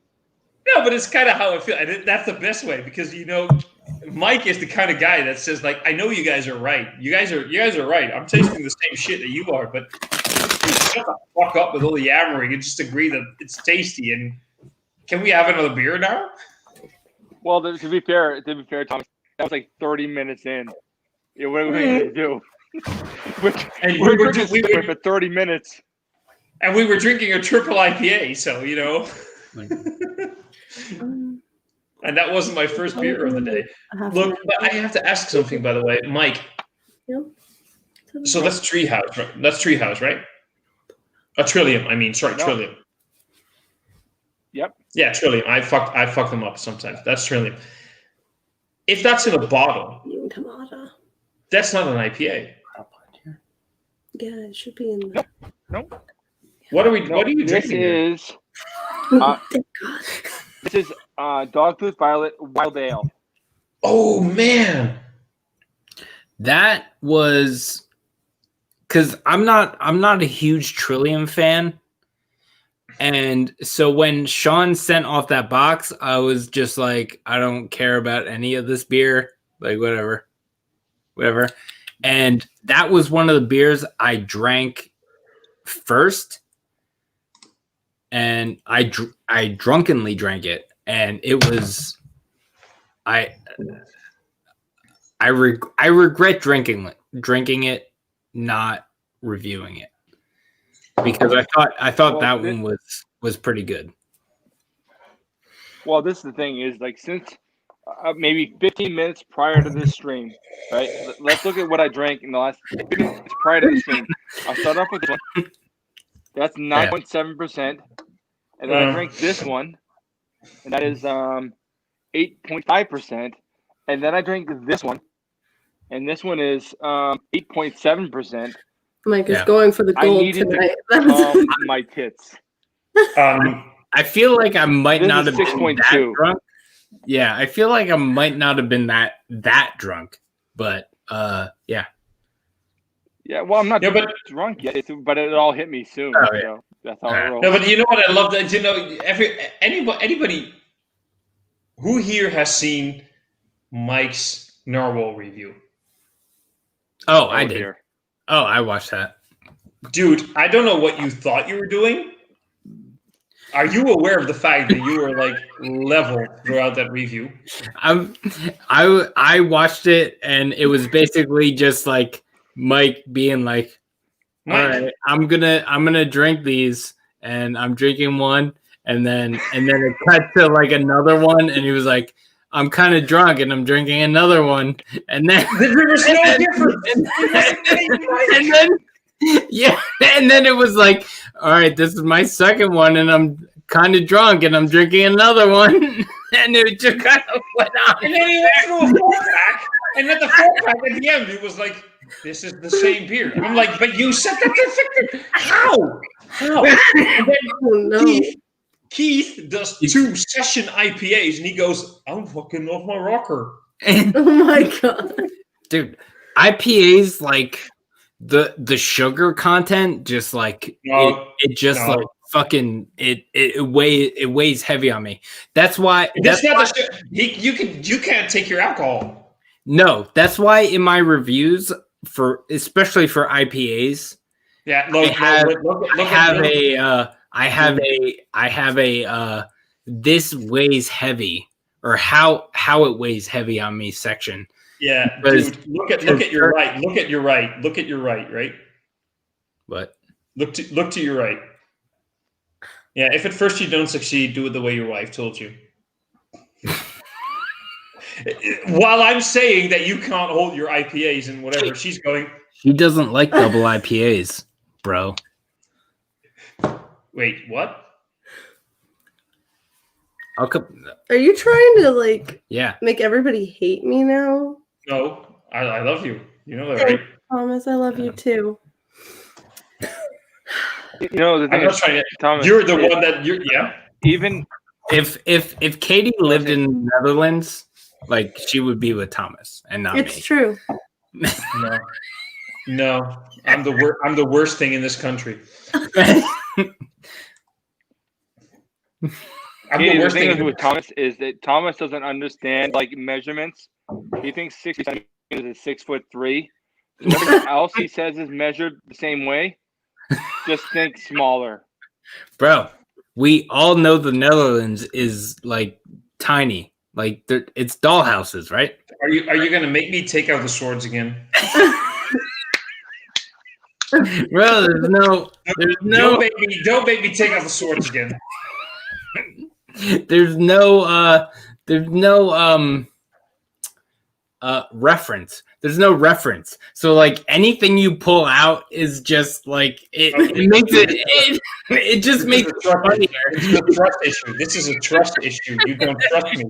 No, but it's kind of how I feel. And that's the best way because Mike is the kind of guy that says like, "I know you guys are right. You guys are right. I'm tasting the same shit that you are, but shut the fuck up with all the yammering and just agree that it's tasty. And can we have another beer now?" Well, to be fair, Thomas, that was like 30 minutes in. Yeah, what are we going to do? And we were for 30 minutes, and we were drinking a triple IPA, so you know. And that wasn't my first beer of the day. Look, but I have to ask something, by the way, Mike. Yep. So that's Treehouse, right? That's Treehouse, right? Trillium. I mean, sorry, No. Trillium. Yep. Yeah, Trillium. I fuck them up sometimes. That's Trillium. If that's in a bottle, that's not an IPA. Yeah, it should be in there. No. What are you drinking? This is Dogtooth Violet Wild Ale. Oh man, that was because I'm not a huge Trillium fan, and so when Sean sent off that box, I was just like, I don't care about any of this beer, like whatever. And that was one of the beers I drank first. And I drunkenly drank it, and it was I regret drinking it, not reviewing it, because I thought that one was pretty good. Well, this is the thing is like since maybe 15 minutes prior to this stream, right? Let's look at what I drank in the last 15 minutes prior to the stream. I'll start off with this one. That's 9.7%. And then I drank this one, and that is 8.5%. And then I drank this one, and this one is 8.7%. Mike is going for the gold tonight. My tits. I feel like I might not have been 6.2. that drunk. Yeah, I feel like I might not have been that drunk, but yeah. Yeah, well, I'm not drunk yet, but it all hit me soon. Oh, yeah. So that's how I roll. No, but you know what I love that anybody who here has seen Mike's Narwhal review? Oh, I did. Here. Oh, I watched that. Dude, I don't know what you thought you were doing. Are you aware of the fact that you were like level throughout that review? I watched it, and it was basically just like Mike being like, "All right, I'm gonna drink these," and I'm drinking one, and then it cut to like another one, and he was like, "I'm kind of drunk, and I'm drinking another one," and then there was no difference. And then it was like, all right, this is my second one, and I'm kind of drunk, and I'm drinking another one, and it just kind of went on. And then he went through a 4-pack, and then the 4-pack at the end, it was like, this is the same beer. And I'm like, but you said that. How? And then Keith does 2 session IPAs, and he goes, I'm fucking off my rocker. Oh my god, dude! IPAs like. The sugar content just like it fucking weighs heavy on me. That's why you can't take your alcohol. No, that's why in my reviews especially for IPAs, I have a this weighs heavy or how it weighs heavy on me section. Yeah, dude, look at your right. Look at your right. Look at your right. Right. What? Look to your right. Yeah, if at first you don't succeed, do it the way your wife told you. While I'm saying that you can't hold your IPAs and whatever, she's going. She doesn't like double IPAs, bro. Wait, what? Are you trying to make everybody hate me now? No, I love you. You know that, right? Thomas, I love you too. You know the thing is, Thomas, you're the one that you're. Yeah. Even if Katie lived in the Netherlands, like she would be with Thomas and not me. It's true. No, I'm the worst thing in this country. The thing with Thomas is that Thomas doesn't understand like measurements. He thinks 60 centimeters is 6'3". Everything else he says is measured the same way. Just think smaller, bro. We all know the Netherlands is like tiny, like it's dollhouses, right? Are you gonna make me take out the swords again? Bro, there's no. Don't make me take out the swords again. There's no reference. There's no reference. So like anything you pull out is just like it makes it just makes it funnier. It's a trust issue. This is a trust issue. You don't trust me.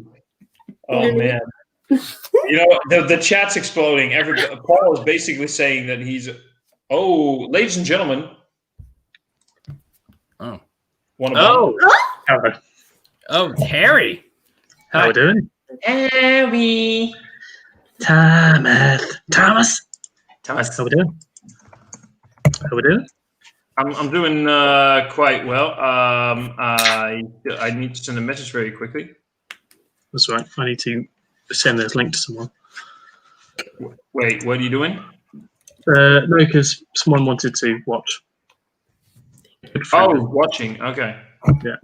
Oh man. You know the chat's exploding. Paul is basically saying that he's ladies and gentlemen. Oh. Oh, Harry. How we doing? Harry. Thomas. How we doing? I'm doing quite well. I need to send a message very quickly. That's right. I need to send this link to someone. Wait, what are you doing? No, because someone wanted to watch. Oh, watching. Okay. Yeah.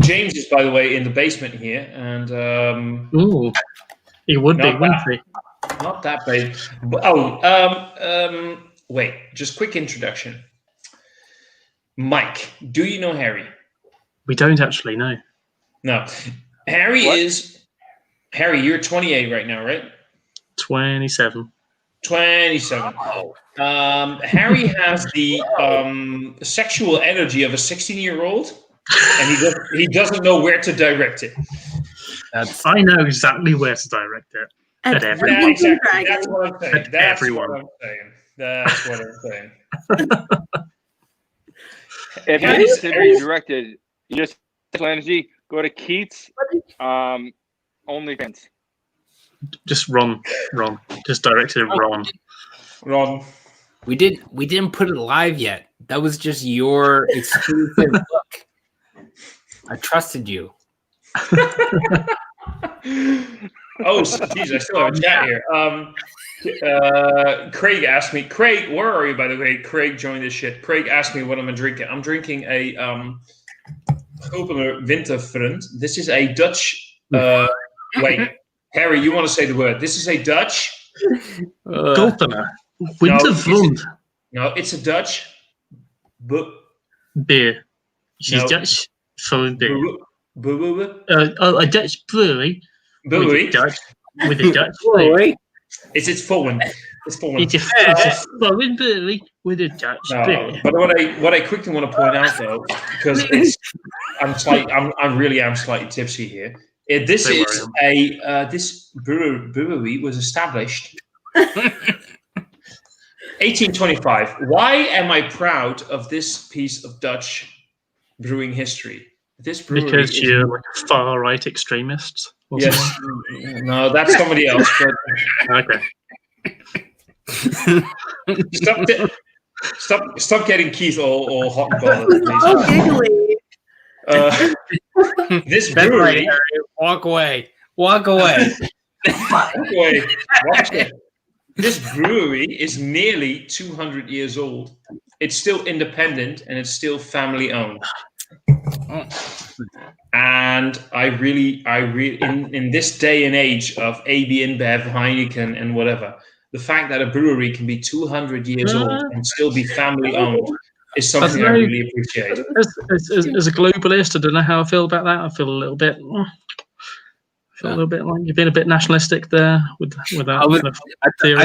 James is, by the way, in the basement here, and he would be, wouldn't he? Not that bad. wait, just quick introduction. Mike, do you know Harry? We don't actually know. No. Harry is... Harry, you're 28 right now, right? 27. 27. Harry has the sexual energy of a 16-year-old, and he doesn't know where to direct it. I know exactly where to direct it. At everyone. Yeah, exactly. That's what I'm saying. That's what I'm saying. If you need to be directed, you just energy. Go to Keith's OnlyFans. Just Ron. Just directed at Ron. We didn't put it live yet. That was just your exclusive look. I trusted you. Oh, geez, I still have a chat here. Craig asked me. Craig, where are you, by the way? Craig joined this shit. Craig asked me what I'm drinking. I'm drinking a Opener Winterfront. This is a Dutch. Wait, Harry, you want to say the word? This is a Dutch. Opener Winterfront. No, it's a Dutch beer. She's Dutch for beer. A Dutch brewery. With a Dutch brewery. It's foreign. It's foreign. It's a foreign brewery with a Dutch beer. But what I quickly want to point out though, because I'm slightly tipsy here. This brewery was established 1825. Why am I proud of this piece of Dutch brewing history? This brewery because you're like a far right extremist. Yes. No, that's somebody else. But... Okay. Stop getting Keith all hot and bothered. This brewery. Right, walk away. Walk away. Walk away. This brewery is nearly 200 years old. It's still independent and it's still family owned. And I really, in this day and age of AB InBev, Heineken, and whatever, the fact that a brewery can be 200 years old and still be family owned is something I really appreciate. As a globalist, I don't know how I feel about that. I feel a little bit like you've been a bit nationalistic there with that theory.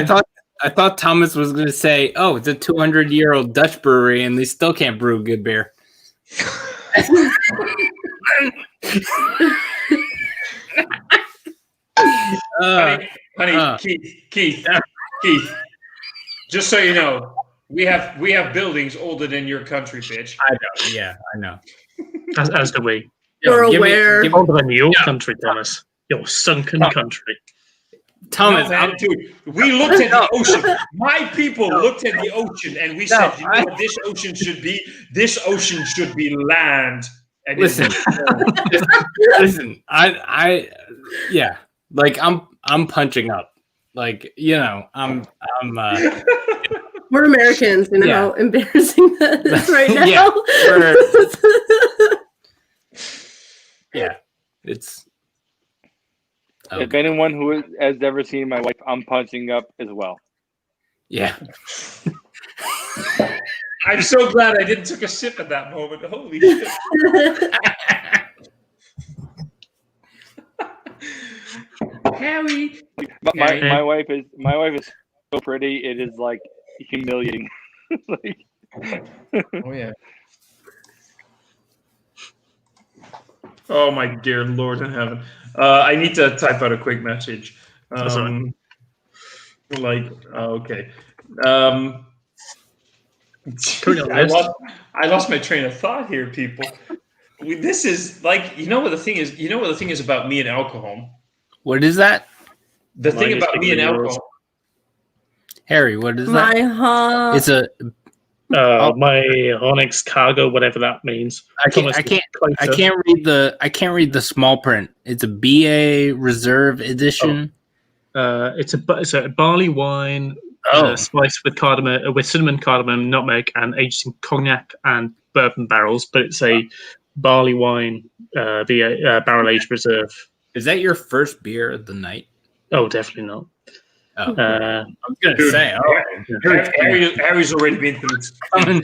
I thought Thomas was going to say, "Oh, it's a 200-year-old Dutch brewery, and they still can't brew good beer." Honey, Keith, just so you know, we have buildings older than your country, bitch. I know. Yeah, I know. As do we. You're aware. Older than your country, Thomas. Your sunken country. Thomas, dude, we looked at the ocean. My people looked at the ocean, and we said, "You know what this ocean should be? This ocean should be land." And listen, yeah, like I'm punching up, like I'm. We're Americans, you know how embarrassing that is right now. Yeah, it's. Okay. If anyone who has ever seen my wife, I'm punching up as well. Yeah. I'm so glad I didn't take a sip at that moment. Holy shit. Harry. My wife is so pretty. It is like humiliating. Oh yeah. Oh my dear Lord in heaven. I need to type out a quick message. Okay. I lost my train of thought here, people. This is like, you know what the thing is about me and alcohol? What is that? The thing about me and alcohol. Harry, what is that? It's a my Onyx cargo, whatever that means. I can't read the small print. It's a BA Reserve edition. It's a barley wine spiced with cardamom, with cinnamon, cardamom, nutmeg, and aged in cognac and bourbon barrels. But it's a barley wine, barrel aged reserve. Is that your first beer of the night? Oh, definitely not. I was going to say, Harry's already been through 2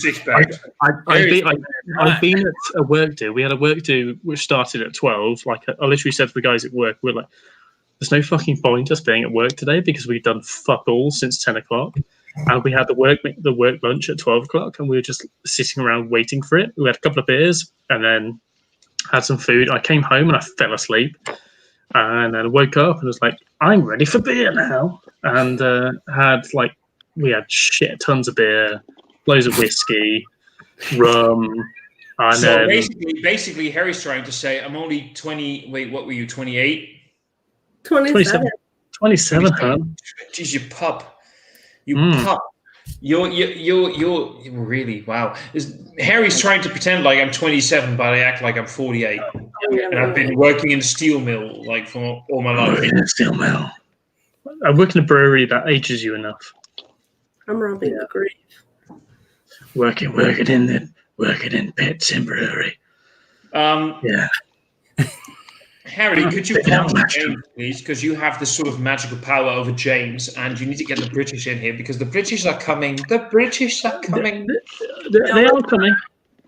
6-packs. I've been at a work do. We had a work do which started at 12. Like I literally said to the guys at work, we're like, "There's no fucking point us being at work today because we've done fuck all since 10 o'clock." And we had the work lunch at 12 o'clock, and we were just sitting around waiting for it. We had a couple of beers and then had some food. I came home and I fell asleep, and then I woke up and was like, "I'm ready for beer now." And we had shit tons of beer, loads of whiskey, rum. And so basically, Harry's trying to say, "I'm only 20." Wait, what were you? 28? 27. 27, huh? Jeez, you pup. You pup. You're really wow. Harry's trying to pretend like I'm 27, but I act like I'm 48, and I've been working in a steel mill like for all my life. In a steel mill. I work in a brewery that ages you enough. I'm robbing the grave. Working in pits in brewery. Yeah. Harry, could you come to James, please? Because you have this sort of magical power over James, and you need to get the British in here because the British are coming. The British are coming. They are coming.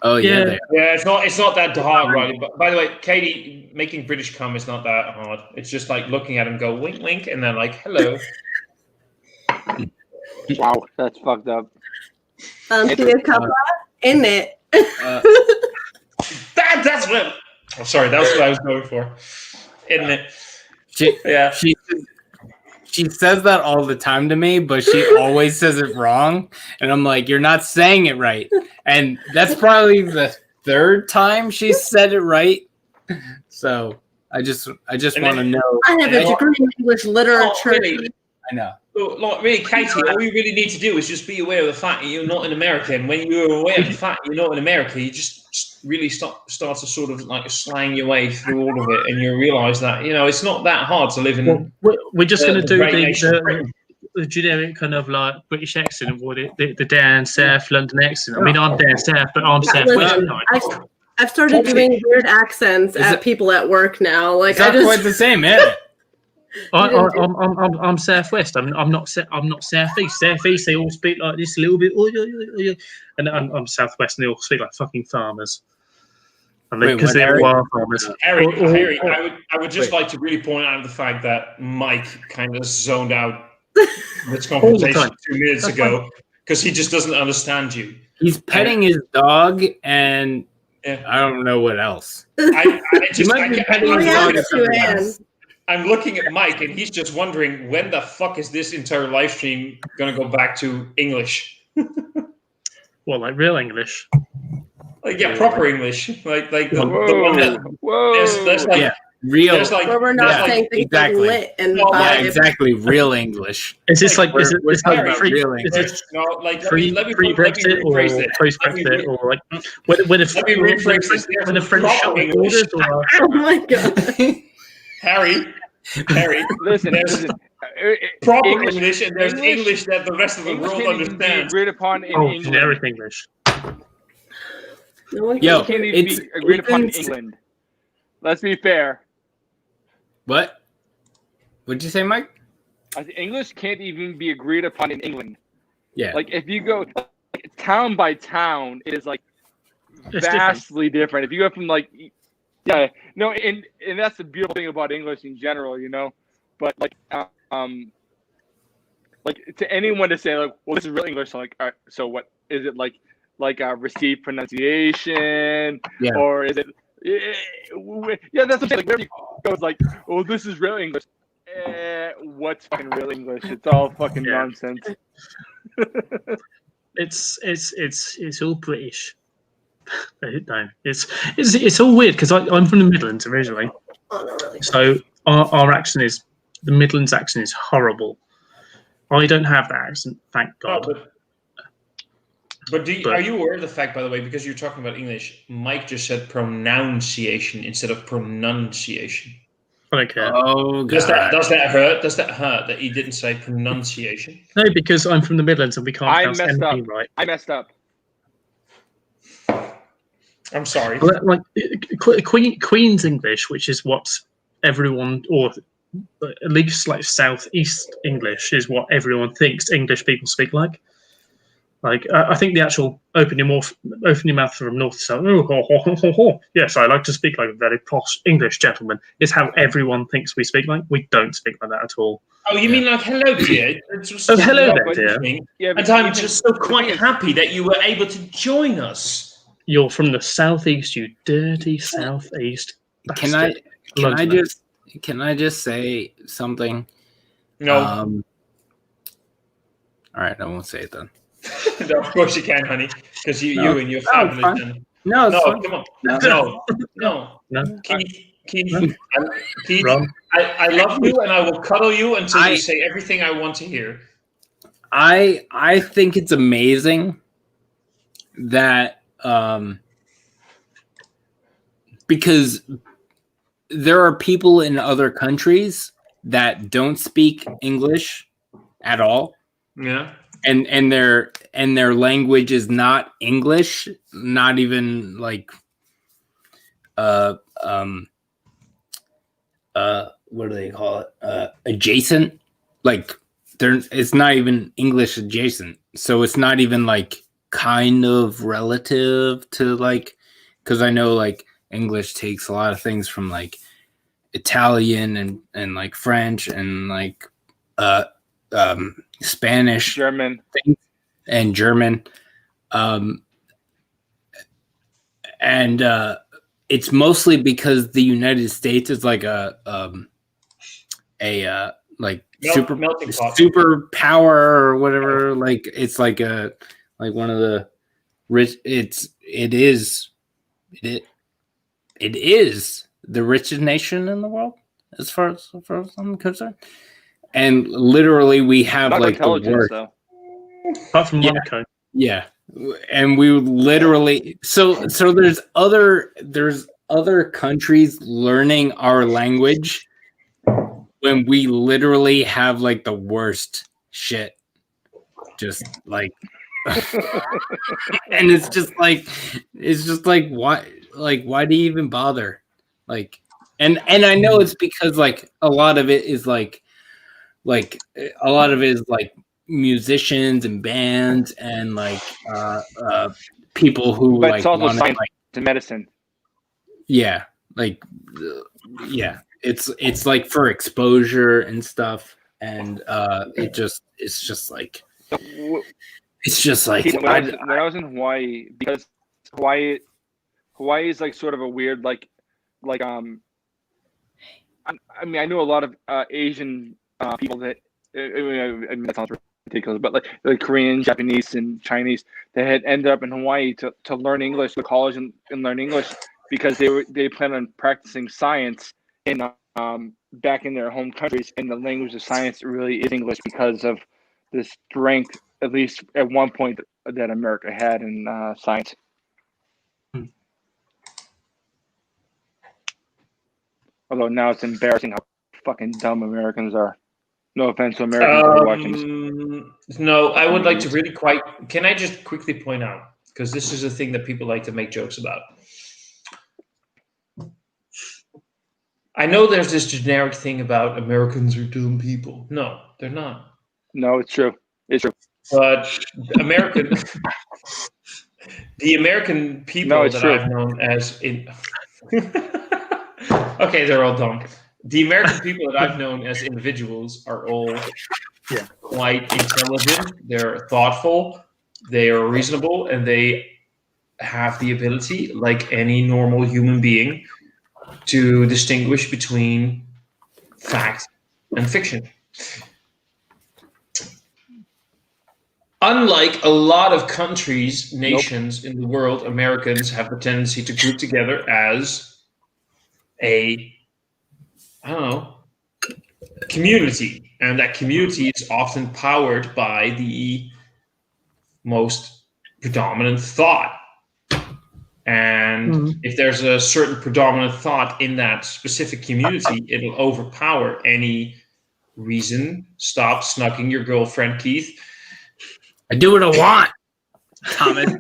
Oh yeah. Yeah, it's not that hard, right? But by the way, Katie, making British come is not that hard. It's just like looking at them, go wink, wink, and then like hello. Wow, that's fucked up. See a couple in it. That's what. Oh, sorry, that was what I was going for. Isn't it? She says that all the time to me, but she always says it wrong. And I'm like, you're not saying it right. And that's probably the third time she said it right. So I just want to know. I have a degree in English literature. Oh, really? I know. Like really, Katie, all you really need to do is just be aware of the fact that you're not in America. And when you're aware of the fact you're not in America, you just really start to sort of like slang your way through all of it, and you realise that it's not that hard to live in. We're just going to do the generic kind of like British accent, or the down south London accent. I mean, I'm down south, but I'm south west. I've started doing weird accents at people at work now. Like it's not quite the same, is it? I'm southwest. I'm not southeast. Southeast, they all speak like this a little bit. And I'm southwest, and they all speak like fucking farmers. And because they're wild farmers. Harry, I would just like to really point out the fact that Mike kind of zoned out this conversation 2 minutes ago because he just doesn't understand you. He's petting his dog, and I don't know what else. I'm looking at Mike, and he's just wondering when the fuck is this entire live stream going to go back to English? Well, like real English. Proper English. Like the one that there's like real. There's like where we're not saying things exactly. lit and exactly. Real English. Is this like we're talking about real English? Is it no, like pre-Brexit or post-Brexit or like when the French shopping orders? Oh my god. Harry, listen. Proper English, and there's English that the rest of the world understands. Agreed upon in England. Generic English. It can't even be agreed upon in England. Let's be fair. What? What'd you say, Mike? English can't even be agreed upon in England. Yeah. Like if you go town by town, it is like vastly different. If you go from and that's the beautiful thing about English in general, But to anyone to say like, well, this is real English, like, all right, so what is it like received pronunciation, or is it? Yeah, that's the thing. Like, wherever you go, it's like, oh, this is real English. What's fucking real English? It's all fucking nonsense. It's all British. No, it's all weird because I'm from the Midlands originally, so our accent is the Midlands accent is horrible. I don't have that accent, thank God. But are you aware of the fact, by the way, because you're talking about English, Mike just said pronunciation instead of pronunciation. I don't care. Oh, God. Does that hurt? Does that hurt that he didn't say pronunciation? No, because I'm from the Midlands and we can't pronounce anything right. I messed up. I'm sorry. Like Queen's English, which is what everyone or at least like Southeast English is what everyone thinks English people speak like. Like, I think the actual open your mouth from north to south. Yes, I like to speak like a very posh English gentleman. Is how everyone thinks we speak like. We don't speak like that at all. Oh, you mean like hello, dear? Hello there, dear. Yeah, and I'm just so quite happy that you were able to join us. You're from the southeast, you dirty southeast. Can I just say something? No. All right, I won't say it then. No, of course you can, honey, because you and your family. No, come on. No. Keith, I love you, and I will cuddle you until you say everything I want to hear. I think it's amazing that because there are people in other countries that don't speak English at all. Yeah. And their language is not English, not even like what do they call it? Adjacent. Like it's not even English adjacent. So it's not even like kind of relative to like, because I know like English takes a lot of things from like Italian and like French and like Spanish, German, and German, and it's mostly because the United States is like a super power or whatever. Like it's like one of the rich. It is the richest nation in the world as far as I'm concerned. And literally, we have not like the worst. Though. Apart from Monaco. Yeah, and we literally so there's other countries learning our language when we literally have like the worst shit. Just like, and it's just like why do you even bother? Like, and I know it's because like a lot of it is like a lot of it is like musicians and bands and like people who but like it's also wanna, science like, and medicine. Yeah, like it's like for exposure and stuff, and it's just like when I was in Hawaii, because Hawaii is like sort of a weird I mean I know a lot of Asian people that I mean that sounds ridiculous, but like Korean, Japanese, and Chinese that had ended up in Hawaii to learn English, to college and learn English because they plan on practicing science in back in their home countries, and the language of science really is English because of the strength, at least at one point, that America had in science. Although now it's embarrassing how fucking dumb Americans are. No offense to Americans who are watching. No, I would like to really can I just quickly point out, because this is a thing that people like to make jokes about. I know there's this generic thing about Americans are dumb people. No, they're not. No, it's true. It's true. But the American people that I've known as okay, they're all dumb. The American people that I've known as individuals are all quite intelligent. They're thoughtful. They are reasonable, and they have the ability, like any normal human being, to distinguish between fact and fiction. Unlike a lot of countries, nations in the world, Americans have the tendency to group together as community. And that community is often powered by the most predominant thought. And if there's a certain predominant thought in that specific community, it'll overpower any reason. Stop snugging your girlfriend, Keith. I do what I want, Thomas.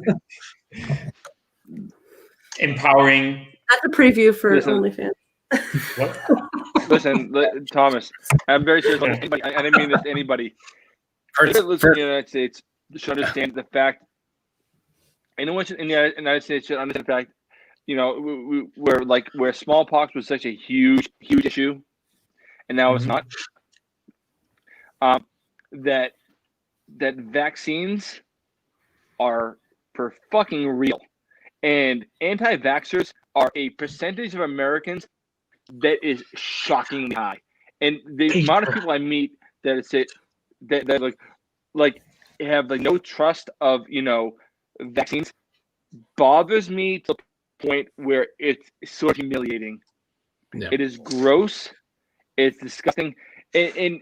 Empowering. That's a preview for OnlyFans. What? Listen, Thomas, I'm very serious. Anybody, I didn't mean this to anybody. Anybody listening in the United States should understand the fact. Anyone in the United States should understand the fact. Where smallpox was such a huge issue, and now it's not. That vaccines are for fucking real, and anti-vaxxers are a percentage of Americans that is shockingly high. And the amount of people I meet that say that like have no trust of vaccines bothers me to the point where it's sort of humiliating. Yeah. It is gross. It's disgusting. And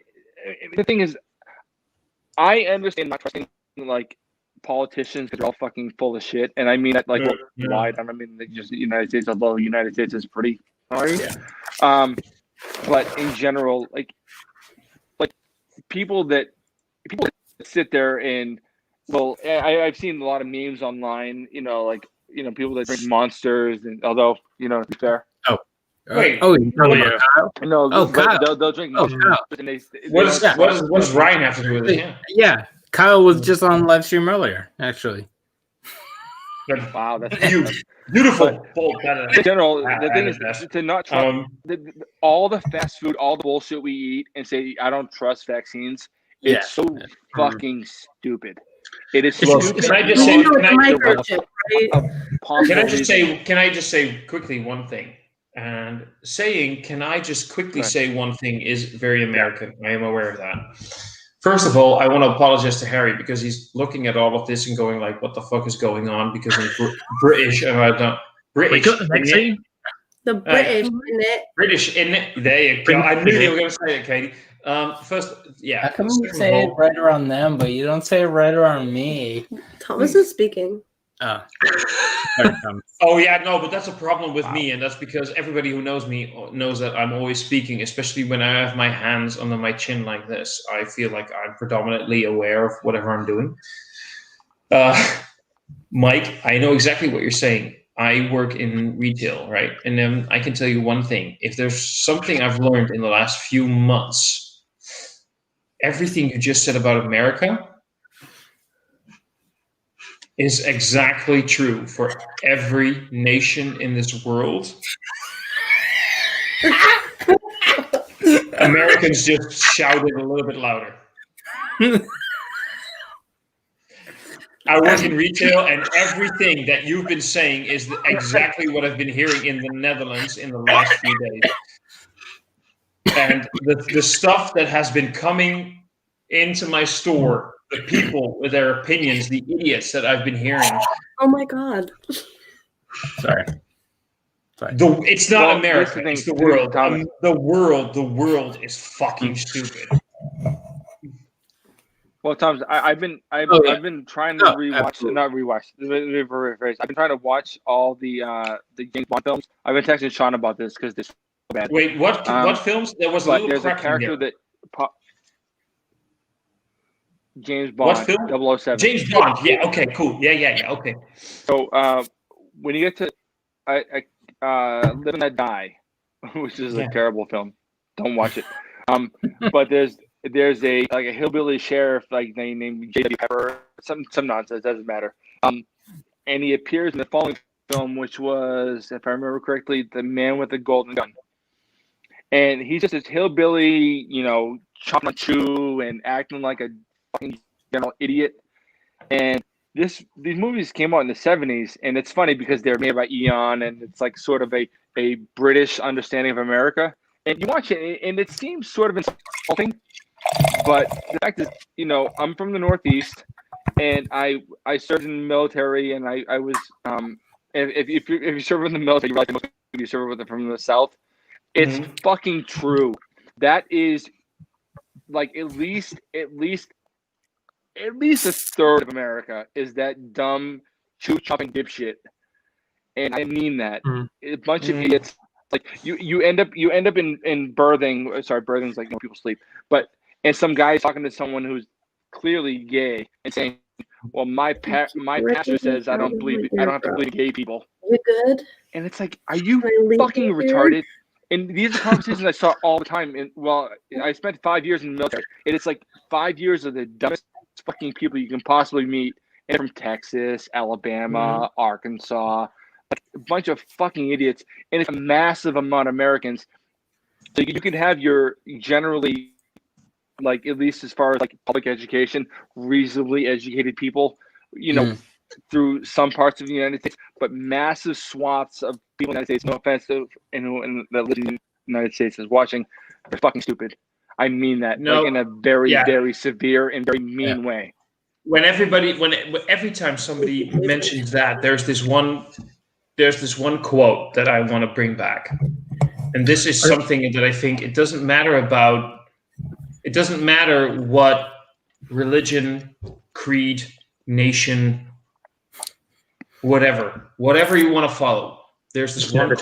the thing is, I understand not trusting politicians because they're all fucking full of shit, and I mean that wide. I mean just the United States, although the United States is pretty sorry. Yeah. But in general, people that sit there and I've seen a lot of memes online. People that drink Monsters, and although to be fair. Wait. Kyle. They'll drink. What does Ryan have to do with it? Yeah, Kyle was just on live stream earlier, actually. Wow, that's beautiful. In general, the thing is to not trust all the fast food, all the bullshit we eat, and say I don't trust vaccines. It's so fucking stupid. It is stupid. Can I just say quickly one thing? And saying, can I just quickly say one thing is very American. I am aware of that. First of all, I want to apologize to Harry because he's looking at all of this and going like, what the fuck is going on? Because I'm British and I don't. British. The British in it. British in it. There you go. I knew you were going to say it, Katie. First, yeah. How come you say it right around them, but you don't say it right around me? Thomas is speaking. Oh yeah, no, but that's a problem with me, and that's because everybody who knows me knows that I'm always speaking, especially when I have my hands under my chin like this. I feel like I'm predominantly aware of whatever I'm doing. Mike, I know exactly what you're saying. I work in retail, right? And then I can tell you one thing. If there's something I've learned in the last few months, everything you just said about America is exactly true for every nation in this world. Americans just shouted a little bit louder. I work in retail, and everything that you've been saying is exactly what I've been hearing in the Netherlands in the last few days. And the stuff that has been coming into my store, the people with their opinions, the idiots that I've been hearing. Oh my God. Sorry. It's not America, it's the world. The world is fucking stupid. Well, Thomas, I've been trying to rewatch. I've been trying to watch all the James Bond films. I've been texting Sean about this because this is so bad. Wait, what films? There's a character that James Bond, what film? 007. James Bond. Yeah. Okay. Cool. Yeah. Okay. So when you get to Live and Let Die, which is a terrible film, don't watch it. But there's a hillbilly sheriff named J.W. Pepper, some nonsense, doesn't matter. And he appears in the following film, which was, if I remember correctly, The Man with the Golden Gun. And he's just this hillbilly, chopping on chew and acting like a fucking general idiot. And these movies came out in the 70s, and it's funny because they're made by Eon, and it's like sort of a British understanding of America. And you watch it, and it seems sort of insulting. But the fact is, I'm from the Northeast, and I served in the military, and I was if you serve in the military, you realize most people you serve from the South. It's fucking true. That is like at least a third of America is that dumb chew chopping dipshit, and I mean that. A bunch of idiots. Like you end up in birthing. Sorry, birthing's like people sleep, but. And some guy talking to someone who's clearly gay and saying, "Well, my pastor says I don't have to believe in gay people." You good? And it's like, are you fucking retarded? And these are conversations I saw all the time. And well, I spent 5 years in the military, and it's like 5 years of the dumbest fucking people you can possibly meet. And from Texas, Alabama, Arkansas, like a bunch of fucking idiots, and it's a massive amount of Americans. So you can have your generally, like at least as far as like public education, reasonably educated people, you know, through some parts of the United States, but massive swaths of people in the United States, no offense to anyone that lives in the United States is watching, they're fucking stupid. I mean that like in a very, very severe and very mean way. Every time somebody mentions that, there's this one quote that I want to bring back. And this is something that I think it doesn't matter what religion, creed, nation, whatever you want to follow. There's this one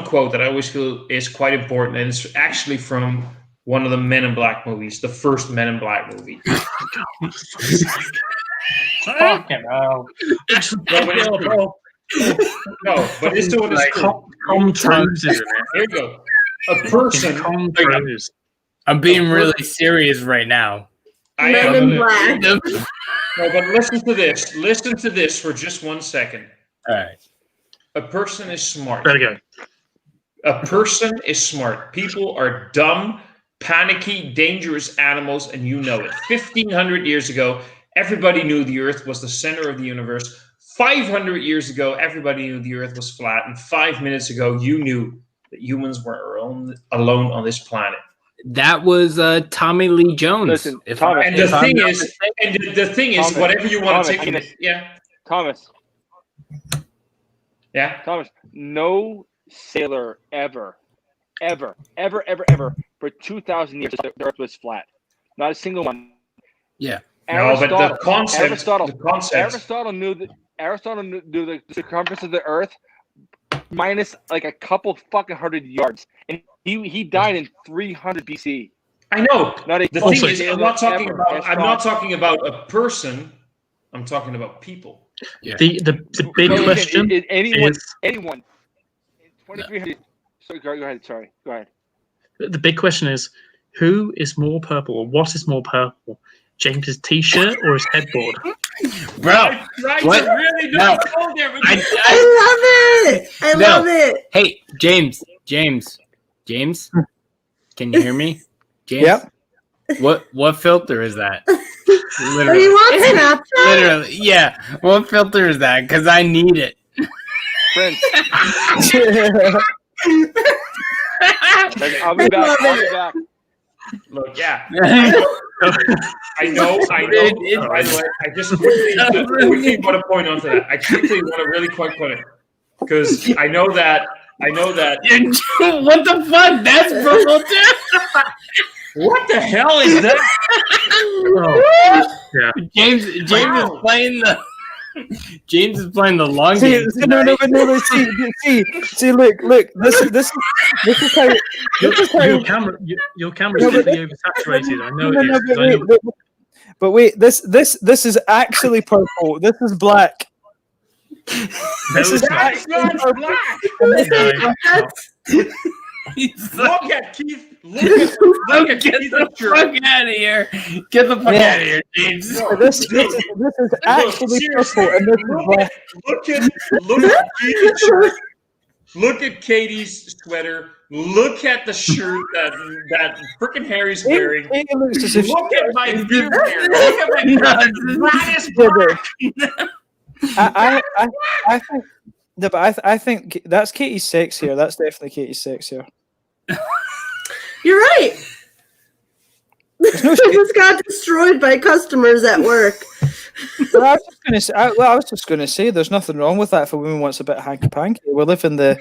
quote that I always feel is quite important, and it's actually from one of the Men in Black movies, the first Men in Black movie. Fucking hell. No, but it's doing this. Here you go. A person. I'm being really serious right now. Men in Black. No, but listen to this. Listen to this for just 1 second. All right. A person is smart. There we go. A person is smart. People are dumb, panicky, dangerous animals, and you know it. 1,500 years ago, everybody knew the Earth was the center of the universe. 500 years ago, everybody knew the Earth was flat. And 5 minutes ago, you knew that humans were alone on this planet. That was Tommy Lee Jones. Listen, the thing is, whatever you want to take, Thomas. Yeah, Thomas. No sailor ever for 2,000 years the Earth was flat. Not a single one. Yeah. No, but the concept. Aristotle knew the circumference of the Earth minus like a couple fucking hundred yards, and he died in 300 BC. I know. The thing is, I'm not talking about a person. I'm talking about people. Yeah. The big question is anyone in 2,300. Sorry, go ahead. Sorry, go ahead. The big question is, who is more purple, or what is more purple? James's t-shirt or his headboard? Bro, I love it. Hey, James, can you hear me? James? Yep. What filter is that? Are you on Snapchat? Literally, yeah. What filter is that? Because I need it. Prince. I'll be back. Look, yeah. I know. By the way, I just quickly want to point onto that. I quickly want to really quite put it because I know that. What the fuck? That's purple too. What the hell is that? Yeah. James is playing the. James is playing the long game. No. See, look. This is how. Your camera's really oversaturated. I know it is. But wait, this is actually purple. This is black. This is actually black. Look at Keith. Look at Get the fuck out of here. Get the fuck out of here, James. This is actually purple, and this is black. Look at Katie's shirt. Look at Katie's sweater. Look at the shirt that frickin' Harry's wearing. Look at my beard hair. Look at my glass black. I think that's Katie's sex here. That's definitely Katie's sex here. You're right. I just got destroyed by customers at work. Well, I was just going to say, there's nothing wrong with that if a woman wants a bit of hanky-panky. We live in the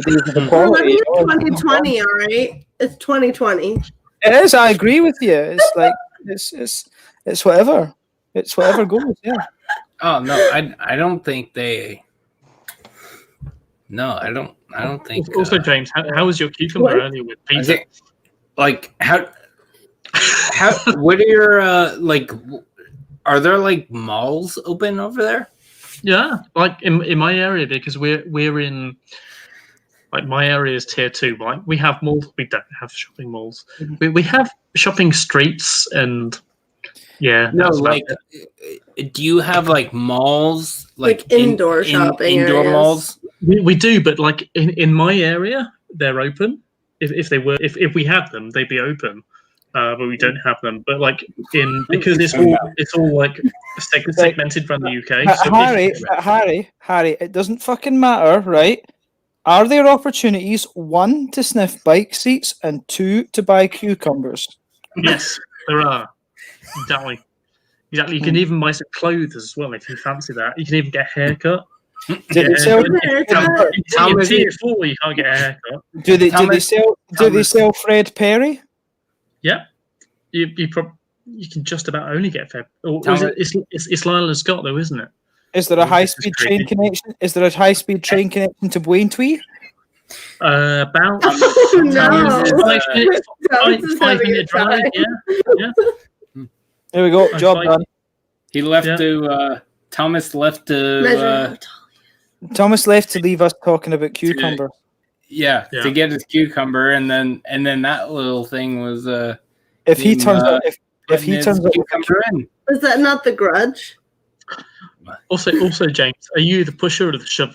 days of equality. It's 2020, all right? It's 2020. It is. I agree with you. It's like it's whatever. It's whatever goes. Yeah. Oh no, I don't think they. No, I don't think. Also, James, how was your cucumber earlier with pizza? How? What are your like? Are there like malls open over there? Yeah, like in my area, because we're in like my area is tier 2. Like we have malls, we don't have shopping malls. We have shopping streets and yeah. No, like, do you have like malls, like indoor shopping indoor areas? malls? We do, but like in my area, they're open. If we had them, they'd be open. But we don't have them. But like because it's all like segmented from the UK. So Harry, it doesn't fucking matter, right? Are there opportunities, 1, to sniff bike seats and 2, to buy cucumbers? Yes, there are. Exactly. You can even buy some clothes as well if you fancy that. You can even get a haircut. Do they sell? In tier 4, you can't get a haircut. Do they sell Fred Perry? Yeah, you can just about only get Fred. It's Lila Scott though, isn't it? Is there a high-speed train connection? Is there a high-speed train connection to Braintree? About no. 5 minute drive. Yeah. There we go. Job done. He left to. Thomas left to. Thomas left to leave us talking about cucumber. To get his cucumber, and then that little thing was. If he turns up, if he turns up, cucumber in. Was that not The Grudge? Also, James, are you the pusher or the shover?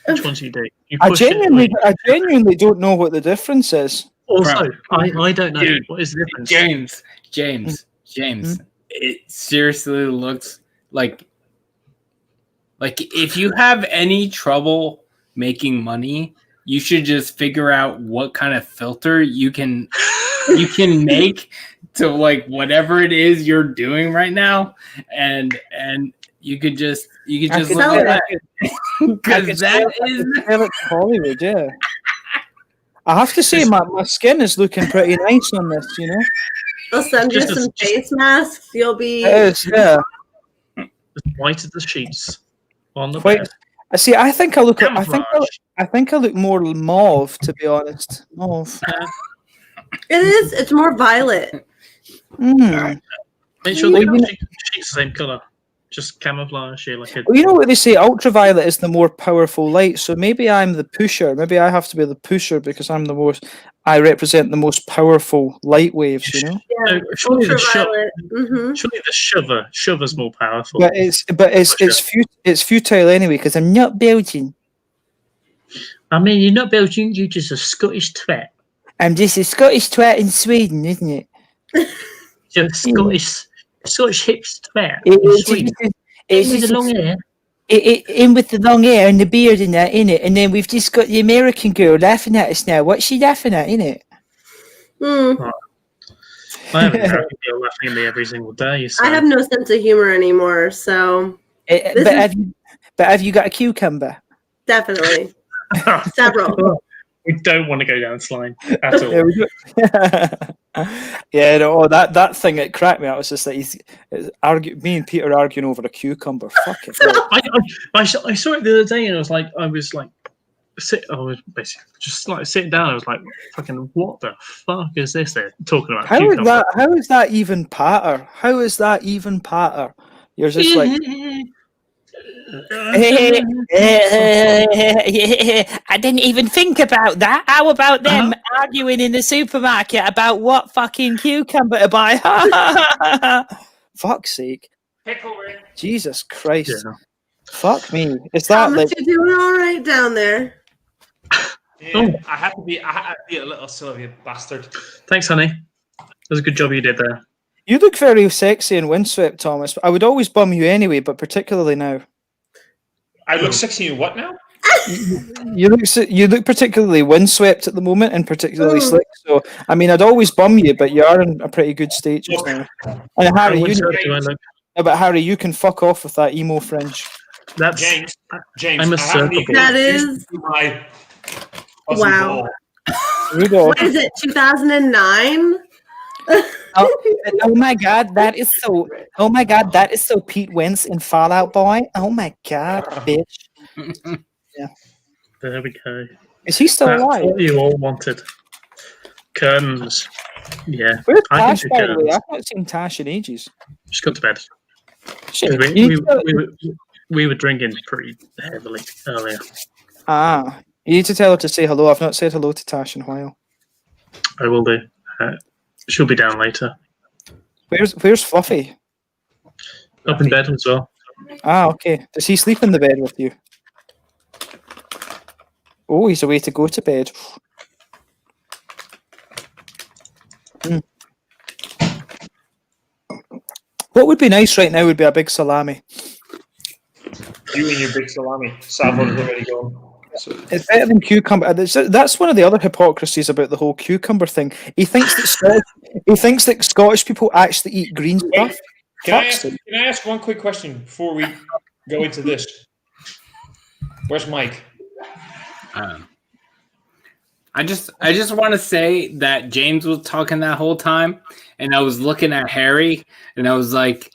Which one do you do? I genuinely don't know what the difference is. Also, I don't know. Dude, what is the difference? James. It seriously looks like if you have any trouble making money, you should just figure out what kind of filter you can make to like whatever it is you're doing right now, and you could just look at that because that is Hollywood. Yeah, I have to say my skin is looking pretty nice on this. You know, I'll send you some face masks. You'll be. As white as the sheets on the bed. I see. I think I look more mauve, to be honest. Mauve. It is. It's more violet. Make sure the sheets the same color. Just camouflage here, like. Well, you know what they say? Ultraviolet is the more powerful light. So maybe I'm the pusher. Maybe I have to be the pusher because I represent the most powerful light waves. You know. Yeah. No, surely the shover's more powerful. But it's futile anyway because I'm not Belgian. I mean, you're not Belgian. You're just a Scottish twat. I'm just a Scottish twat in Sweden, isn't it? You're a Scottish hipster twat. It's with the long hair. In with the long hair and the beard and that, innit? And then we've just got the American girl laughing at us now. What's she laughing at, innit? I have an American girl laughing at me every single day. So. I have no sense of humor anymore, so. But have you got a cucumber? Definitely. Several. We don't want to go down this line at all. Yeah, no, that thing that cracked me out was just that me and Peter arguing over a cucumber. Fuck it. I saw it the other day and I was basically just like sitting down. I was like, "Fucking what the fuck is this?" They're talking about. How is that even patter? How is that even patter? You're just like. I didn't even think about that. How about them arguing in the supermarket about what fucking cucumber to buy? Fuck's sake. Jesus Christ. Yeah. Fuck me. Is that like you doing all right down there? Yeah, I have to be a little silly bastard. Thanks, honey. That was a good job you did there. You look very sexy and windswept, Thomas. I would always bum you anyway, but particularly now. I look sexy in what now? You look particularly windswept at the moment and particularly slick. So I mean, I'd always bum you, but you are in a pretty good state just now. And Harry, Harry, you can fuck off with that emo fringe. That's James. I'm a circle. That is my wow. What is it? 2009. Oh my god, that is so. Oh my god, that is so Pete Wentz in Fallout Boy. Oh my god, bitch. Yeah. There we go. Is he still alive? What you all wanted. Curtains. Yeah. Where's Tash, by the way? I've not seen Tash in ages. Just got to bed. Shit. We were drinking pretty heavily earlier. Ah. You need to tell her to say hello. I've not said hello to Tash in a while. I will do. She'll be down later. Where's Fluffy? Up in bed as well. Ah, okay. Does he sleep in the bed with you? Oh, he's away to go to bed. What would be nice right now would be a big salami. You and your big salami. Salvo's already gone. So. It's better than cucumber. That's one of the other hypocrisies about the whole cucumber thing. He thinks that Scottish people actually eat green stuff. Can I ask one quick question before we go into this? Where's Mike? I just want to say that James was talking that whole time, and I was looking at Harry, and I was like,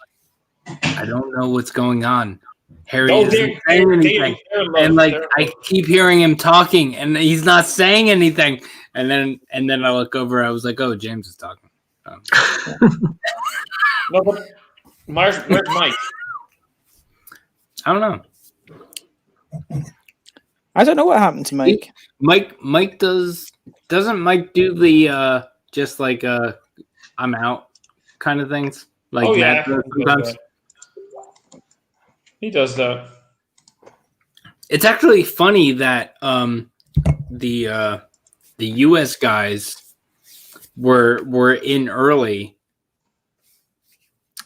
I don't know what's going on. Harry isn't saying anything, and like I keep hearing him talking, and he's not saying anything. And then I look over, I was like, oh, James is talking. No, but where's Mike? I don't know. I don't know what happened to Mike. Mike doesn't Mike do the just like I'm out kind of things? Like Matt does sometimes. He does that. It's actually funny that the US guys were in early,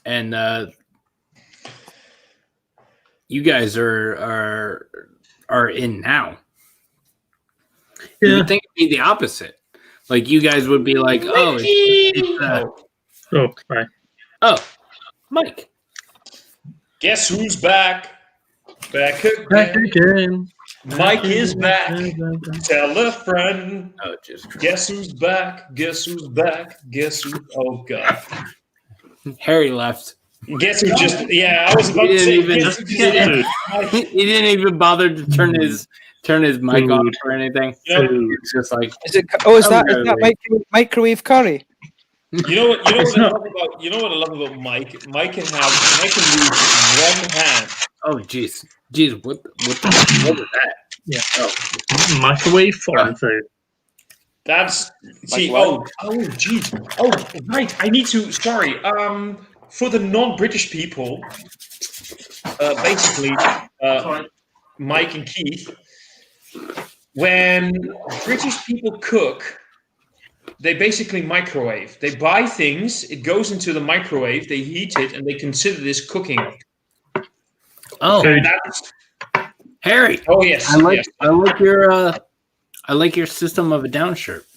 and you guys are in now. You would think it'd be the opposite. Like you guys would be like, oh, right. Oh, Mike. Guess who's back? Back again. Mike is back. Tell a friend. Oh, just guess who's back? Guess who's back? Guess who? Oh God. Harry left. Guess who just? Yeah, I was about to say. He didn't even bother to turn his mic off or anything. Yep. It's just like. Is that microwave curry? You know what I love about Mike? Mike can use one hand. Oh jeez, what was that? Yeah. Oh. Microwave foreign food. That's see. Like Jeez. Oh right. I need to. Sorry. For the non-British people, basically, Mike and Keith, when British people cook. They basically microwave. They buy things, it goes into the microwave, they heat it, and they consider this cooking. Oh, Harry. Oh yes. I like your System of a Down shirt.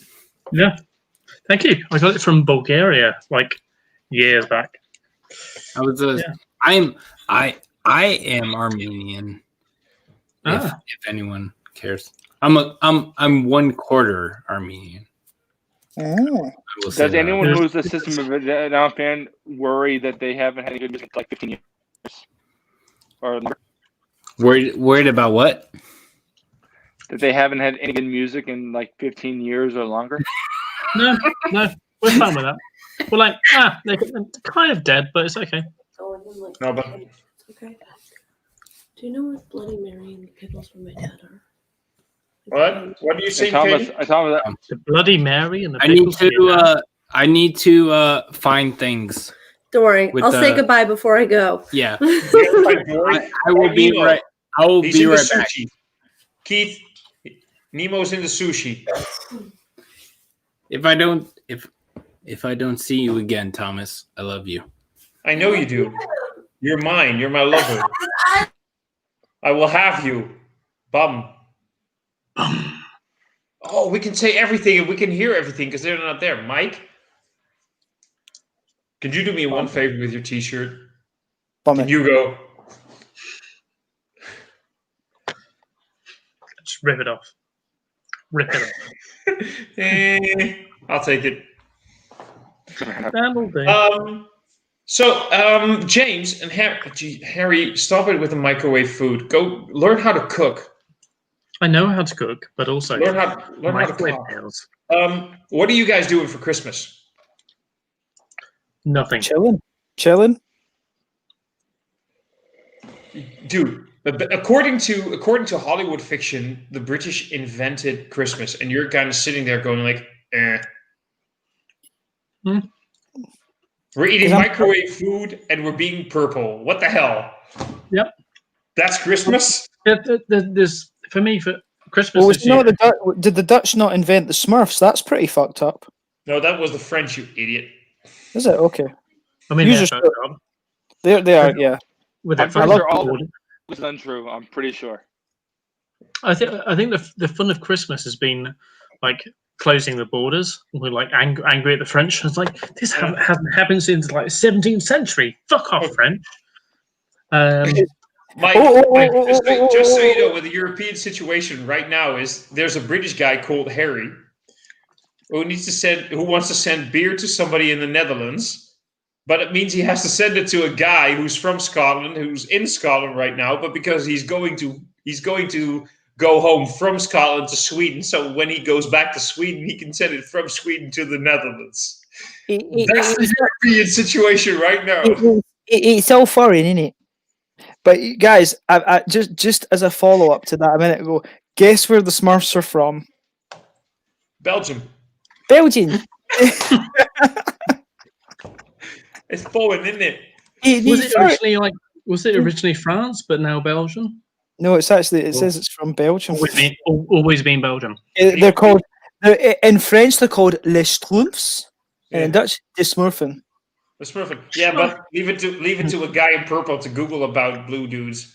Yeah. Thank you. I got it from Bulgaria like years back. I was I am Armenian. If anyone cares. I'm 1/4 Armenian. Oh. Does anyone who's a System of a Down fan worry that they haven't had any good music in like 15 years? Or worried about what? That they haven't had any good music in like 15 years or longer? No, we're fine with that. We're like, they're kind of dead, but it's okay. No, but okay. Do you know where Bloody Mary and the pickles from my dad are? What? What do you say, Thomas? The Bloody Mary and the. I need to find things. Don't worry, I'll say goodbye before I go. Yeah, I will be right. I will be right back. Keith, Nemo's in the sushi. If I don't see you again, Thomas, I love you. I know you do. You're mine. You're my lover. I will have you. Bum. Oh, we can say everything and we can hear everything because they're not there. Mike, could you do me one favor with your T-shirt? Can you go? Just rip it off. Rip it off. I'll take it. That'll do. James and Harry, stop it with the microwave food. Go learn how to cook. I know how to cook, but also learn how to cook. What are you guys doing for Christmas? Nothing. Chilling. Dude, But according to Hollywood fiction, the British invented Christmas, and you're kind of sitting there going like, eh. We're eating microwave food and we're being purple. What the hell? Yep. That's Christmas? There's for me for Christmas. Well, did the Dutch not invent the Smurfs? That's pretty fucked up. No, that was the French, you idiot. Is it? Okay. I mean, they are, yeah. I'm pretty sure all was untrue. I'm pretty sure. I think the fun of Christmas has been like closing the borders. We're like angry at the French. It's like this hasn't happened since like 17th century. Fuck off, French. Mike, just so you know, with the European situation right now is there's a British guy called Harry who wants to send beer to somebody in the Netherlands, but it means he has to send it to a guy who's from Scotland, who's in Scotland right now, but because he's going to go home from Scotland to Sweden, so when he goes back to Sweden, he can send it from Sweden to the Netherlands. That's the European situation right now. It's all foreign, isn't it? But guys, I just as a follow up to that a minute ago, guess where the Smurfs are from? Belgium. Belgium. It's foreign, isn't it? Was it originally France, but now Belgium? No, it says it's from Belgium. Always been Belgium. They're called in French. They're called Les Schtroumpfs, and in Dutch, De Smurfen. The Smurfen. Yeah, but leave it to a guy in purple to Google about blue dudes.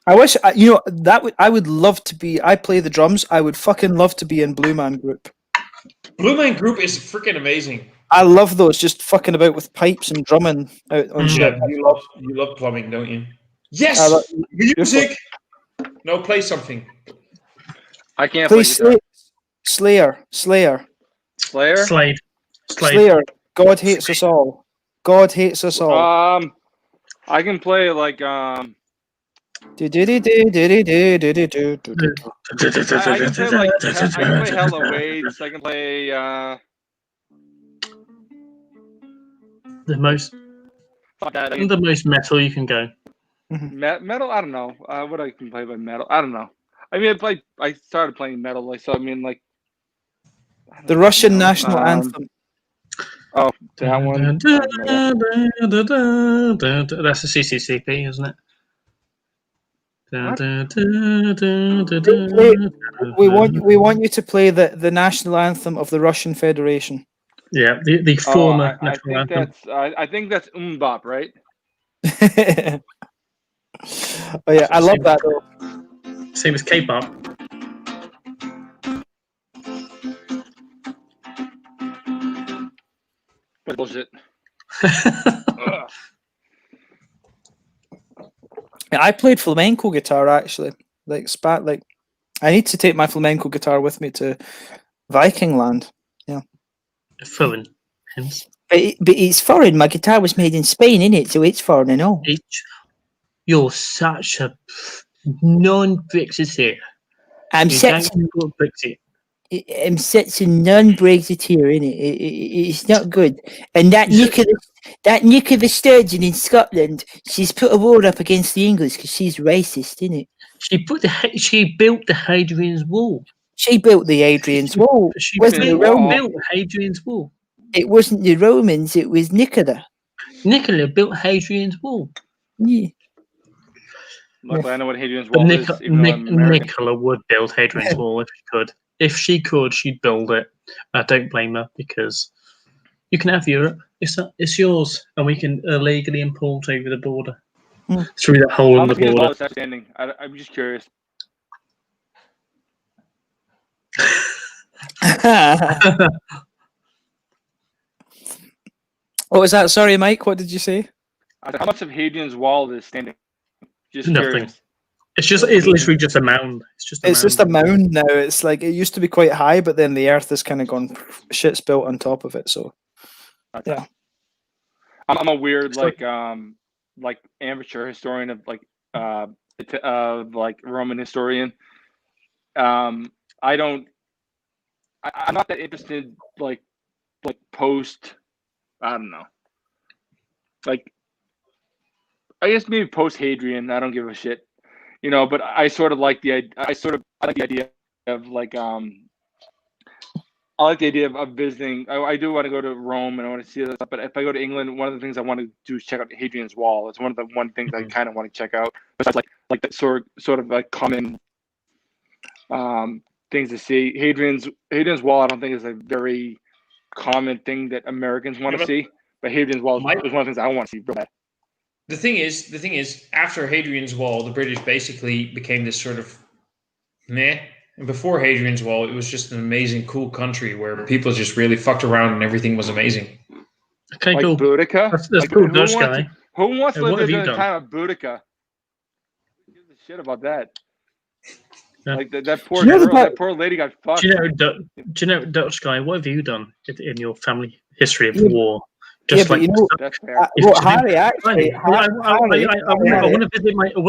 I wish I would love to be. I play the drums. I would fucking love to be in Blue Man Group. Blue Man Group is freaking amazing. I love those, just fucking about with pipes and drumming out on shit. You love plumbing, don't you? Yes, music. No, play something. I can't play guitar. Slayer. Slayer. Slayer. God hates us all. God hates us all. I can play like I can play Hella Waves. I can play the most metal you can go. Metal. I don't know. What I can play by metal. I don't know. I mean, I started playing metal. So I mean, like the Russian national anthem. Oh, that one. That's the CCCP, isn't it? We want you to play the national anthem of the Russian Federation. Yeah, the former national anthem. I think that's Umbop, right? Oh yeah, I love that though. Same as K-pop. What bullshit. I played flamenco guitar actually. I need to take my flamenco guitar with me to Viking Land. Yeah. Foreign. But it's foreign. My guitar was made in Spain, innit? So it's foreign and all. You're such a non-Brexiteer. I'm such a non-Brexiteer, innit? It's not good. And that Nicola Sturgeon in Scotland, she's put a war up against the English because she's racist, innit? She built the Hadrian's Wall. She built the Hadrian's Wall. She built the Hadrian's Wall. It wasn't the Romans, it was Nicola. Nicola built Hadrian's Wall. Yeah. Luckily, I know what Hadrian's Wall is. Nicola would build Hadrian's Wall if she could. If she could, she'd build it. I don't blame her because you can have Europe. It's yours, and we can illegally import over the border through that hole in the border. I'm just curious. What was that? Sorry, Mike. What did you say? How much of Hadrian's Wall is standing? Just nothing. Curious. It's literally just a mound. It's just a mound now. It's like it used to be quite high, but then the earth has kind of gone shit's built on top of it. So, yeah. I'm a weird like amateur historian of like Roman historian. I'm not that interested like post. I don't know. Like I guess maybe post Hadrian. I don't give a shit, But I sort of like I like the idea of like I like the idea of visiting. I do want to go to Rome and I want to see that stuff. But if I go to England, one of the things I want to do is check out Hadrian's Wall. It's one of the things I kind of want to check out. Besides like that sort of like common things to see. Hadrian's Wall, I don't think is a very common thing that Americans want to see. But Hadrian's Wall is one of the things I want to see real bad. The thing is, after Hadrian's Wall, the British basically became this sort of meh. And before Hadrian's Wall, it was just an amazing, cool country where people just really fucked around and everything was amazing. Okay, like cool. Boudica? That's cool, Dutch guy. Who wants to What live have in you the done? time of Boudica? Who gives a shit about that? Yeah. Like that poor Do you know girl, about- that poor lady got fucked. Do you know, Dutch guy? What have you done in your family history of Yeah, war? yeah, but you know, That's fair. well, Harry, actually, I want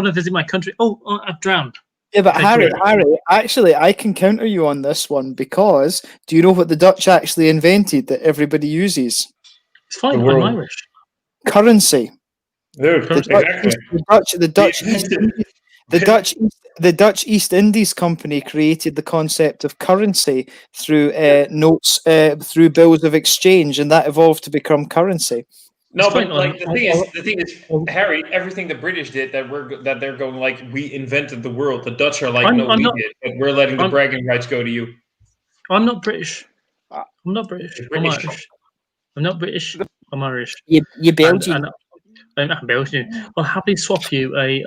to visit my country. Oh, I've drowned. yeah, but Thank Harry, you. actually, I can counter you on this one because do you know what the Dutch actually invented that everybody uses? It's fine. The I'm world. Irish. Currency. Dude, exactly. The Dutch East Indies Company created the concept of currency through notes, through bills of exchange, and that evolved to become currency. No, but like the thing is, Harry, everything the British did that they're going like we invented the world. The Dutch are like, I'm we not- did, but we're letting the bragging rights go to you. I'm not British. I'm not British. I'm British. Irish. I'm not British. I'm Irish. You Belgian. I'm Belgian. I'll happily swap you a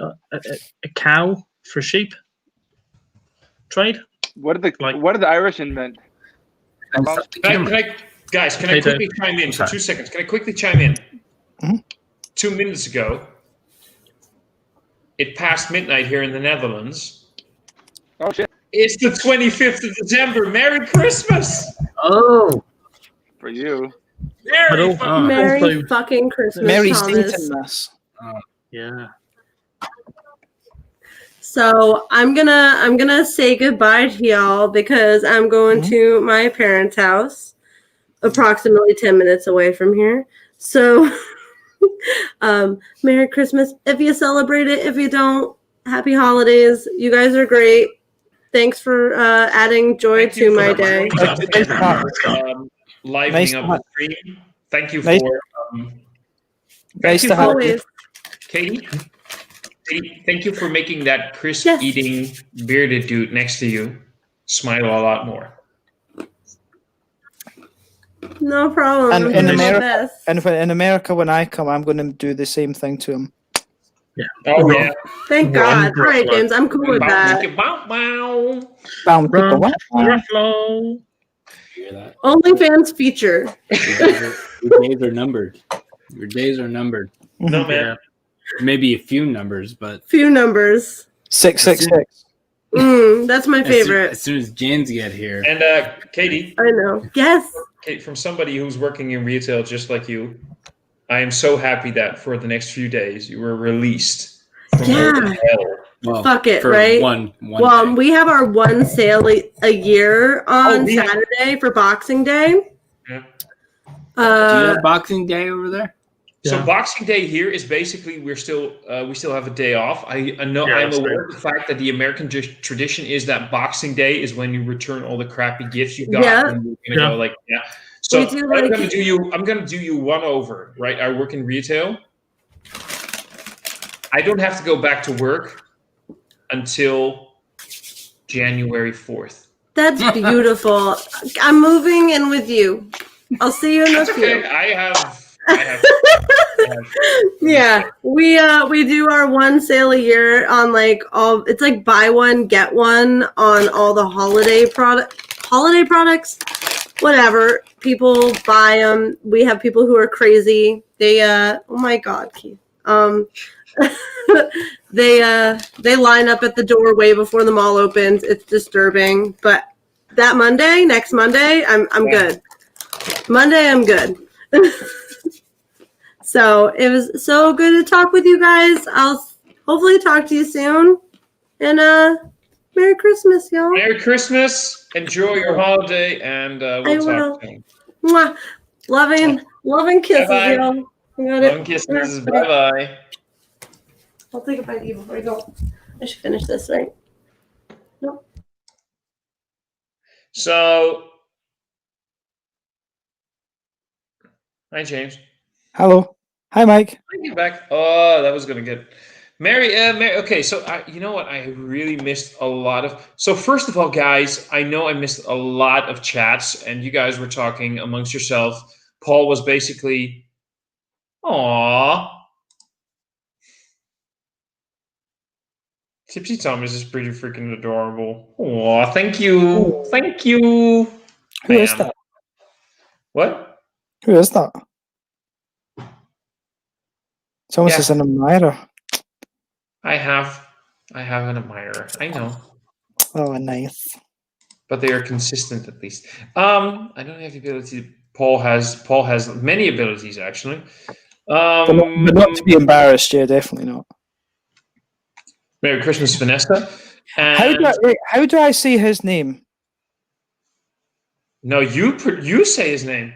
cow for a sheep. Trade. What did the Irish invent? Guys, can I quickly chime in for 2 seconds? Can I quickly chime in? 2 minutes ago, it passed midnight here in the Netherlands. Oh shit! It's the 25th of December. Merry Christmas! Oh, For you. Merry fucking Christmas, Merry Thomas. Satanmas. Yeah. So I'm gonna say goodbye to y'all because I'm going to my parents' house, approximately 10 minutes away from here. So Merry Christmas if you celebrate it. If you don't, happy holidays. You guys are great. Thanks for adding joy to my day. Livening up the stream. Thank you Nice- for Nice to have you. Katie, thank you for making that crisp eating bearded dude next to you smile a lot more. No problem. And I'm in doing my America, best. in America, when I come, I'm going to do the same thing to him. Yeah. Oh yeah. Thank God. All right, James. I'm cool with that. Ruffalo. Hear that? OnlyFans feature. Your days are numbered. Your days are numbered. No man. Maybe a few numbers, but Few numbers. 666. That's my favorite. As soon as Jans get here, And Katie, I know. Yes. Kate, from somebody who's working in retail just like you, I am so happy that for the next few days you were released from Yeah. hell. well, Fuck it, for right? One Well, day. we have our one sale a year on we have- Saturday for Boxing Day. Yeah. Do you have Boxing Day over there? So Yeah. Boxing Day here is basically we still have a day off. I know Yeah, I'm that's aware great. of the fact that the American tradition is that Boxing Day is when you return all the crappy gifts you got. Yeah. And you're gonna Yeah. go like So We do I'm like- gonna do you one over, right? I work in retail. I don't have to go back to work until January 4th. That's beautiful. I'm moving in with you. I'll see you in a That's few. okay. I have Yeah, we do our one sale a year on like all. It's like buy one get one on all the holiday products. Whatever, people buy them. We have people who are crazy. They oh my God, Keith. They line up at the door way before the mall opens. It's disturbing. But that Monday, next Monday, I'm good. Monday, I'm good. So it was so good to talk with you guys. I'll hopefully talk to you soon. And Merry Christmas, y'all. Merry Christmas. Enjoy your holiday, and I we'll will. talk soon. Mwah. Loving kisses, Bye-bye. y'all. I got it. Long kisses. Bye bye. I'll take a bite of you before I go. I should finish this, right? Nope. So, hi, James. Hello. Hi, Mike. Thank you back. Oh, that was gonna get Mary. Okay, so you know what? I really missed a lot of. So first of all, guys, I know I missed a lot of chats, and you guys were talking amongst yourself. Paul was basically, "Aw." Tipsy Thomas is pretty freaking adorable. Aw, thank you. Thank you. Who is Ma'am. that? What? Who is that? Someone Yeah. says an admirer. I have an admirer. I know. Oh, nice. But they are consistent at least. I don't have the ability. Paul has many abilities actually. But not to be embarrassed, yeah, definitely not. Merry Christmas, Vanessa. And How do I say his name? no, you say his name.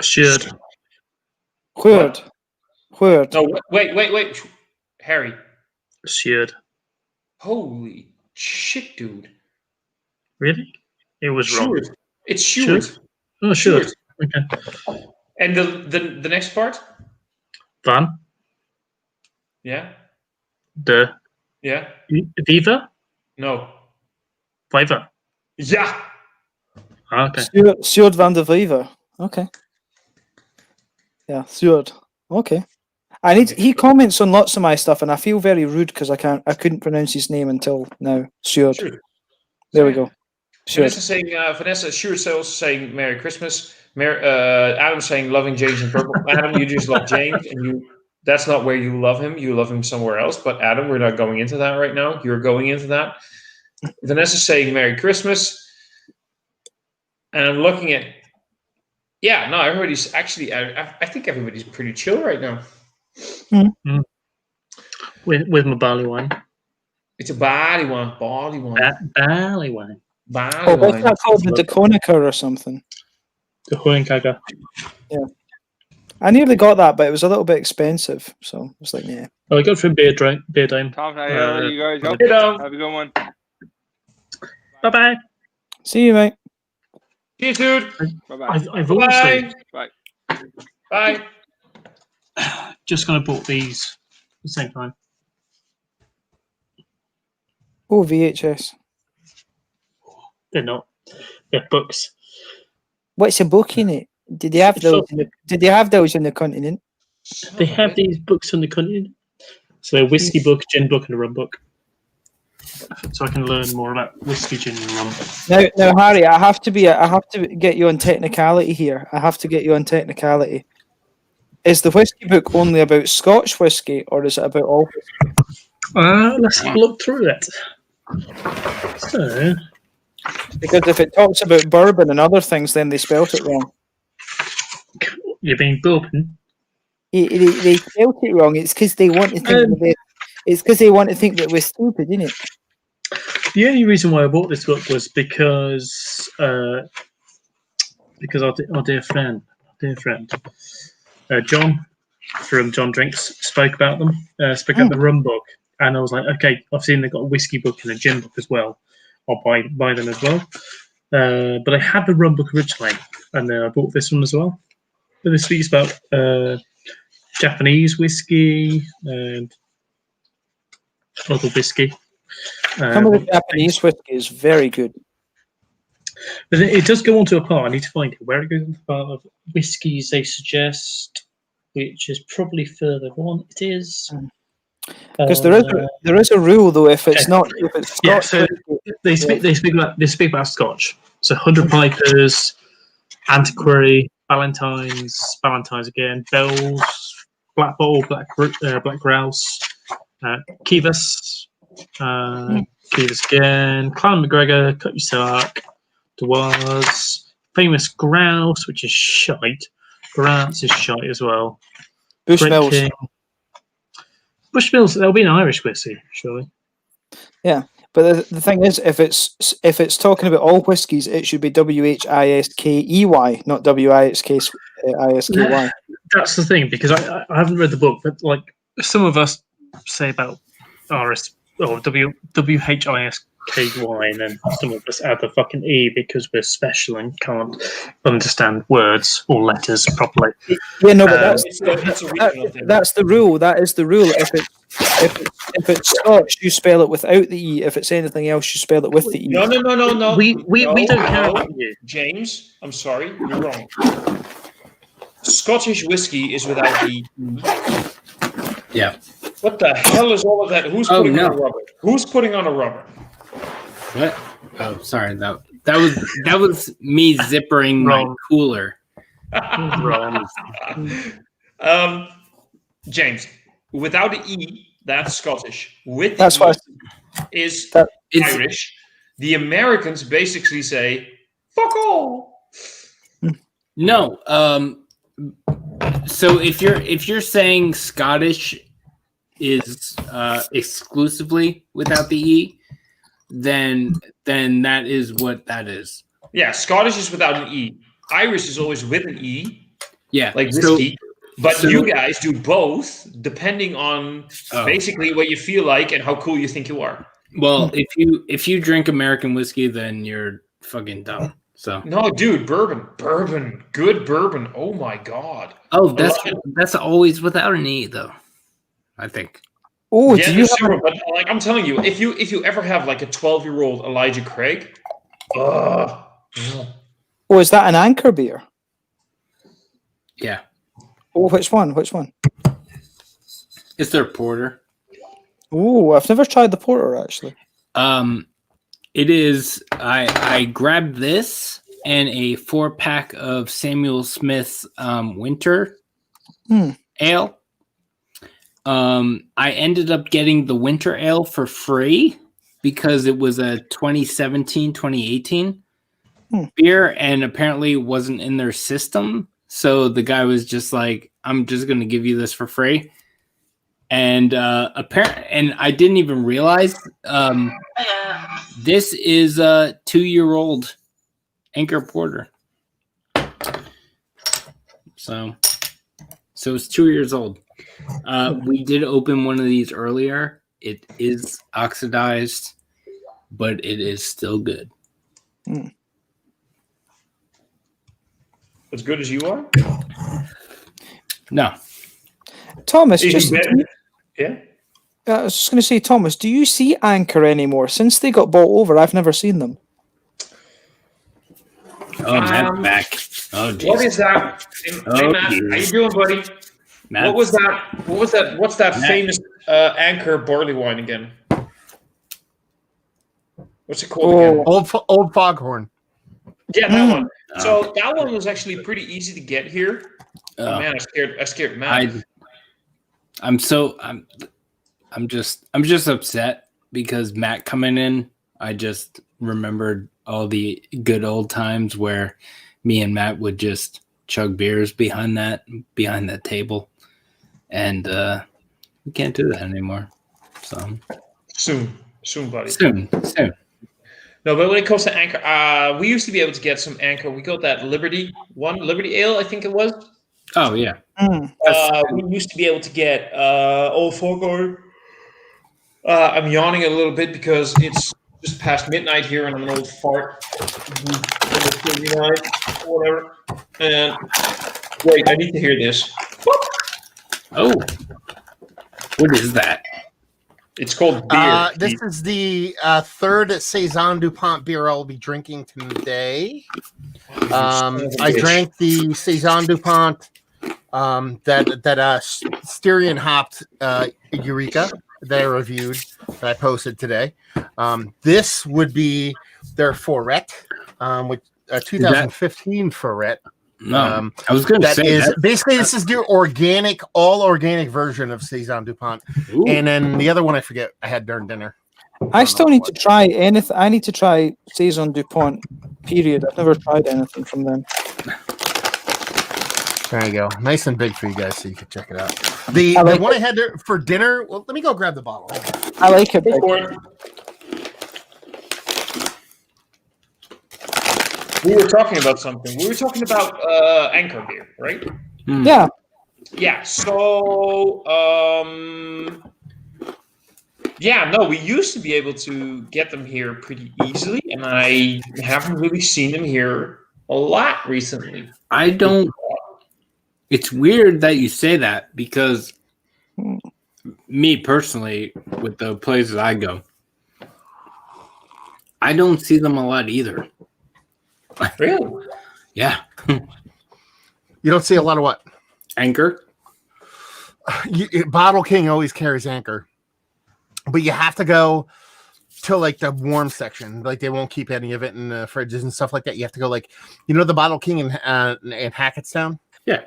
Should. Word. Word. No, wait, Harry. Should. Holy shit, dude. Really? It was wrong. Sure. It's Stuart. Oh, should. Okay. And the next part? Van. Yeah. Yeah. Viva? No. Viva. Yeah. Okay. Stuart van der Viva. Okay. Yeah, Stuart. Okay. He comments on lots of my stuff, and I feel very rude because I couldn't pronounce his name until now. Stuart. Sure. There we go. Stuart. Vanessa, Stuart's also saying Merry Christmas. Adam's saying loving James in purple. Adam, you just love James, and that's not where you love him. You love him somewhere else. But Adam, we're not going into that right now. You're going into that. Vanessa's saying Merry Christmas. And I'm looking at, everybody's actually, I think everybody's pretty chill right now. Mm. With my barley wine. It's a barley wine. Barley wine. Oh, what's that called? The Daconica or something? The Hohenkager. Yeah. I nearly got that, but it was a little bit expensive. So I was like, yeah. Oh, I got it from Beer Dime. Tom, how are you guys? Have a good one. Bye-bye. See you, mate. See you, dude. Bye-bye. I've also... Bye. Bye. Just going to bought these at the same time. Oh, VHS. They're not. They're books. What's a book in it? Did they have those? Did they have those in the continent? They have these books on the continent. So they're whiskey book, gin book, and a rum book. So I can learn more about whiskey, gin, and rum. Now, Harry, I have to get you on technicality here. I have to get you on technicality. Is the whiskey book only about Scotch whiskey, or is it about all whiskey? Let's have a look through it. So, because if it talks about bourbon and other things, then they spelt it wrong. You mean bourbon? They spelt it wrong. It's because they want to think it's because they want to think that we're stupid, isn't it? The only reason why I bought this book was because our dear friend, John from John Drinks spoke about them. Spoke about the rum book, and I was like, okay, I've seen they've got a whiskey book and a gin book as well. I'll buy them as well. But I had the rum book originally, and then I bought this one as well. But this speaks about Japanese whiskey and other whiskey. Some of the Japanese whiskey is very good. But it does go on to a part. I need to find it where it goes on to part of whiskies they suggest, which is probably further on. It is. Because there is a rule though. If it's Scotch, so they speak about Scotch. So 100 Pipers, Antiquary, Ballantine's again, Bell's, Black Bottle, Black Grouse, Kivas, Kivas again, Clan McGregor, Cut Your Sark, Dewars, Famous Grouse, which is shite. Grants is shite as well. Bushmills. Bushmills, that'll be an Irish whiskey, surely. Yeah, but the thing is, if it's talking about all whiskies, it should be WHISKEY, not WISKY. That's the thing, because I haven't read the book, but like some of us say about RS or WHISK wine and some of us add the fucking E because we're special and can't understand words or letters properly. Yeah, no, but it's a regional thing. that's the rule. That is the rule. If it's Scotch, you spell it without the E. If it's anything else, you spell it with the E. No. We don't care about you. James, I'm sorry, you're wrong. Scottish whiskey is without the E. Yeah. What the hell is all of that? Who's putting on a rubber? Who's putting on a rubber? What? Oh, sorry. That was me zippering my cooler. James, without the E, that's Scottish. With that's the E is Irish. The Americans basically say "fuck all." No. So if you're saying Scottish is exclusively without the E, then that is what that is. Yeah, Scottish is without an E. Irish is always with an E. Yeah, like whiskey. But you guys do both, depending on basically what you feel like and how cool you think you are. Well, if you drink American whiskey, then you're fucking dumb. So no, dude, bourbon, good bourbon. Oh my god. Oh, that's always without an E though, I think. Oh, yeah, but like I'm telling you, if you ever have like a 12-year-old Elijah Craig, oh, is that an Anchor beer? Yeah. Oh, which one? It's their porter. Oh, I've never tried the porter actually. It is. I grabbed this and a 4-pack of Samuel Smith's Winter Ale. I ended up getting the Winter Ale for free because it was a 2017-2018 beer, and apparently it wasn't in their system. So the guy was just like, "I'm just going to give you this for free." And and I didn't even realize this is a 2-year-old Anchor Porter. So it's 2 years old. We did open one of these earlier. It is oxidized, but it is still good. As good as you are? No. Thomas, yeah. I was just going to say, Thomas, do you see Anchor anymore? Since they got bought over, I've never seen them. Oh, Matt's back. Oh, geez. What is that? Hey, Matt, how you doing, buddy? Matt. What was that? What's that famous Anchor barley wine again? What's it called again? Old Foghorn. Yeah, that one. So that one was actually pretty easy to get here. Oh man, I scared Matt. I'm just upset because Matt coming in. I just remembered all the good old times where me and Matt would just chug beers behind that table, and we can't do that anymore. So soon, buddy. Soon. No, but when it comes to Anchor, we used to be able to get some Anchor. We got that Liberty Ale, I think it was. Oh yeah. We used to be able to get Old Foghorn. I'm yawning a little bit because it's just past midnight here, and I'm an old fart. Whatever. And wait, I need to hear this. Oh, what is that? It's called beer. This is the third Saison DuPont beer I'll be drinking today. I drank the Saison DuPont that Styrian hopped Eureka that I reviewed, that I posted today. This would be their Forret, with a 2015 Forret. No, I was going to say that. Basically, this is their all organic version of Saison DuPont. Ooh. And then the other one I forget I had during dinner. I still need to try anything. I need to try Saison DuPont, period. I've never tried anything from them. There you go. Nice and big for you guys so you can check it out. The one I had there for dinner, well, let me go grab the bottle. I like it. We were talking about something. We were talking about Anchor beer, right? Yeah. Yeah. So Yeah, no, we used to be able to get them here pretty easily, and I haven't really seen them here a lot recently. I don't. It's weird that you say that because me personally, with the places I go, I don't see them a lot either. Really? Yeah. You don't see a lot of what? Anchor? Bottle King always carries Anchor. But you have to go to like the warm section. Like they won't keep any of it in the fridges and stuff like that. You have to go like, the Bottle King in Hackettstown? Yeah.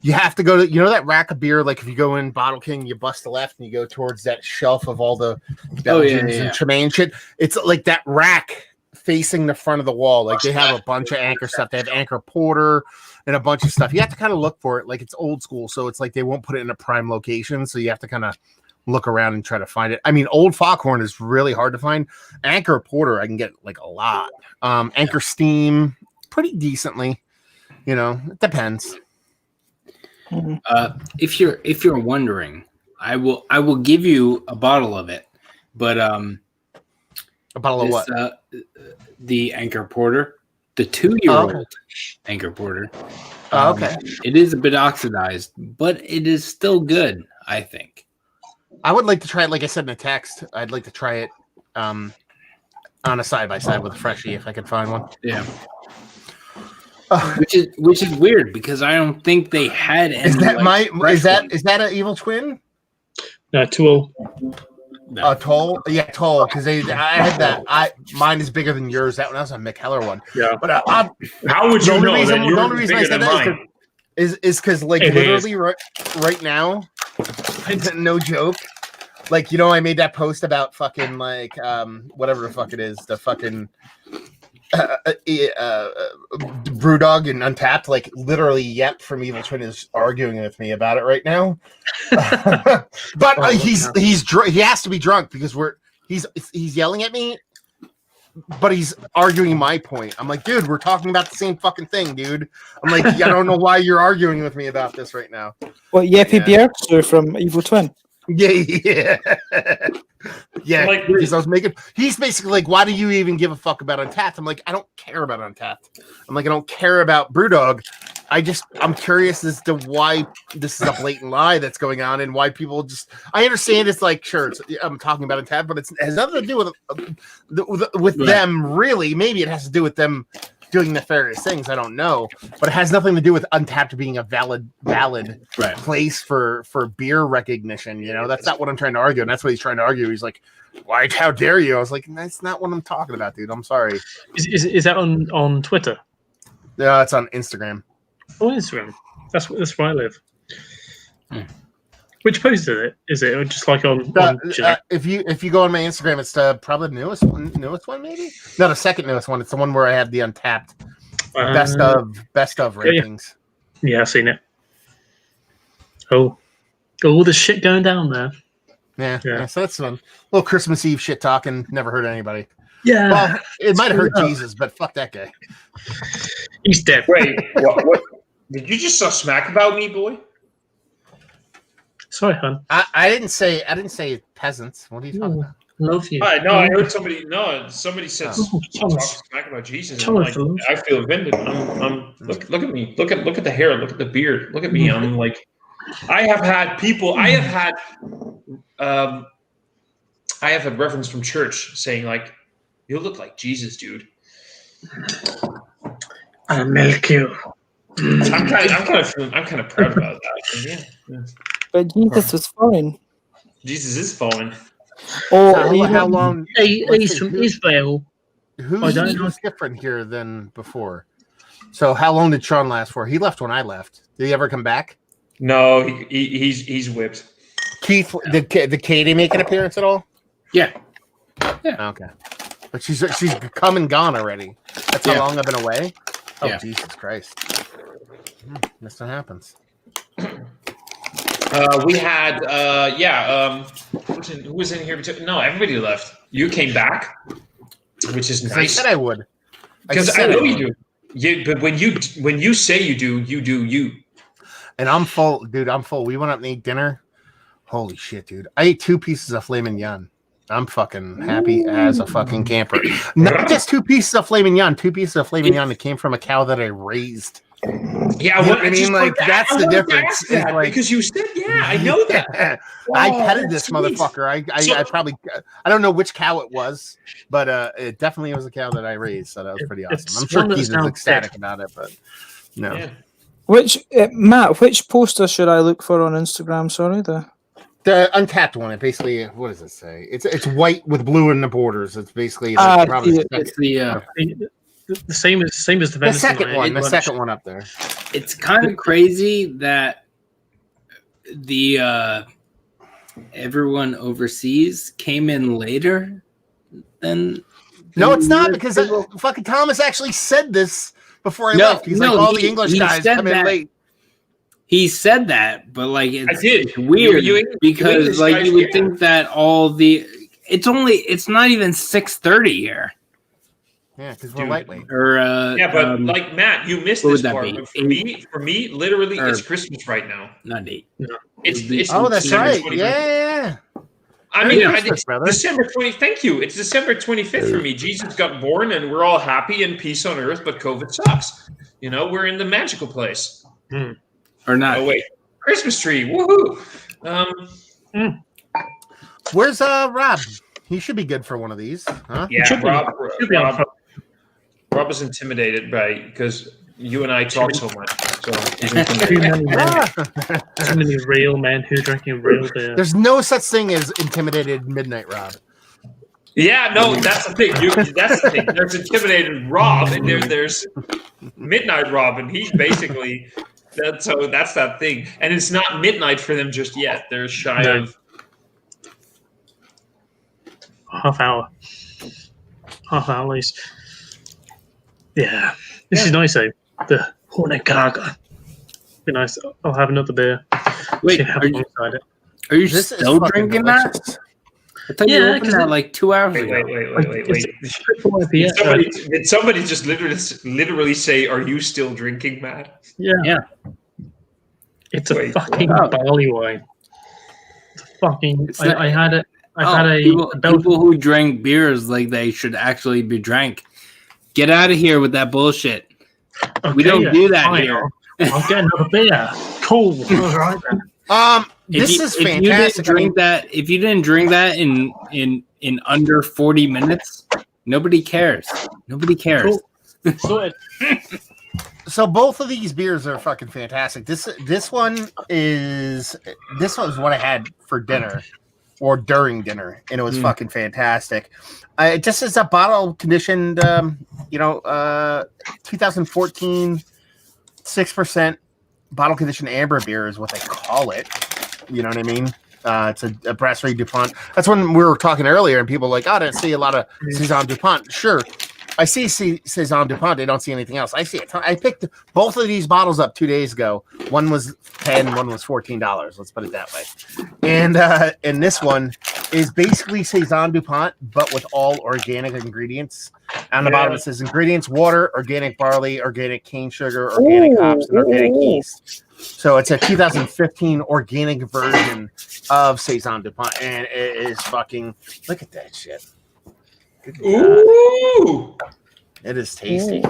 You have to go to, that rack of beer. Like if you go in Bottle King, you bust the left and you go towards that shelf of all the Belgians and Tremaine shit. It's like that rack facing the front of the wall. Like they have a bunch of Anchor stuff. They have Anchor Porter and a bunch of stuff. You have to kind of look for it. Like it's old school. So it's like they won't put it in a prime location. So you have to kind of look around and try to find it. I mean, Old Foghorn is really hard to find. Anchor Porter, I can get like a lot. Anchor Steam, pretty decently. It depends. If you're wondering, I will give you a bottle of it, but a bottle of what? The Anchor Porter, the 2-year-old Anchor Porter. Okay. It is a bit oxidized, but it is still good, I think. I would like to try it, like I said in the text. I'd like to try it on a side-by-side with a Freshie if I could find one. Yeah. Which is weird because I don't think they had any. Is that is that an Evil Twin? No, Tool. Toll? Yeah, Toll. Because I had that. Mine is bigger than yours. That one was a McKellar one. Yeah. But how would you know that the only reason I said that is because like literally right now, no joke. Like I made that post about fucking like whatever the fuck it is, the fucking Brewdog and Untapped. Like literally, Yep from Evil Twin is arguing with me about it right now. But he has to be drunk because he's yelling at me, but he's arguing my point. I'm like, dude, we're talking about the same fucking thing, dude. I'm like, I don't know why you're arguing with me about this right now. What, Yeppy Bjergstad from Evil Twin? Yeah. Like, he's basically like, why do you even give a fuck about Untapped? I'm like, I don't care about Untapped. I'm like, I don't care about Brewdog. I'm curious as to why this is a blatant lie that's going on and why people I understand it's like, sure, I'm talking about Untapped, but it has nothing to do with them, really. Maybe it has to do with them doing nefarious things. I don't know, but it has nothing to do with Untapped being a valid place for beer recognition. That's not what I'm trying to argue, and that's what he's trying to argue. He's like, "Why? How dare you?" I was like, "That's not what I'm talking about, dude. I'm sorry." Is that on Twitter? Yeah, it's on Instagram. Oh, Instagram. That's where I live. Which post is it? Or just like on if you go on my Instagram, it's probably the newest one, maybe. No, the second newest one. It's the one where I have the Untapped best of ratings. Yeah, I've seen it. Oh, all the shit going down there. Yeah. So that's fun. A little Christmas Eve shit talking. Never hurt anybody. Yeah. Well, it might have hurt Jesus, but fuck that guy. He's dead. Wait, what? Did you just talk smack about me, boy? Sorry, hon. I didn't say peasants. What are you talking about? Love you. I heard somebody. No, somebody said talk smack about Jesus. I'm like, I feel offended. Look at me. Look at the hair. Look at the beard. Look at me. I'm like, I have had reference from church saying like, you look like Jesus, dude. I'll milk you. I'm kind of proud about that. Yeah. But Jesus was foreign. Jesus is foreign. How long? He's from Israel. Who's different here than before? So how long did Sean last for? He left when I left. Did he ever come back? No, he's whipped. Keith, did Katie make an appearance at all? Yeah. Okay. But she's come and gone already. That's how long I've been away? Oh, yeah. Jesus Christ. This happens. We had, who was in here? No, everybody left. You came back, which is nice. I said I would. Because I know you do. But when you say you do, you do you. And I'm full, dude. I'm full. We went up and ate dinner Holy shit, dude! I ate 2 pieces of filet mignon. I'm fucking happy as a fucking camper. Not just 2 pieces of filet mignon, 2 pieces of filet mignon that came from a cow that I raised. Yeah, You know what I mean, like that's the difference. It's like, because you said, yeah, I know that. I Oh, petted this sweet. motherfucker. I probably I don't know which cow it was, but it definitely was a cow that I raised. So that was pretty awesome. I'm sure Keith is ecstatic about it, but no. Yeah. Which Matt? Which poster should I look for on Instagram? Sorry, The Untapped one. It basically, what does it say? It's white with blue in the borders. It's basically like probably the same as the the second one. The second one up there. It's kind of crazy that the everyone overseas came in later than. No, it's not because fucking Thomas actually said this before I left. He's like, all the English guys come in late. He said that, but like I did. It's weird because like guys, you would think that it's not even 6:30 here. Yeah, because we're lightweight. Or like Matt, you missed what this would that part. be? But for me, literally, it's Christmas right now. Not 8. No. It's oh, that's December right. 25th. Yeah. I mean, Christmas, brother. December 20. Thank you. It's December 25th for me. Jesus got born, and we're all happy and peace on earth. But COVID sucks. You know, we're in the magical place. Or not? Oh wait, Christmas tree. Woohoo! Where's Rob? He should be good for one of these, huh? Yeah, Rob is intimidated because you and I talk so much. So he's Too many real men who are drinking real beer. There's no such thing as intimidated Midnight Rob. Yeah, no, that's the thing. That's the thing. There's intimidated Rob, and there's Midnight Rob, and he's basically that's that thing. And it's not midnight for them just yet. They're shy of half hour at least. Yeah, this is nice though. The Hornagaga. Be nice. I'll have another beer. Wait, are you still drinking that? I thought you opened that like 2 hours ago. Wait. Did somebody just literally say, "Are you still drinking, Matt?" Yeah. It's a fucking barley wine. I had it. People who drink beers like they should actually be drank. Get out of here with that bullshit. Okay, we don't do that here. I'll get another beer. Cool. All right then. This is fantastic. If you didn't drink that in under 40 minutes, nobody cares. Nobody cares. Cool. So both of these beers are fucking fantastic. This one is what I had for dinner or during dinner, and it was fucking fantastic. It just is a bottle conditioned, 2014 6% bottle conditioned amber beer is what they call it. You know what I mean? It's a Brasserie DuPont. That's when we were talking earlier, and people were like, "Oh, I didn't see a lot of Saison DuPont." Sure, I see Saison DuPont. I don't see anything else. I see it. I picked both of these bottles up 2 days ago. One was $10, one was $14. Let's put it that way. And this one is basically Saison DuPont, but with all organic ingredients. On the bottom it says ingredients: water, organic barley, organic cane sugar, organic hops, and organic yeast. So it's a 2015 organic version of Saison DuPont, and it is fucking. Look at that shit. Ooh, it is tasty.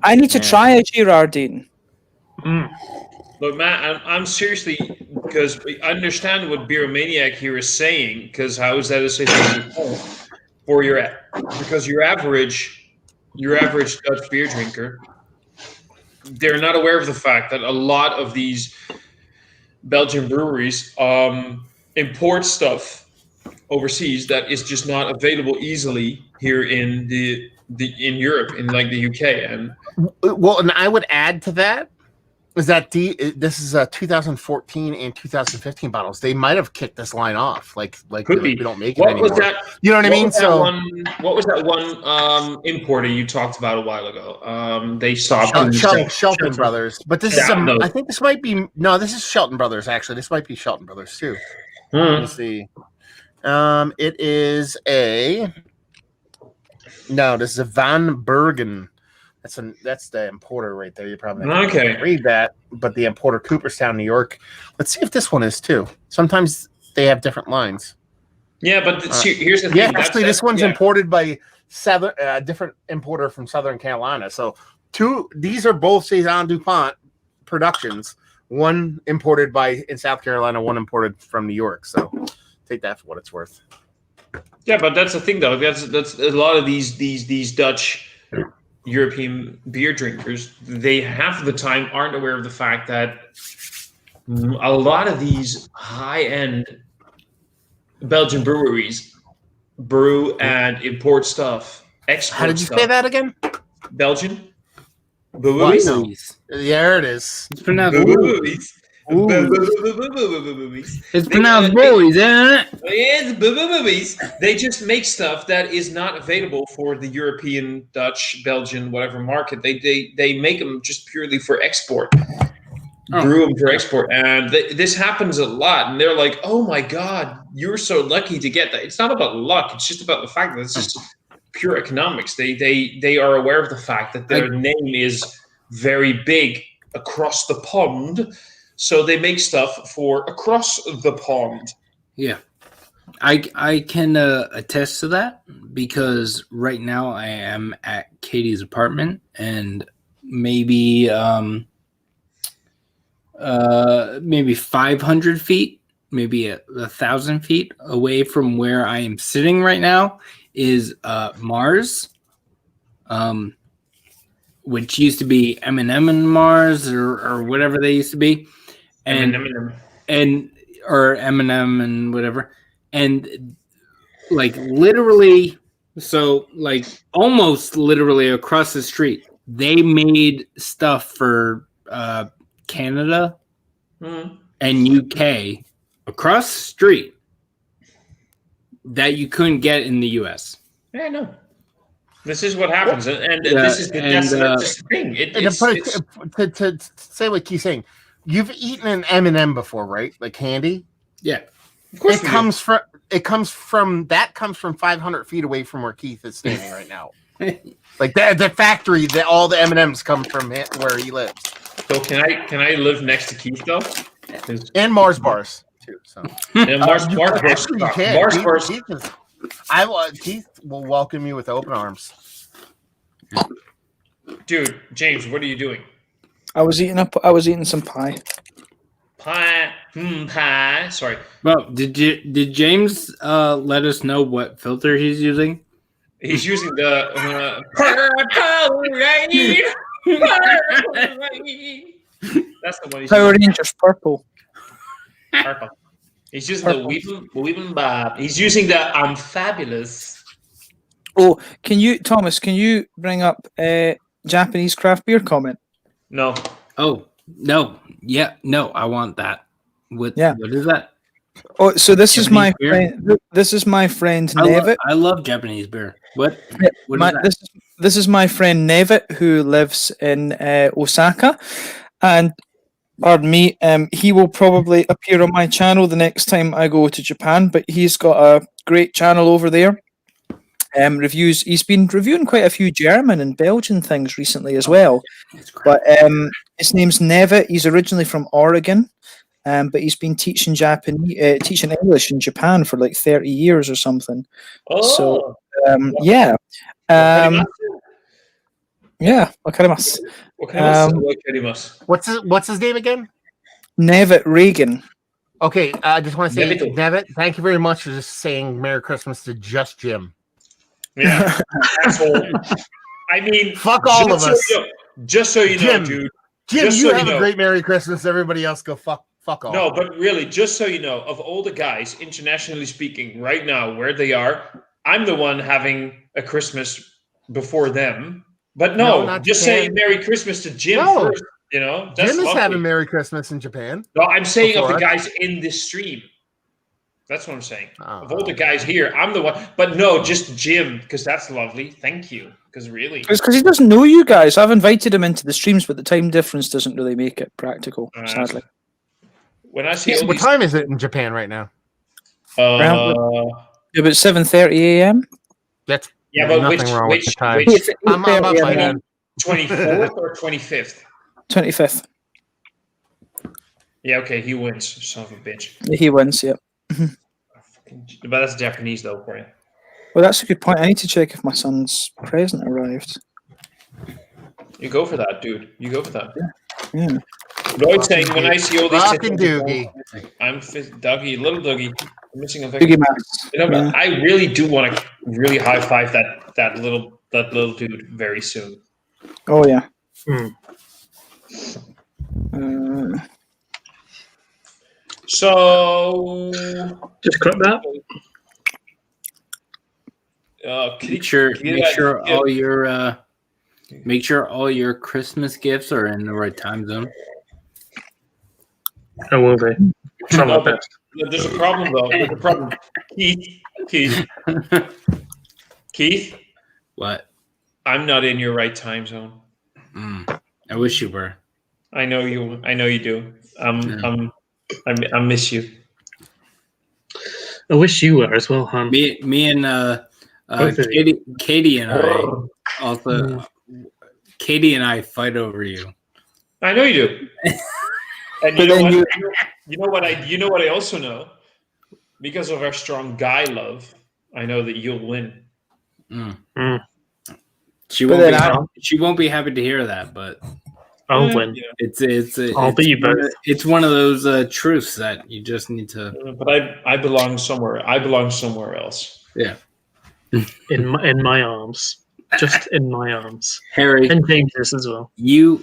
I need to try a Girardin. Look, Matt, I'm seriously, because I understand what Beer Maniac here is saying. Because how is that a Saison for because your average Dutch beer drinker, they're not aware of the fact that a lot of these Belgian breweries import stuff overseas that is just not available easily here in in Europe, in like the UK. And I would add to that is that this is a 2014 and 2015 bottles. They might have kicked this line off, like could be. We don't make it anymore. Was that? You know what I mean? What was that one importer you talked about a while ago? They stopped. Shelton Brothers, but this is I think this might be this is Shelton Brothers actually. This might be Shelton Brothers too. Let me see. It is this is a Van Bergen. That's the importer right there. You probably can't read that, but the importer, Cooperstown, New York. Let's see if this one is too. Sometimes they have different lines. Yeah, but here's the thing. Yeah, actually, this one's imported by different importer from Southern Carolina. So these are both Saison DuPont productions. One imported in South Carolina, one imported from New York. So take that for what it's worth. Yeah, but that's the thing, though. That's a lot of these Dutch European beer drinkers. They half the time aren't aware of the fact that a lot of these high-end Belgian breweries brew and import stuff. How did you say that again? Belgian breweries. There it is. It's pronounced breweries. It's pronounced breweries, isn't it? Yes, breweries. They just make stuff that is not available for the European, Dutch, Belgian, whatever market. They make them just purely for export. Brew them for export, and this happens a lot. And they're like, "Oh my God, you're so lucky to get that." It's not about luck; it's just about the fact that it's just pure economics. They are aware of the fact that their name is very big across the pond, so they make stuff for across the pond. Yeah, I can attest to that because right now I am at Katie's apartment, and maybe 500 feet, maybe 1,000 feet away from where I am sitting right now is Mars, which used to be M&M and Mars or whatever they used to be, and or M&M and whatever, and like literally, so like almost literally across the street, they made stuff for Canada and UK across the street that you couldn't get in the US. Yeah, I know. This is what happens, and this is that's the thing. To say what Keith's saying, you've eaten an M&M before, right? Like candy. Yeah, of course. It comes from 500 feet away from where Keith is standing right now. Like the factory that all the M&Ms come from where he lives. So can I live next to Keith though? And Mars bars too. So Mars bars. Keith will welcome you with open arms. Dude, James, what are you doing? I was eating some pie. Pie. Sorry. Well, did James let us know what filter he's using? He's using the purple rain. That's the one. Power Rangers purple. Purple. He's using the Weepin' Bob. He's using the I'm Fabulous. Oh, Thomas? Can you bring up Japanese craft beer comment? No. Oh no. Yeah. No. I want that. What is that? Oh, so this Japanese is my beer? friend. This is my friend Nevitt. I love Japanese beer. What? This is my friend Nevitt who lives in Osaka, and pardon me, he will probably appear on my channel the next time I go to Japan. But he's got a great channel over there. Reviews. He's been reviewing quite a few German and Belgian things recently as well. But his name's Nevitt. He's originally from Oregon. But he's been teaching teaching English in Japan for like 30 years or something. Oh. So yeah. Wakarimasu. What's his name again? Nevitt Reagan. Okay, I just want to say, Nevitt, thank you very much for just saying Merry Christmas to just Jim. Yeah, asshole. I mean, fuck all of us. Just so you know, dude. Jim, you have a great Merry Christmas. Everybody else go fuck off. No, but really, just so you know, of all the guys, internationally speaking, right now, where they are, I'm the one having a Christmas before them. But no just say Merry Christmas to Jim first. You know, that's Jim is lovely. having Merry Christmas in Japan. No, I'm saying of the guys in this stream. That's what I'm saying. Of all the guys here, I'm the one. But no, just Jim, because that's lovely. Thank you. Because really, it's because he doesn't know you guys. I've invited him into the streams, but the time difference doesn't really make it practical, sadly. When I see what time is it in Japan right now? About 7:30 a.m. That's but which time. I'm up by then. 24th or 25th? 25th. Yeah, okay, he wins, son of a bitch. He wins, yeah. But that's Japanese though for you. Well, that's a good point. I need to check if my son's present arrived. You go for that, dude. You go for that. Yeah. Lloyd's saying when I see all these Fucking Doogie. I'm Dougie, little Dougie. I'm missing a Doogie victim. Max. You know, but I really do want to really high five that little dude very soon. Oh yeah. So just clip that. Make sure all your Christmas gifts are in the right time zone. I will be. Try my best. There's a problem though. There's a problem. Keith. What? I'm not in your right time zone. I wish you were. I know you. I know you do. I miss you. I wish you were as well, hon. Me and Katie and I also. Katie and I fight over you. I know you do. And you know what? You know what I also know? Because of our strong guy love, I know that you'll win. She won't be happy to hear that, but I'll win. I'll be both. It's one of those truths that you just need to. But I belong somewhere. I belong somewhere else. Yeah. In my arms. Just in my arms. Harry. And James's as well. You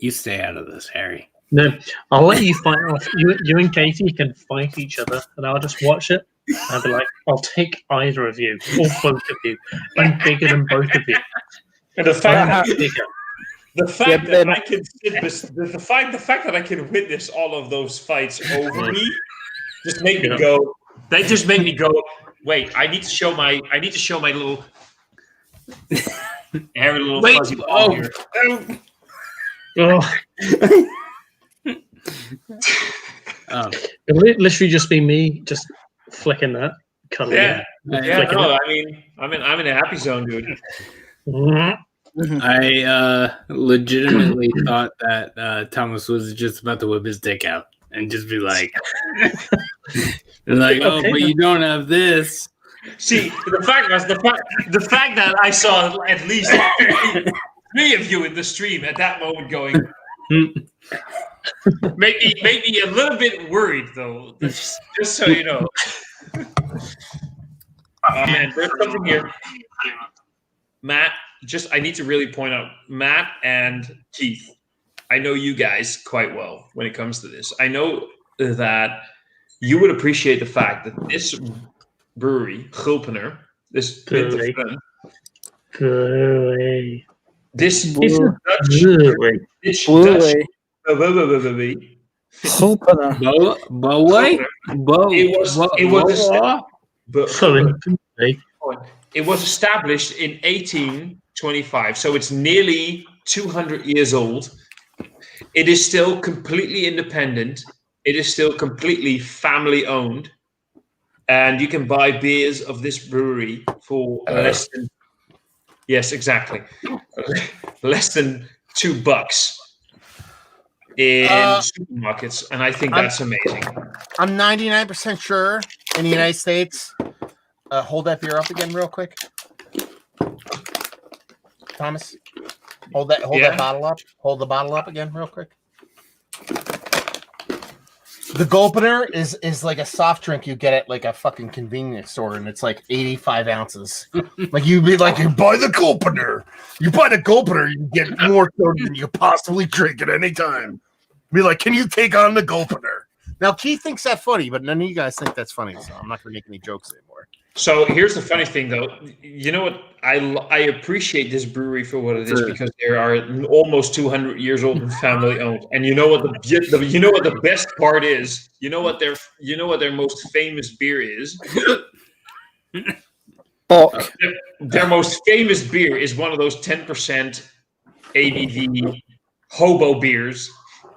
stay out of this, Harry. No, I'll let you fight off. You and Katie can fight each other, and I'll just watch it. And I'll be like, I'll take either of you, or both of you. I'm bigger than both of you. And the fact that I can witness all of those fights over me just make me go. They just make me go. Wait, I need to show my little hairy little fuzzy ball here. It'll literally just be me just flicking that. Yeah. No, I mean, I'm in a happy zone, dude. I legitimately thought that Thomas was just about to whip his dick out and just be like, oh, but you don't have this. See, the fact that I saw at least 3 of you in the stream at that moment going made me a little bit worried though. Just so you know. Oh man, there's something here. Matt, I need to really point out Matt and Keith. I know you guys quite well when it comes to this. I know that you would appreciate the fact that this brewery, Gulpener, this brewery. This Dutch it was established in 1825, so it's nearly 200 years old. It is still completely independent. It is still completely family owned, and you can buy beers of this brewery for less than less than $2 in supermarkets, and I think that's amazing. I'm 99% sure in the United States. Hold that beer up again, real quick, Thomas. Hold that bottle up. Hold the bottle up again, real quick. The Gulpener is like a soft drink you get at like a fucking convenience store, and it's like 85 ounces. Like you'd be like, you buy the Gulpener. You buy the Gulpener, you get more soda than you could possibly drink at any time. Be like, can you take on the Gulpener? Now Keith thinks that's funny, but none of you guys think that's funny, so I'm not gonna make any jokes anymore. So here's the funny thing, though. You know what? I appreciate this brewery for what it is because they are almost 200 years old and family owned. And you know what the best part is? You know what their most famous beer is? Their most famous beer is one of those 10% ABV hobo beers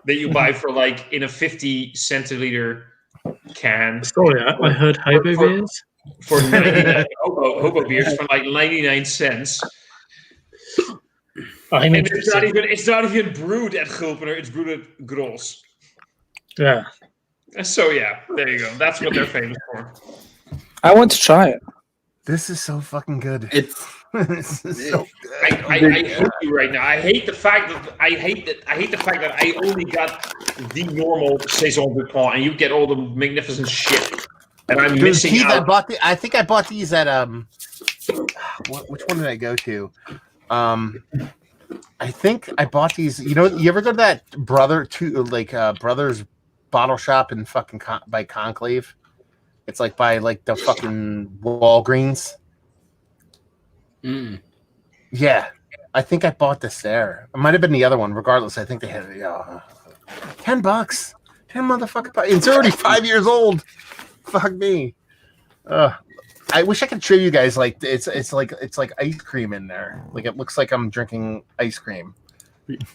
that you buy for like in a 50 centiliter can. Sorry, I heard hobo beers. For 99 hobo beers for like 99 cents. And it's not even brewed at Gulpener, it's brewed at Grols. Yeah. So yeah, there you go. That's what they're famous for. I want to try it. This is so fucking good. It's this is so good. I hate you right now. I hate the fact that I only got the normal Saison Dupont and you get all the magnificent shit. And I'm missing Keith, out. I think I bought these at which one did I go to? I think I bought these. You know, you ever go to that Brothers bottle shop in fucking by Conclave? It's like by like the fucking Walgreens. Mm. Yeah, I think I bought this there. It might have been the other one. Regardless, I think they had $10. $10 motherfucking bucks. It's already 5 years old. Fuck me. I wish I could show you guys like it's like ice cream in there. Like it looks like I'm drinking ice cream.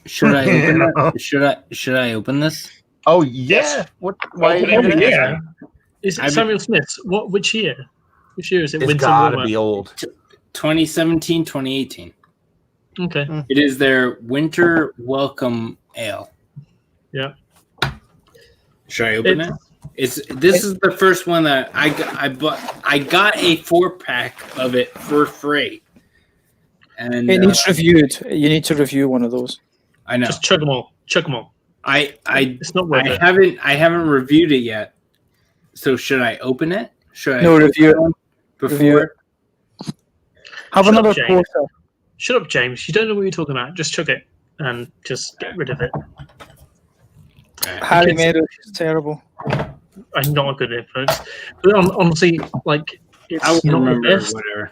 Should I open should I open this? Oh yeah. What? Why? Yeah. Is it Samuel Smith's? Which year? Which year is it? It's gotta be old. 2017, 2018. Okay. It is their winter welcome ale. Yeah. Should I open it? This is the first one that I bought. I got a 4-pack of it for free. And it needs reviewed. You need to review one of those. I know. Just chug them all. Chug them all. It's not worth it. I haven't reviewed it yet. So should I open it? Should I review it before? Have another James. quarter. Shut up, James. You don't know what you're talking about. Just chug it and just get rid of it. Harry Meadows is terrible. I'm not a good influence. But honestly, like, it's I won't not remember the best. whatever.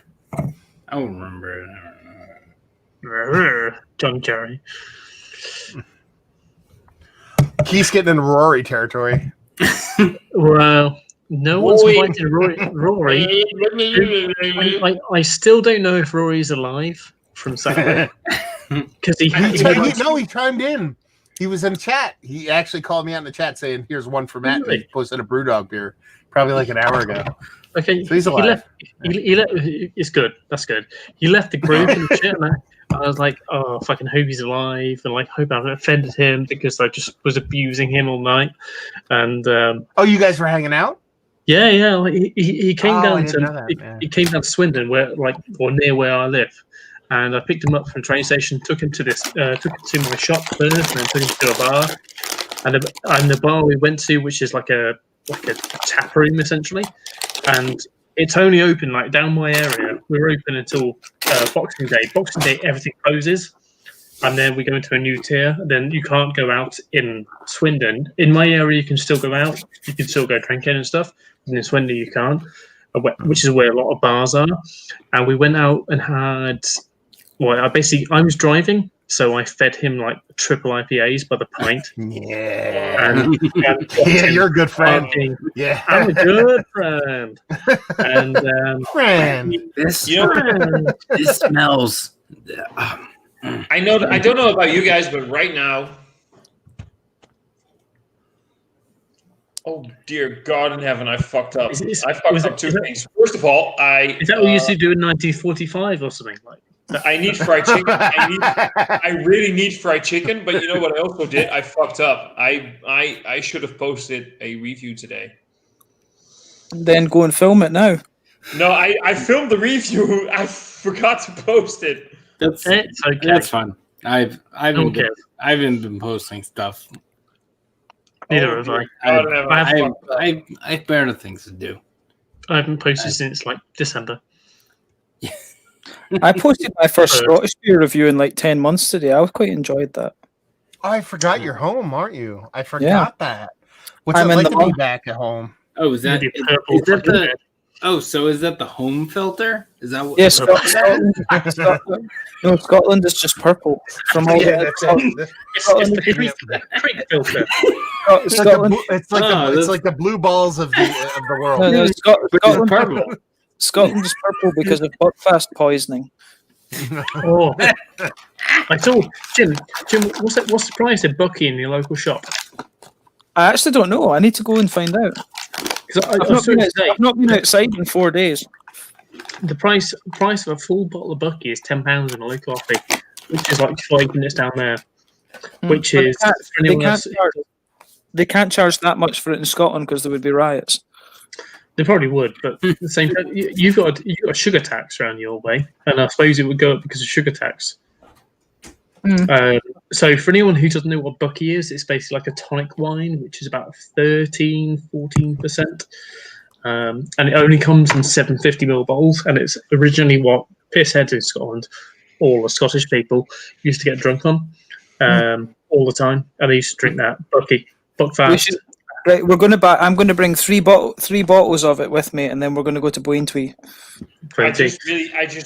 I won't remember it. John Jerry. Keith's getting in Rory territory. Well, no one's invited Rory. I still don't know if Rory's alive from Saturday. Because he chimed in. He was in chat. He actually called me out in the chat saying, "Here's one for Matt." Really? He posted a BrewDog beer probably like an hour ago. Okay, so he's alive. He left. It's good. That's good. He left the group and shit. And I was like, "Oh, fucking hope he's alive," and like hope I haven't offended him because I just was abusing him all night. And oh, you guys were hanging out? Yeah. Like, he came down to he came down to Swindon, or near where I live. And I picked him up from the train station, took him to my shop first, and then took him to a bar. And the bar we went to, which is like a tap room essentially, and it's only open like down my area. We're open until Boxing Day. Boxing Day, everything closes, and then we go into a new tier. Then you can't go out in Swindon. In my area, you can still go out. You can still go drinking and stuff. And in Swindon, you can't, which is where a lot of bars are. And we went out and had. Well, I was driving, so I fed him like triple IPAs by the pint. Yeah. And yeah, you're a good friend. Yeah. I'm a good friend. And this smells. I don't know about you guys, but right now, oh dear God in heaven, I fucked up. I fucked up two things. First of all, is that what you used to do in 1945 or something like? I need fried chicken. I really need fried chicken, but you know what I also did? I fucked up. I should have posted a review today. Then go and film it now. No, I filmed the review. I forgot to post it. That's okay. That's fun. I haven't been posting stuff. Neither have I. I have better things to do. I haven't posted since like December. I posted my first Scottish beer review in like 10 months today. I quite enjoyed that. Oh, I forgot you're home, aren't you? I forgot that. What's I'm it in like the to be back at home? Oh, is that the? Oh, so is that the home filter? Is that what? Yes, Scotland. No, Scotland is just purple from all It's like the blue balls of the world. No, Scotland is purple because of Buckfast poisoning. Oh, I told Jim, what's the price of Bucky in your local shop? I actually don't know. I need to go and find out. I've not been outside in 4 days. The price of a full bottle of Bucky is £10 in a local coffee, which is like 5 minutes down there. Which is they can't charge that much for it in Scotland because there would be riots. They probably would, but at the same time, you've got a sugar tax around your way, and I suppose it would go up because of sugar tax. So for anyone who doesn't know what Bucky is, it's basically like a tonic wine, which is about 13-14%. And it only comes in 750ml bottles, and it's originally what pissheads in Scotland, all the Scottish people, used to get drunk on all the time, and they used to drink that Buckfast. Right, we're going to buy. I'm going to bring three bottles of it with me, and then we're going to go to Bointwe. I just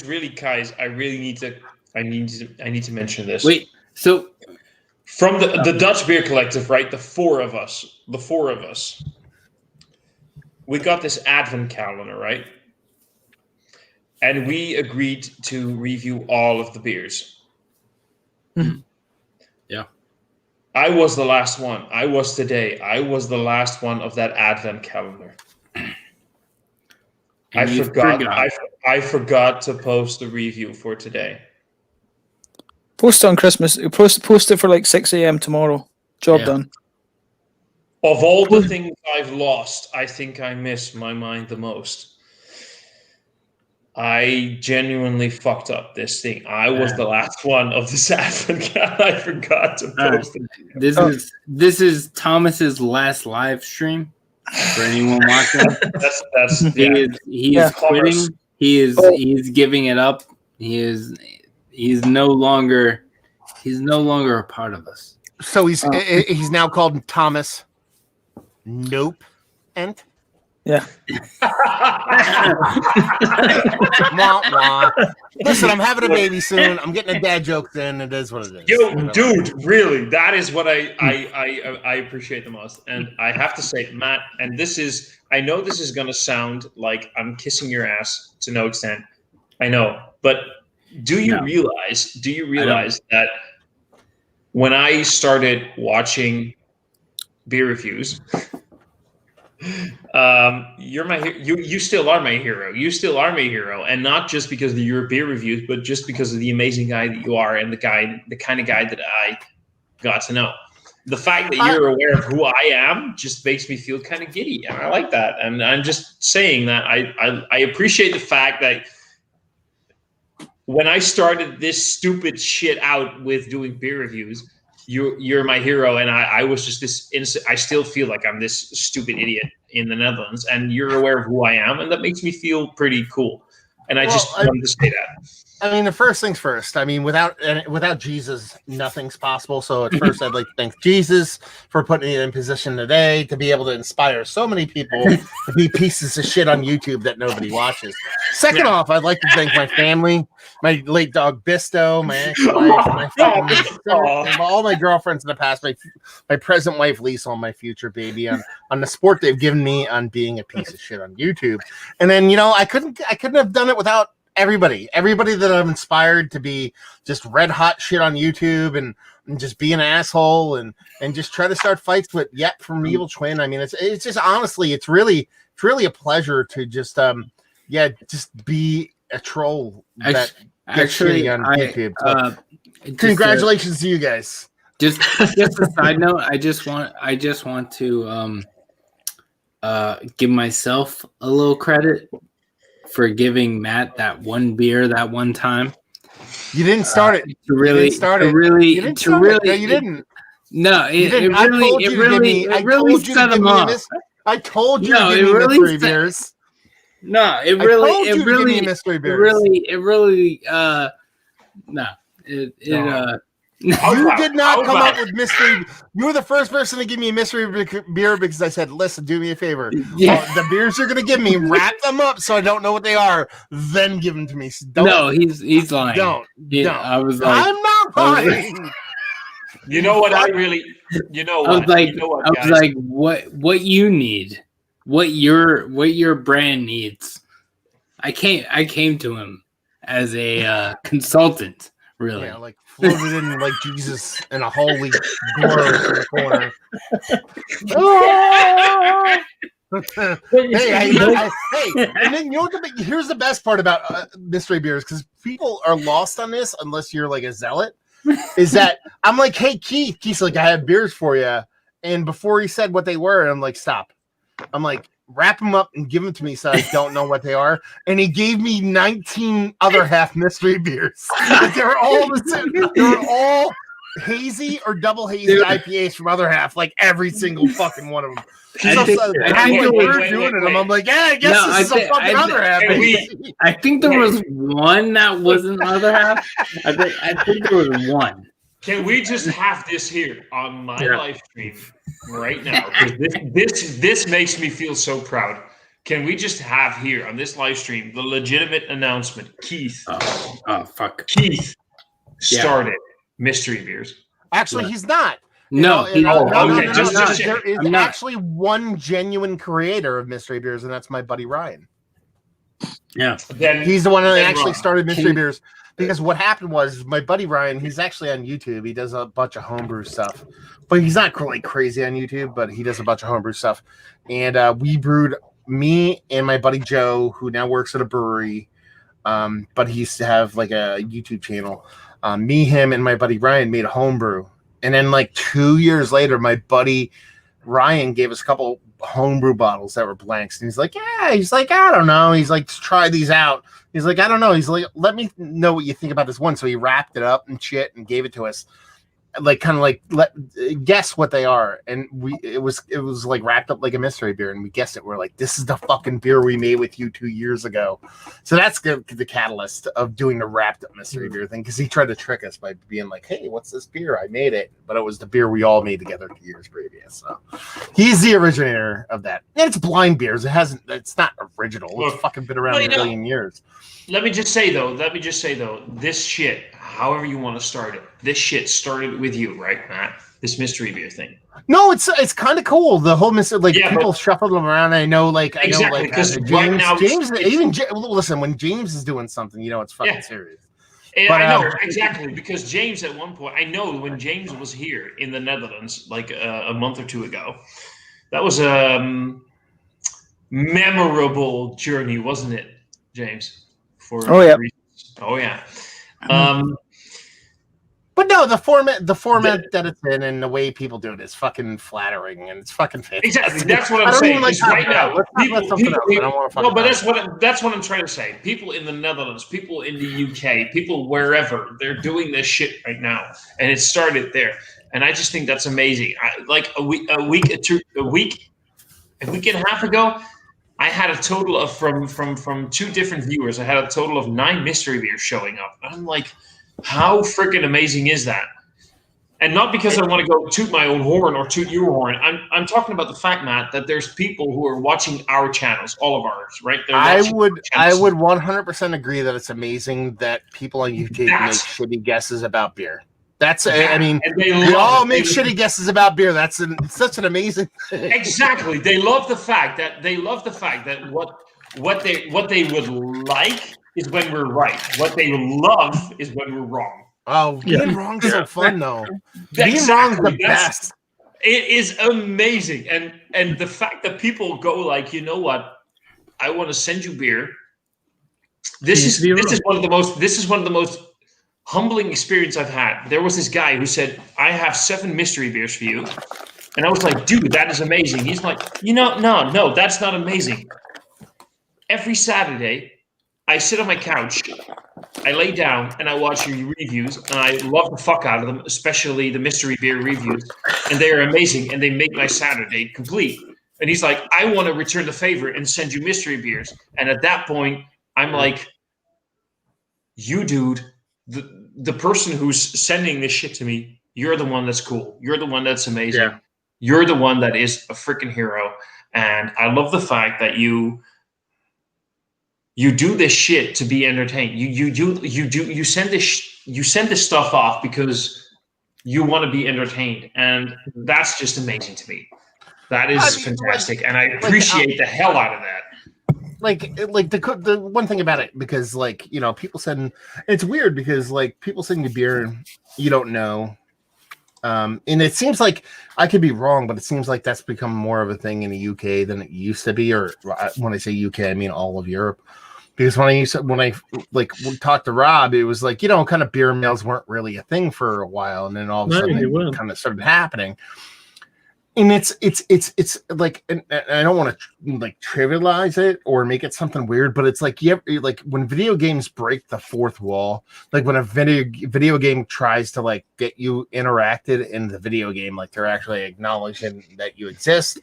really, guys, I need to mention this. Wait, so from the Dutch Beer Collective, right? The four of us, we got this advent calendar, right? And we agreed to review all of the beers. Yeah. I was the last one. I was the last one of that advent calendar. I forgot to post the review for today. Post it on Christmas. Post it for like 6 a.m. tomorrow. Job done. Of all the things I've lost, I think I miss my mind the most. I genuinely fucked up this thing. I was the last one of this advent. I forgot to post it. This is Thomas's last live stream. For anyone watching, he is quitting. He's giving it up. He's no longer a part of us. So he's now called Thomas. Nope. And yeah. Wah, wah. Listen, I'm having a baby soon. I'm getting a dad joke. Then it is what it is. Yo, dude, really, that is what I appreciate the most. And I have to say, Matt, and I know this is gonna sound like I'm kissing your ass to no extent. I know, but do you realize that when I started watching beer reviews, you're my you still are my hero. You still are my hero, and not just because of your beer reviews, but just because of the amazing guy that you are and the kind of guy that I got to know. The fact that you're aware of who I am just makes me feel kind of giddy, and I like that. And I'm just saying that I appreciate the fact that when I started this stupid shit out with doing beer reviews, you're my hero, and I was just this innocent. I still feel like I'm this stupid idiot in the Netherlands, and you're aware of who I am, and that makes me feel pretty cool. And I wanted to say that. I mean, the first things first. I mean, without Jesus, nothing's possible. So at first, I'd like to thank Jesus for putting me in position today to be able to inspire so many people to be pieces of shit on YouTube that nobody watches. Second off, I'd like to thank my family, my late dog Bisto, my ex-wife, all my girlfriends in the past, my present wife Lisa, and my future baby on the support they've given me on being a piece of shit on YouTube. And then I couldn't have done it without everybody that I've inspired to be just red hot shit on YouTube and just be an asshole and just try to start fights with from Evil Twin. I mean, it's just honestly, it's really a pleasure to just just be a troll that actually on YouTube. So, congratulations to you guys. Just a side note, I just want to give myself a little credit for giving Matt that one beer that one time. You didn't start it. You didn't. No, it really set him up. I told you to give me mystery beers. No, it You did not come up with mystery. You were the first person to give me a mystery beer because I said, "Listen, do me a favor. The beers you're going to give me, wrap them up so I don't know what they are, then give them to me." No, he's lying. Don't. I was like, I'm not lying. You know what? I was like, what you need, what your brand needs. I came to him as a consultant, really. Yeah, like floated in like Jesus in a holy glory in the corner. Hey, and then here's the best part about mystery beers, because people are lost on this unless you're like a zealot. Is that I'm like, hey Keith's like, I have beers for you, And before he said what they were, I'm like, stop. I'm like, wrap them up and give them to me so I don't know what they are. And he gave me 19 other half mystery beers. Like, they were all the same. They were all hazy or double hazy IPAs from other half, like every single fucking one of them. I'm like, yeah, I guess this is a fucking other half. I think there was one that wasn't other half. I think there was one. Can we just have this here on my live stream right now? Because this makes me feel so proud. Can we just have here on this live stream the legitimate announcement? Keith. Oh fuck. Keith started mystery beers. Actually, he's not. No, there is actually one genuine creator of mystery beers, and that's my buddy Ryan. Yeah, he's the one that actually started mystery beers. Because what happened was my buddy Ryan, he's actually on YouTube. He does a bunch of homebrew stuff, but he's not really crazy on YouTube, but he does a bunch of homebrew stuff. And we brewed, me and my buddy Joe, who now works at a brewery, but he used to have like a YouTube channel. Me, him, and my buddy Ryan made a homebrew. And then like 2 years later, my buddy Ryan gave us a couple homebrew bottles that were blanks. And he's like, I don't know. He's like, try these out. He's like, I don't know. He's like, let me know what you think about this one. So he wrapped it up and shit and gave it to us. Like, kind of like, guess what they are. And it was like wrapped up like a mystery beer. And we guessed it. We're like, this is the fucking beer we made with you 2 years ago. So that's the catalyst of doing the wrapped up mystery beer thing. Because he tried to trick us by being like, hey, what's this beer? I made it. But it was the beer we all made together 2 years previous. So he's the originator of that. And it's blind beers. It's not original. It's fucking been around a billion years. Let me just say though, this shit, however you want to start it, this shit started with you, right, Matt? This mystery beer thing. No, it's kind of cool. The whole mystery, like people shuffle them around. I know because James. Listen, when James is doing something, you know it's fucking serious. And I know exactly because James at one point, I know when James was here in the Netherlands, like a month or two ago, that was a memorable journey, wasn't it, James? Oh yeah. But no, the format that it's in and the way people do it is fucking flattering and it's fucking fantastic. Exactly, that's what I'm saying. Right now, that's what I'm trying to say. People in the Netherlands, people in the UK, people wherever, they're doing this shit right now, and it started there. And I just think that's amazing. Like a week and a half ago, I had a total of from 2 different viewers. I had a total of 9 mystery beers showing up. I'm like, how freaking amazing is that? And not because I want to go toot my own horn or toot your horn. I'm talking about the fact, Matt, that there's people who are watching our channels, all of ours, right? I would 100% agree that it's amazing that people on YouTube make shitty guesses about beer. I mean, we all make shitty guesses about beer. That's such an amazing thing. Exactly. They love the fact that what they would like is when we're right. What they love is when we're wrong. Oh, being wrong's so fun though. Being wrong's the best. It is amazing. And the fact that people go like, you know what? I want to send you beer. This is one of the most humbling experience I've had. There was this guy who said, I have 7 mystery beers for you. And I was like, dude, that is amazing. He's like, no, that's not amazing. Every Saturday, I sit on my couch, I lay down, and I watch your reviews, and I love the fuck out of them, especially the mystery beer reviews. And they are amazing, and they make my Saturday complete. And he's like, I want to return the favor and send you mystery beers. And at that point, I'm like, you, dude, the person who's sending this shit to me, you're the one that's cool. You're the one that's amazing. Yeah. You're the one that is a freaking hero. And I love the fact that you do this shit to be entertained. You send this stuff off because you want to be entertained. And that's just amazing to me. That is fantastic. And I appreciate the hell out of that. Like the one thing about it, because like, you know, people send, it's weird because like people send you beer you don't know, and it seems like, I could be wrong, but it seems like that's become more of a thing in the UK than it used to be. Or when I say UK, I mean all of Europe, because when I talked to Rob, it was like, you know, kind of beer mails weren't really a thing for a while, and then all of a sudden it kind of started happening. And it's like, and I don't want to like trivialize it or make it something weird, but it's like like when video games break the fourth wall, like when a video game tries to like get you interacted in the video game, like they're actually acknowledging that you exist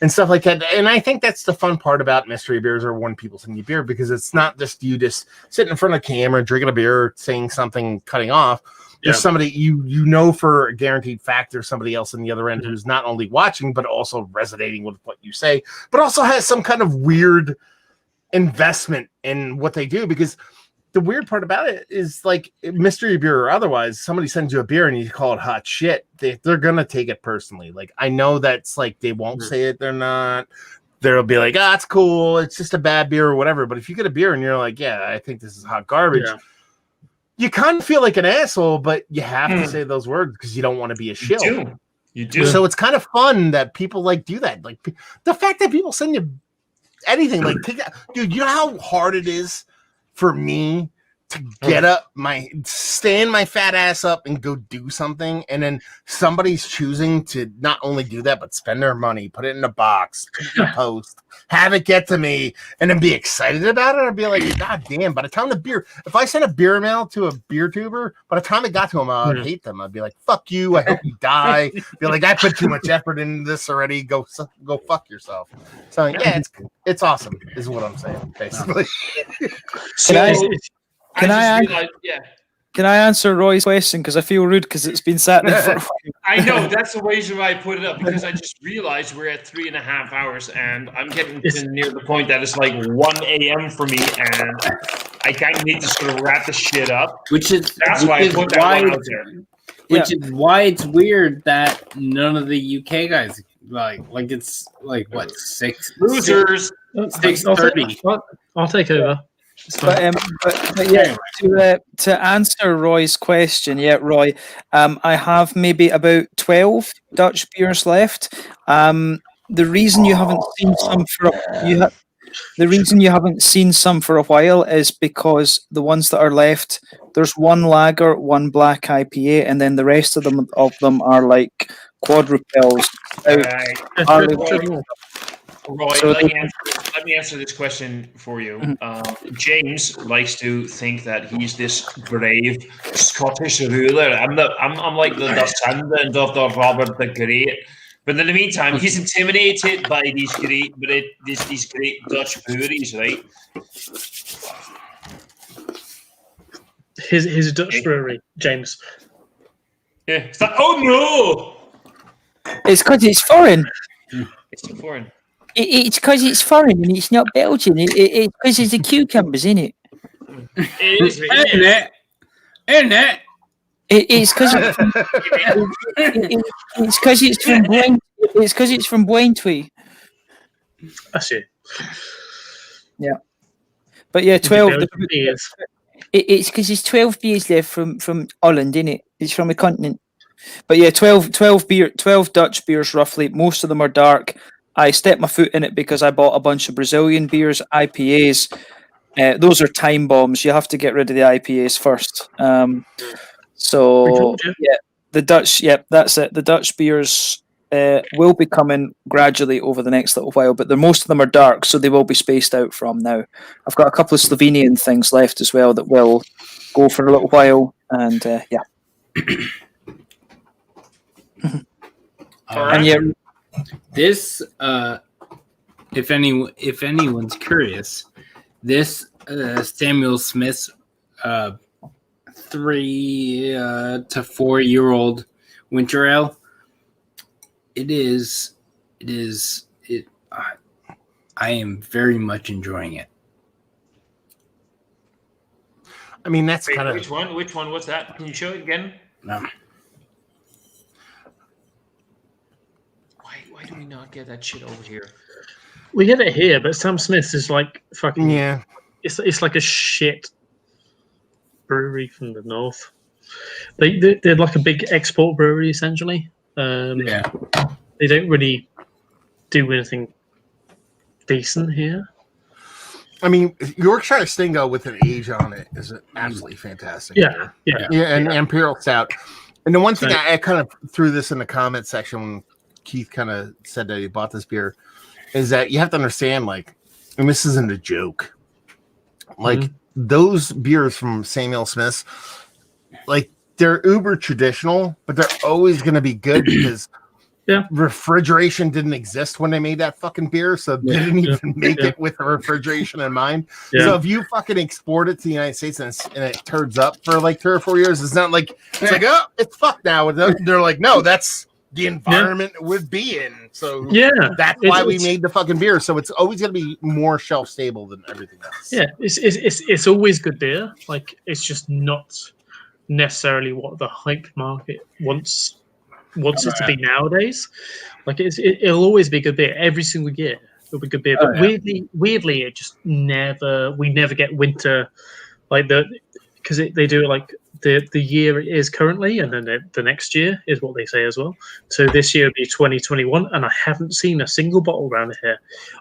and stuff like that. And I think that's the fun part about mystery beers or when people send you beer, because it's not just you just sitting in front of the camera, drinking a beer, saying something, cutting off. There's somebody you know for a guaranteed fact there's somebody else on the other end who's not only watching but also resonating with what you say, but also has some kind of weird investment in what they do. Because the weird part about it is, like, mystery beer or otherwise, somebody sends you a beer and you call it hot shit, they're gonna take it personally. Like, I know that's like they won't say it, they'll be like, it's cool, it's just a bad beer or whatever. But if you get a beer and you're like, yeah, I think this is hot garbage, you kind of feel like an asshole, but you have to say those words because you don't want to be a shill. You do. So it's kind of fun that people like do that. Like the fact that people send you anything, like, dude, you know how hard it is for me to get up, stand my fat ass up and go do something, and then somebody's choosing to not only do that but spend their money, put it in a box, put it in a post, have it get to me, and then be excited about it. I'd be like, God damn! By the time if I sent a beer mail to a beer tuber, by the time it got to them, I'd hate them. I'd be like, fuck you! I hope you die. Be like, I put too much effort into this already. Go fuck yourself. So yeah, it's awesome, is what I'm saying, basically. Can I answer Roy's question, because I feel rude because it's been sat there for a while. I know, that's the reason why I put it up, because I just realized we're at 3.5 hours and I'm getting to near the point that it's like 1 a.m. for me, and I kind of need to sort of wrap the shit up. That's why I put that one out there. Which is why it's weird that none of the UK guys like it's like what, 6 losers. 6:30. I'll take over. But yeah, to answer Roy's question, Roy, I have maybe about 12 Dutch beers left. The reason you haven't seen some for a while is because the ones that are left, there's one lager, one black IPA, and then the rest of them are like quadruples. Roy, So let me answer this question for you. James likes to think that he's this brave Scottish ruler. I'm like the descendant of the Robert the Great. But in the meantime, he's intimidated by these great Dutch breweries, right? His Dutch brewery, James. Yeah. It's like, oh no! It's because it's foreign. It's too foreign. It's because it's foreign and it's not Belgian. It's because it's the cucumbers, isn't it? It is, isn't it? Isn't it? It's because it's from Braintree. That's it. Yeah, but yeah, 12 beers. It's because it's 12 beers left from Holland, isn't it? It's from the continent. But yeah, 12 Dutch beers roughly. Most of them are dark. I stepped my foot in it because I bought a bunch of Brazilian beers, IPAs. Those are time bombs. You have to get rid of the IPAs first. So yeah, the Dutch. Yep, that's it. The Dutch beers will be coming gradually over the next little while, but most of them are dark, so they will be spaced out from now. I've got a couple of Slovenian things left as well that will go for a little while, and yeah. And yeah, this if anyone's curious, this Samuel Smith's 3 to 4 year old winter ale, I am very much enjoying it. I mean, that's kind of which one? What's that? Can you show it again? No. Why do we not get that shit over here? We get it here, but Sam Smith's is like fucking. Yeah. It's like a shit brewery from the north. They're like a big export brewery essentially. Yeah. They don't really do anything decent here. I mean, Yorkshire Stingo with an age on it is absolutely fantastic. Yeah, and Imperial Stout. And the one thing I kind of threw this in the comment section Keith kind of said that he bought this beer, is that you have to understand, like, and this isn't a joke, like those beers from Samuel Smith's, like they're uber traditional, but they're always going to be good because refrigeration didn't exist when they made that fucking beer, so they didn't even make it with refrigeration in mind. So if you fucking export it to the United States and it turns up for like 3 or 4 years, it's not like it's like, oh, it's fucked now. They're like, no, that's the environment it would be in. So that's why we made the fucking beer. So it's always going to be more shelf stable than everything else. Yeah, it's always good beer. Like, it's just not necessarily what the hype market wants it to be nowadays. Like, it'll always be good beer every single year. It'll be good beer, but weirdly, it just we never get winter like because they do it like the year it is currently, and then the next year is what they say as well. So this year will be 2021, and I haven't seen a single bottle around here.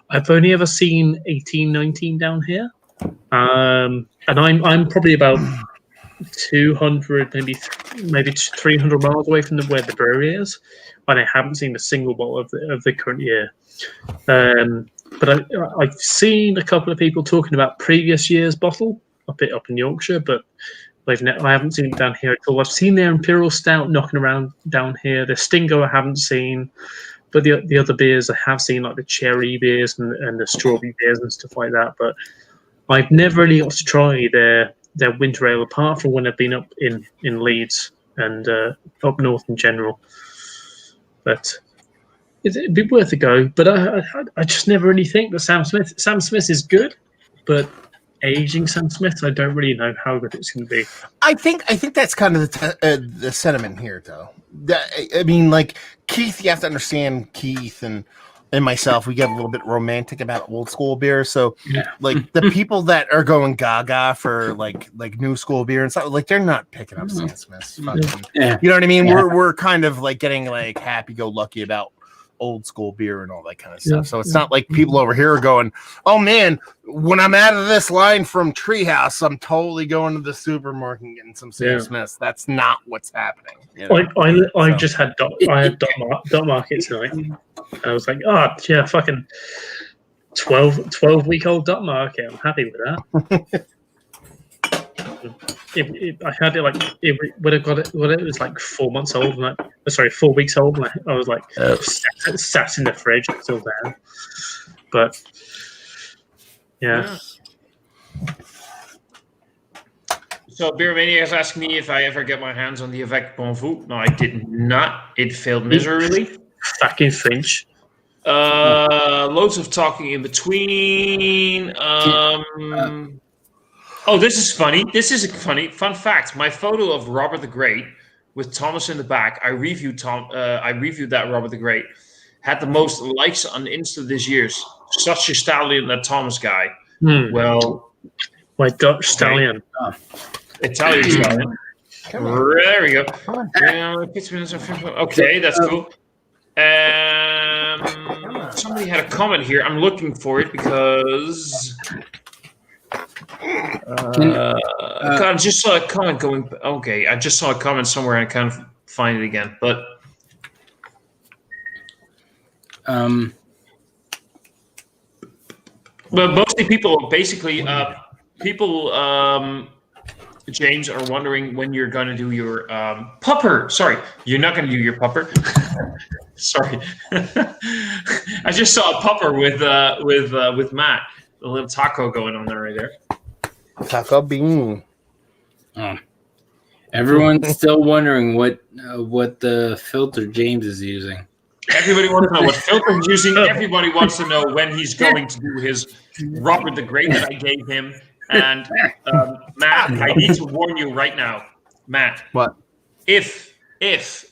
I've only ever seen 1819 down here, and I'm probably about 200, maybe 300 miles away from where the brewery is, and I haven't seen a single bottle of the current year. But I've seen a couple of people talking about previous year's bottle up in Yorkshire, but I haven't seen it down here at all. I've seen their Imperial Stout knocking around down here. The Stingo I haven't seen, but the other beers I have seen, like the cherry beers and the strawberry beers and stuff like that. But I've never really got to try their winter ale, apart from when I've been up in Leeds and up north in general. But it'd be worth a go. But I just never really think that Sam Smith is good, but aging Sam Smith, I don't really know how good it's going to be. I think that's kind of the sentiment here, though. I mean, like Keith, you have to understand Keith and myself. We get a little bit romantic about old school beer, so like the people that are going gaga for like new school beer and stuff, like they're not picking up Sam Smith's. You know what I mean? We're kind of like getting like happy go lucky about old school beer and all that kind of stuff. So it's not like people over here are going, oh man, when I'm out of this line from Treehouse, I'm totally going to the supermarket and getting some Sam Smiths. That's not what's happening. You know? I just had Dot Market tonight, and I was like, oh yeah, fucking 12-week-old Dot Market. I'm happy with that. I had it like when I got it. When it was like 4 months old, 4 weeks old. And I was like sat in the fridge, still there. But yeah. So Beer Mania is asking me if I ever get my hands on the Avec Bon Voux. No, I did not. It failed miserably. Fucking Finch. Loads of talking in between. Oh, this is funny. This is a fun fact. My photo of Robert the Great with Thomas in the back. I reviewed that Robert the Great. Had the most likes on Insta this year. Such a stallion, that Thomas guy. Well, my Dutch stallion. Italian stallion. There we go. Okay, that's cool. Somebody had a comment here. I'm looking for it because. I just saw a comment going. Okay, I just saw a comment somewhere and I can't find it again. But mostly people, James, are wondering when you're going to do your pupper. Sorry, you're not going to do your pupper. Sorry, I just saw a pupper with Matt. A little taco going on there right there. Taco bean. Everyone's still wondering what the filter James is using. Everybody wants to know what filter he's using. Everybody wants to know when he's going to do his Robert the Great that I gave him. And Matt, I need to warn you right now, Matt. What? If it's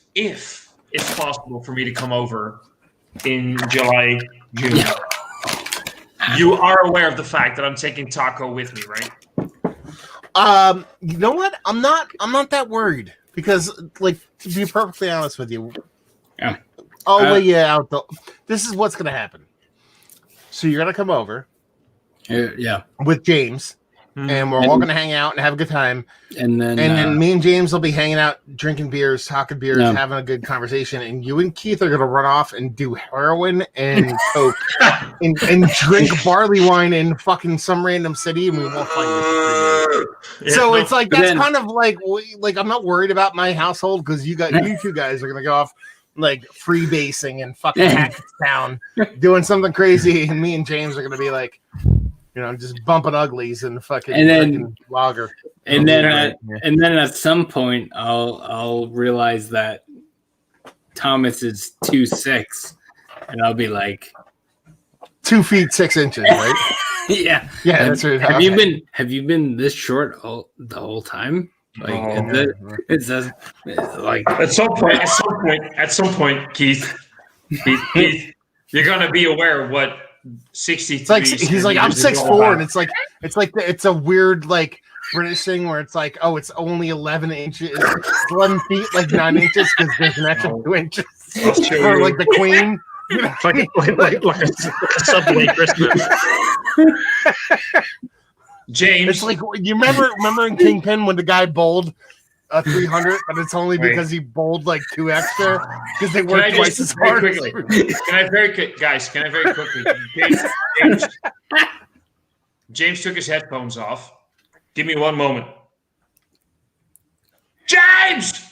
possible for me to come over in July, June. You are aware of the fact that I'm taking Taco with me, right? You know what? I'm not that worried because, like, to be perfectly honest with you, I'll lay you out. This is what's gonna happen. So you're gonna come over, with James, and we're all going to hang out and have a good time. And then me and James will be hanging out, drinking beers, talking beers, having a good conversation. And you and Keith are going to run off and do heroin and coke and drink barley wine in fucking some random city, and we won't find you. So it's like that's kind of like I'm not worried about my household because you two guys are going to go off like freebasing and fucking Hackettstown doing something crazy, and me and James are going to be like, just bumping uglies and fucking lager. And then at some point, I'll realize that Thomas is 2'6", and I'll be like 2 feet 6 inches, right? yeah. That's right. Have you been this short the whole time? Like it's like at some point, Keith, you're gonna be aware of what 63. He's like I'm 6'4", and it's a weird like British thing where it's like, oh, it's only 11 inches, 11 feet, like 9 inches because there's an extra 2 inches for like the Queen. like a Subway Christmas. James, it's like you remember in Kingpin when the guy bowled a 300, but it's only because he bowled like 2 extra because they work twice as hard. Can I very quickly? James took his headphones off. Give me one moment. James!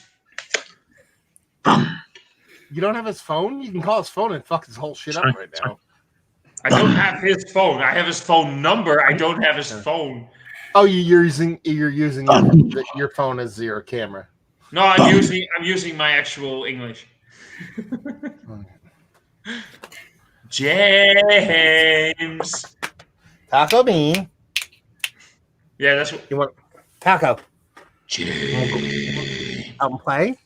You don't have his phone? You can call his phone and fuck his whole shit up right now. I don't have his phone. I have his phone number. I don't have his phone. Oh, you're using your phone as your camera. No, I'm using my actual English. James. Taco bean. Yeah, that's what you want. Taco. James. Out and play.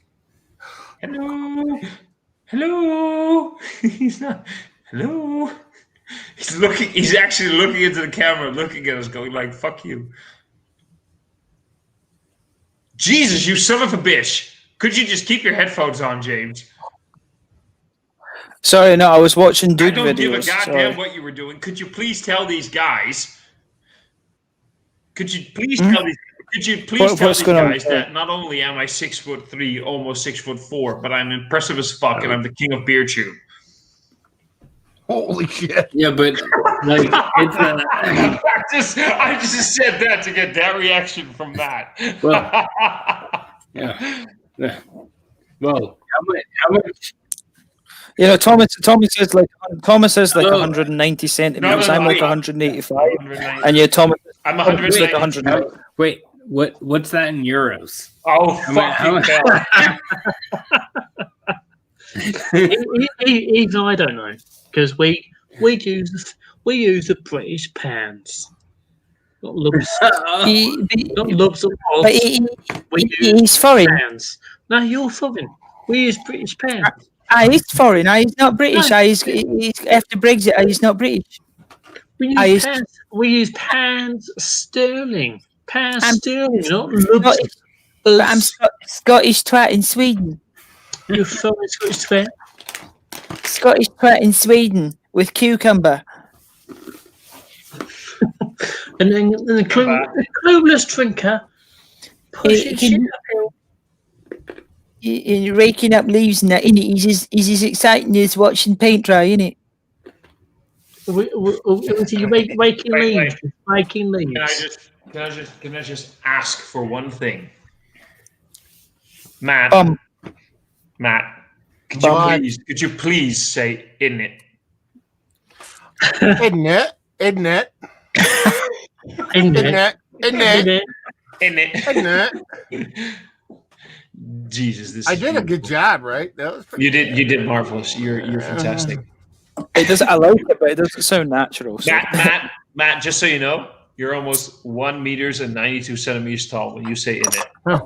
Hello. He's not. Hello. He's actually looking into the camera, looking at us, going like, "Fuck you." Jesus, you son of a bitch! Could you just keep your headphones on, James? Sorry, no, I was watching dude videos. I don't give a goddamn what you were doing. Could you please tell these guys? Could you please tell these? Could you please tell these guys that not only am I 6'3", almost 6'4", but I'm impressive as fuck, and I'm the king of beer chew. Holy shit! Yeah, but like it's I just said that to get that reaction from that. Well, yeah. Well, how much? Thomas says like 190 centimeters. I'm like 185, and Thomas. I'm 190. Like 190. Wait, what's that in euros? Oh fucking hell! Even I don't know. Because we use the British pounds, not lubs. Not lubs or pods. He's foreign. Pounds. No, you're foreign. We use British pounds. He's foreign. He's not British. He's after Brexit. He's not British. We use pounds sterling. Pounds sterling, not lubs. I'm Scottish twat in Sweden. You're foreign Scottish twat. Scottish twat in Sweden with cucumber. And then the clueless drinker pushes shit uphill. You're raking up leaves and that, innit? He's as exciting as watching paint dry, innit? You're raking leaves. Raking leaves. Can I just ask for one thing? Matt. Could you please say in it? In it. Jesus, this. I did a good job, right? That was you did marvelous. You're fantastic. It doesn't. I like it, but it doesn't sound natural. So. Matt. Just so you know, you're almost 1 meters and 92 centimeters tall when you say in it. Oh,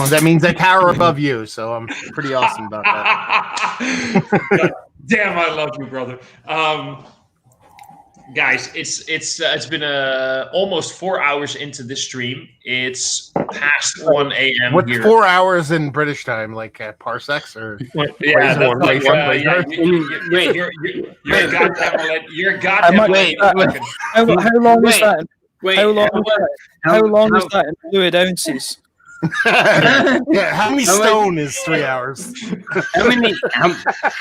that means I tower above you, so I'm pretty awesome about that. Damn, I love you, brother. Guys, it's been almost 4 hours into this stream. It's past 1 a.m. What's here. 4 hours in British time, like parsecs or? Yeah, that's like, you're goddamn. How long is that? Wait, how long is that in fluid ounces? Yeah, how many stone is 3 hours? How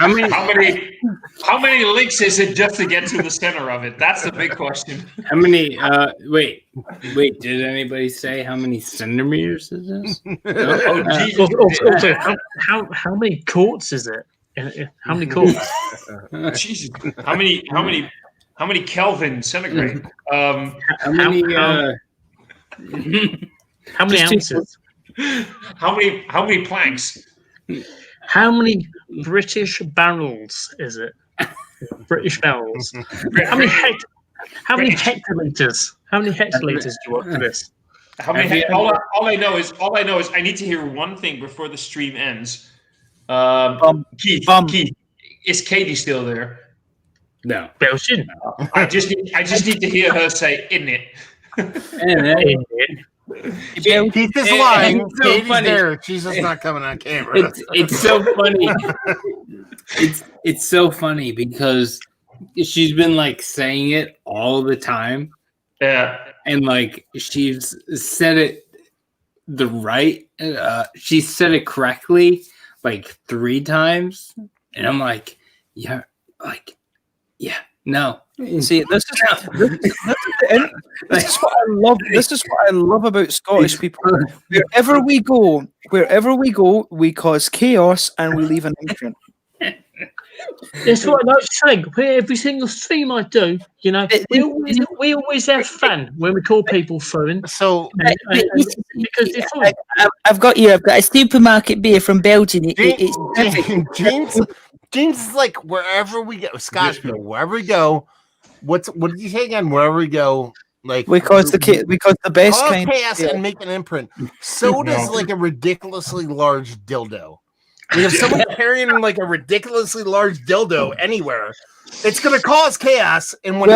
many links is it just to get to the center of it? That's the big question. How many? Wait. Did anybody say how many centimeters is this? Oh, Jesus. Also, how many quarts is it? How many quarts? Jesus. How many Kelvin centigrade? How many? How many ounces? How many planks? How many British barrels is it? British barrels. How many hectoliters? How many hectoliters do you want for this? How many? All I know is I need to hear one thing before the stream ends. Keith, is Katie still there? No. Belgian. I just need to hear her say "in it." Keith is lying. It's so Katie's funny. there. She's just not coming on camera. It's so funny. It's so funny because she's been like saying it all the time. Yeah. And like she's said it she said it correctly like 3 times. And I'm like, no. See, this is what I love. This is what I love about Scottish people. Wherever we go, we cause chaos and we leave an imprint. It's what I like to say. Every single stream I do, we always have fun when we call people phone. So because it's all, I've got a supermarket beer from Belgium. James is like wherever we go, Scottish people, wherever we go. What did you say again? Wherever we go, like because the best cause kind chaos and make an imprint. So does like a ridiculously large dildo. Like if someone's carrying like a ridiculously large dildo anywhere, it's gonna cause chaos. And when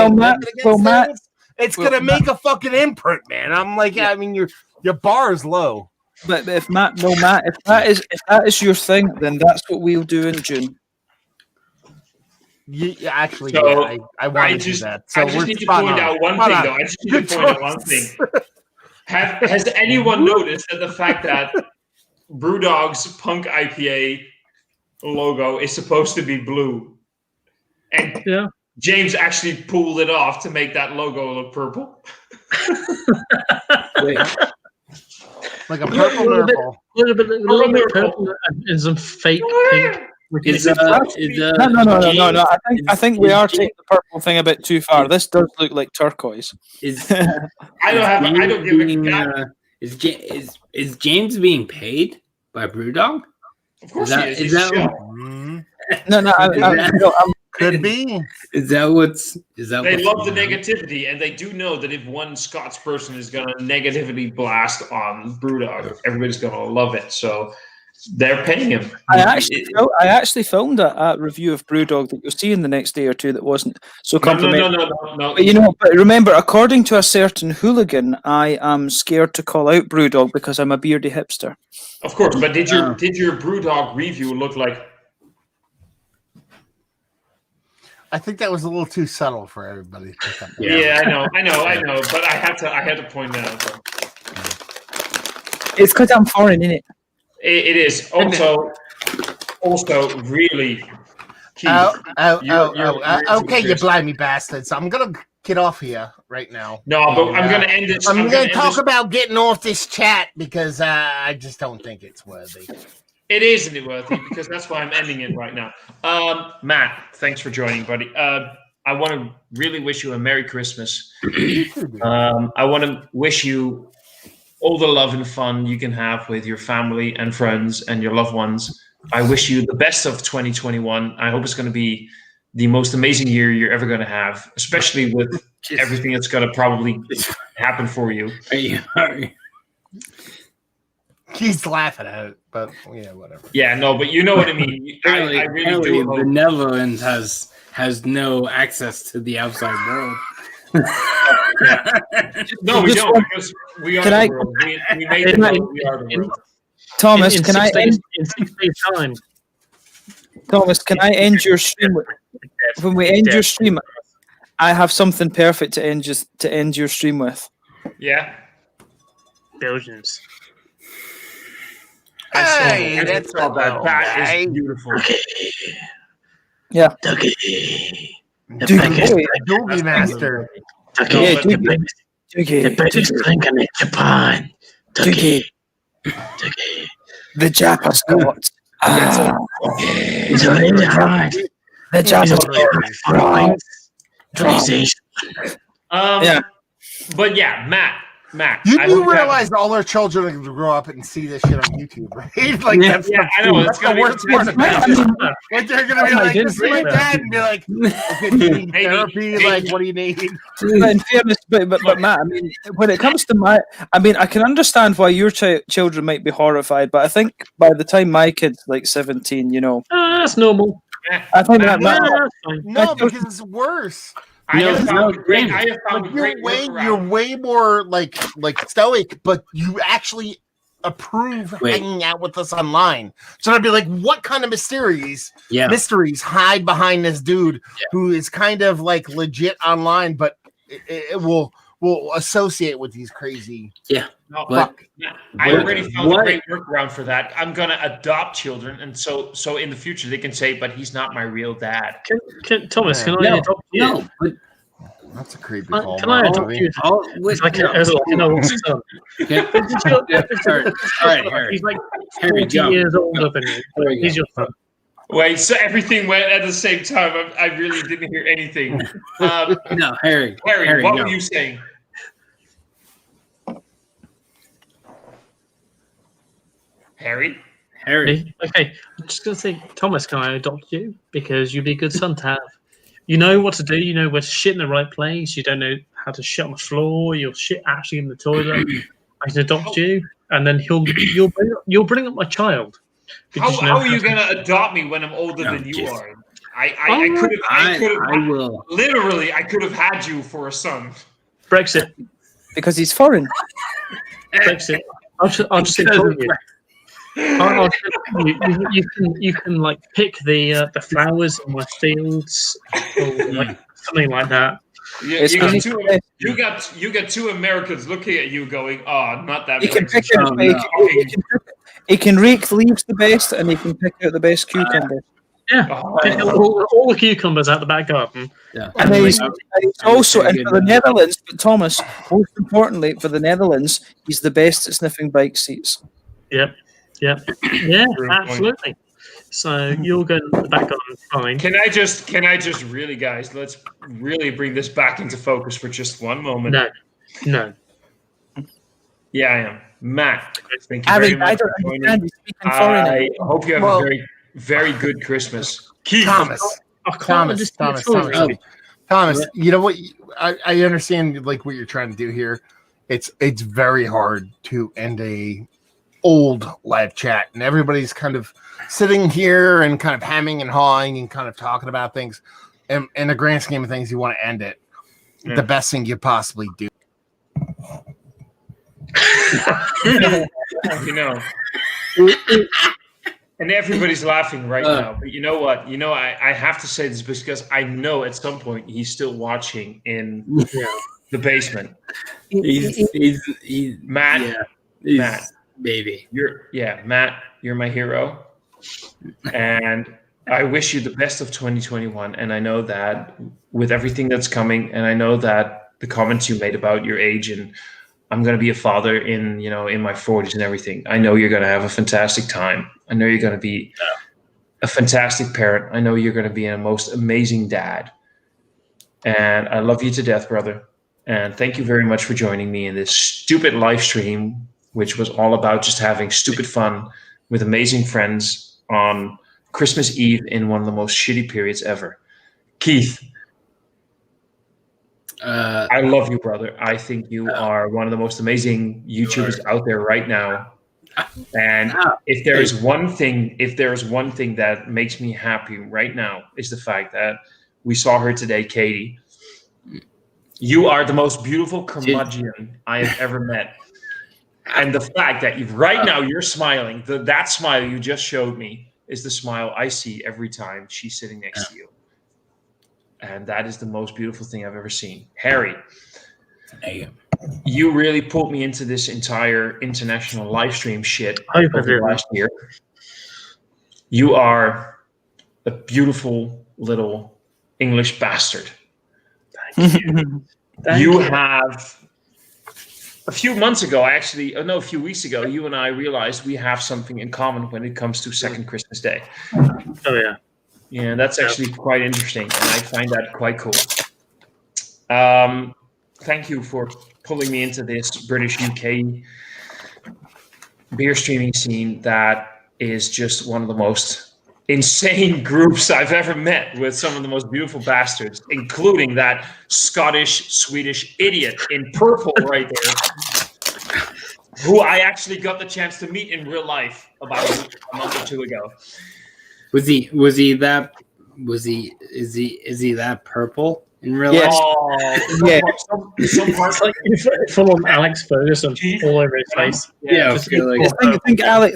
it's gonna make a fucking imprint, man. I'm like, I mean, your bar is low. But if that is your thing, then that's what we'll do in June. I want to do that. So I just need to point out one thing, though. I just need to point out one thing. Has anyone noticed that the fact that Brewdog's Punk IPA logo is supposed to be blue, and James actually pulled it off to make that logo look purple? Like a purple purple. A little bit purple and some fake pink. No. I think we are taking the purple thing a bit too far. This does look like turquoise. Is James being paid by Brewdog? Of course he is. Could be. Is that what's? They love the negativity, and they do know that if one Scots person is going to negatively blast on Brewdog, everybody's going to love it. So they're paying him. I actually filmed a review of Brewdog that you'll see in the next day or two that wasn't so complimentary. No. But remember, according to a certain hooligan, I am scared to call out Brewdog because I'm a beardy hipster. Of course, but did your Brewdog review look like? I think that was a little too subtle for everybody to pick up. Yeah, I know, but I had to point that out. It's because I'm foreign, isn't it? It is also really. Okay, you blimey bastards! I'm gonna get off here right now. No, but I'm gonna end it. I'm gonna talk about getting off this chat because I just don't think it's worthy. It isn't worthy because that's why I'm ending it right now. Matt, thanks for joining, buddy. I want to really wish you a Merry Christmas. I want to wish you all the love and fun you can have with your family and friends and your loved ones. I wish you the best of 2021. I hope it's going to be the most amazing year you're ever going to have, especially with everything that's going to probably happen for you. He's laughing at it, but yeah, whatever. Yeah, no, but you know what I mean. I really do hope. The Netherlands has no access to the outside world. No, we don't, because we are the world. We made the world. We are the world. Thomas, in 6 days' time. Thomas, can I end your stream? When we end your stream, I have something perfect to end your stream with. Yeah. Belgians. Hey, that's all that. That guy. is beautiful. Yeah. Doogie Master. Yeah, Doogie. The biggest drink in Japan. Doogie. The Japa Scot. It's really hard. The Japa Scot. Yeah. But yeah, Matt. You I do hope realize all our children are going to grow up and see this shit on YouTube, right? Like, Yeah, that's yeah, I know. That's It's the gonna worst be- part about it. Like, they're going to be Oh, I like, didn't this is my say that. dad, and be like, okay, do you need therapy? Like, what do you need? But in fairness, but Matt, I mean, when it comes to I can understand why your children might be horrified, but I think by the time my kid's like 17, that's normal. I think that No, because it's worse. I have found You're way more like stoic, but you actually approve hanging out with us online. So I'd be like, what kind of mysteries hide behind this dude who is kind of like legit online, but it will associate with these crazy. Yeah. No, fuck. I already found a great workaround for that. I'm gonna adopt children, and so in the future they can say, "But he's not my real dad." Thomas, can I adopt you? No, but that's a creepy call. Can I adopt you? It's like an old son. All right, Harry. He's like Harry, 40 jump. years older than you. He's your son. Wait, so everything went at the same time. I really didn't hear anything. No, Harry. Harry, what no. were you saying? Harry? Okay, I'm just going to say, Thomas, can I adopt you? Because you'd be a good son to have. You know what to do. You know where to shit in the right place. You don't know how to shit on the floor. You'll shit actually in the toilet. I can adopt you, and then you'll bring up my child. How are you going to adopt me when I'm older than you are? I could have literally I could have had you for a son. Brexit. Because he's foreign. Brexit. I'll just inform you. You can like pick the flowers in my fields or like something like that. Yeah, you got two Americans looking at you going, "Oh, not that." He can pick out. He can rake leaves the best, and he can pick out the best cucumbers. Yeah, all the cucumbers out the back garden. Yeah, and he's also and for the Netherlands. But Thomas, most importantly, for the Netherlands, he's the best at sniffing bike seats. Yep. Yeah, absolutely. So you'll go in the back garden, fine. Can I just really, guys? Let's really bring this back into focus for just one moment. No. Yeah, I am. Matt, thank you very much for joining. I hope you have a very, very good Christmas. Keith. Thomas. You know what? I understand like what you're trying to do here. It's very hard to end a old live chat, and everybody's kind of sitting here and kind of hemming and hawing and kind of talking about things. And in the grand scheme of things, you want to end it. Yeah. The best thing you possibly do. You know, and everybody's laughing right now. But you know what? I have to say this because I know at some point he's still watching in the basement. He's Matt. Yeah, Matt, baby. Matt, you're my hero, and I wish you the best of 2021. And I know that with everything that's coming, and I know that the comments you made about your age and I'm going to be a father in my 40s and everything. I know you're going to have a fantastic time. I know you're going to be a fantastic parent. I know you're going to be a most amazing dad. And I love you to death, brother. And thank you very much for joining me in this stupid live stream, which was all about just having stupid fun with amazing friends on Christmas Eve in one of the most shitty periods ever. Keith. I love you, brother. I think you are one of the most amazing YouTubers out there right now. And if there is one thing that makes me happy right now is the fact that we saw her today, Katie. You are the most beautiful curmudgeon I have ever met. And the fact that right now you're smiling, that smile you just showed me is the smile I see every time she's sitting next to you. And that is the most beautiful thing I've ever seen. Harry, you really pulled me into this entire international live stream shit over the last year. You are a beautiful little English bastard. Thank you. You have a few months ago, a few weeks ago, you and I realized we have something in common when it comes to second Christmas Day. Oh yeah. Yeah, that's actually quite interesting, and I find that quite cool. Thank you for pulling me into this British UK beer streaming scene that is just one of the most insane groups I've ever met, with some of the most beautiful bastards, including that Scottish-Swedish idiot in purple right there, who I actually got the chance to meet in real life about a month or two ago. Is he that purple in real life? Oh, Yeah. Some parts Like full on Alex Ferguson all over his face. Yeah, Just okay, like-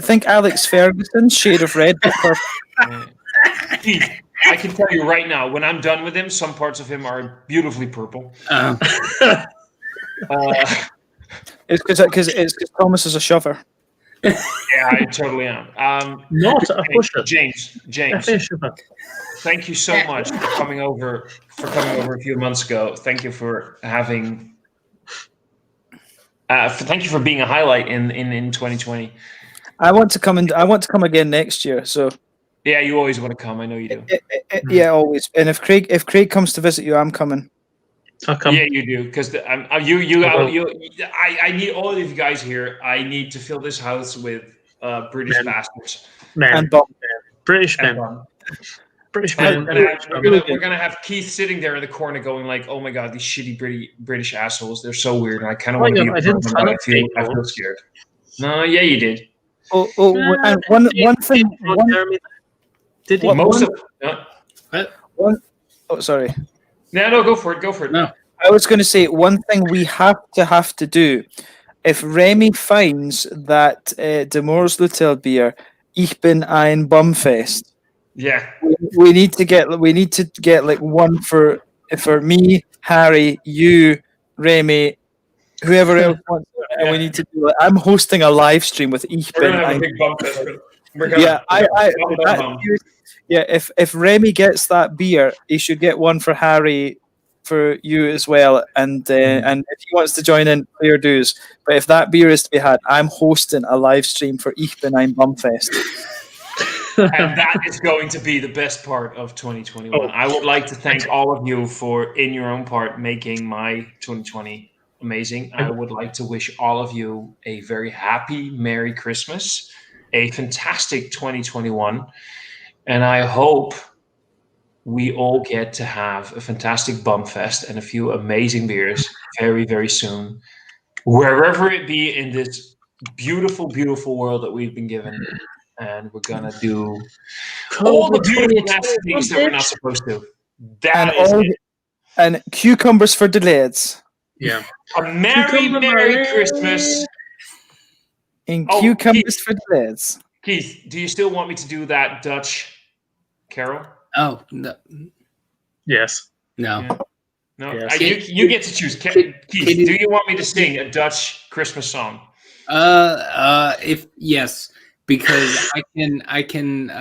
Think Alex Ferguson, shade of red. But purple. Keith, I can tell you right now, when I'm done with him, some parts of him are beautifully purple. It's because Thomas is a shover. Yeah, I totally am. Not a pusher. James, thank you so much for coming over a few months ago. Thank you for having. Thank you for being a highlight in 2020. I want to come again next year. So yeah, you always want to come. I know you do. Yeah, always. And if Craig comes to visit you, I'm coming. I'll come. Yeah, you do, because I need all of you guys here. I need to fill this house with British bastards. Men. British men. British men. We're gonna have Keith sitting there in the corner, going like, "Oh my god, these shitty British assholes! They're so weird." And I kind of want to be. I feel scared. No, yeah, you did. And one thing. Did he? Sorry. No, go for it. No. I was going to say one thing we have to do. If Remy finds that De Moor's Lutel beer, Ich bin ein Bumfest. Yeah. We need to get like one for me, Harry, you, Remy, whoever else wants it. And we need to do it. I'm hosting a live stream with Ich bin ein. If Remy gets that beer, he should get one for Harry, for you as well, and if he wants to join in, clear dues. But if that beer is to be had, I'm hosting a live stream for Ich bin ein Bumfest. And that is going to be the best part of 2021. I would like to thank all of you for, in your own part, making my 2020 amazing. I would like to wish all of you a very happy, Merry Christmas, a fantastic 2021. And I hope we all get to have a fantastic Bumfest and a few amazing beers very, very soon, wherever it be in this beautiful, beautiful world that we've been given. And we're going to do all the beautiful nasty things that we're not supposed to. And cucumbers for the lads. Yeah. A Merry Christmas. And cucumbers for the lads. Keith, do you still want me to do that Dutch carol? Oh, no. Yes. No. Yeah. No. Yes. You get to choose. Keith, do you want me to sing a Dutch Christmas song? If yes, because I can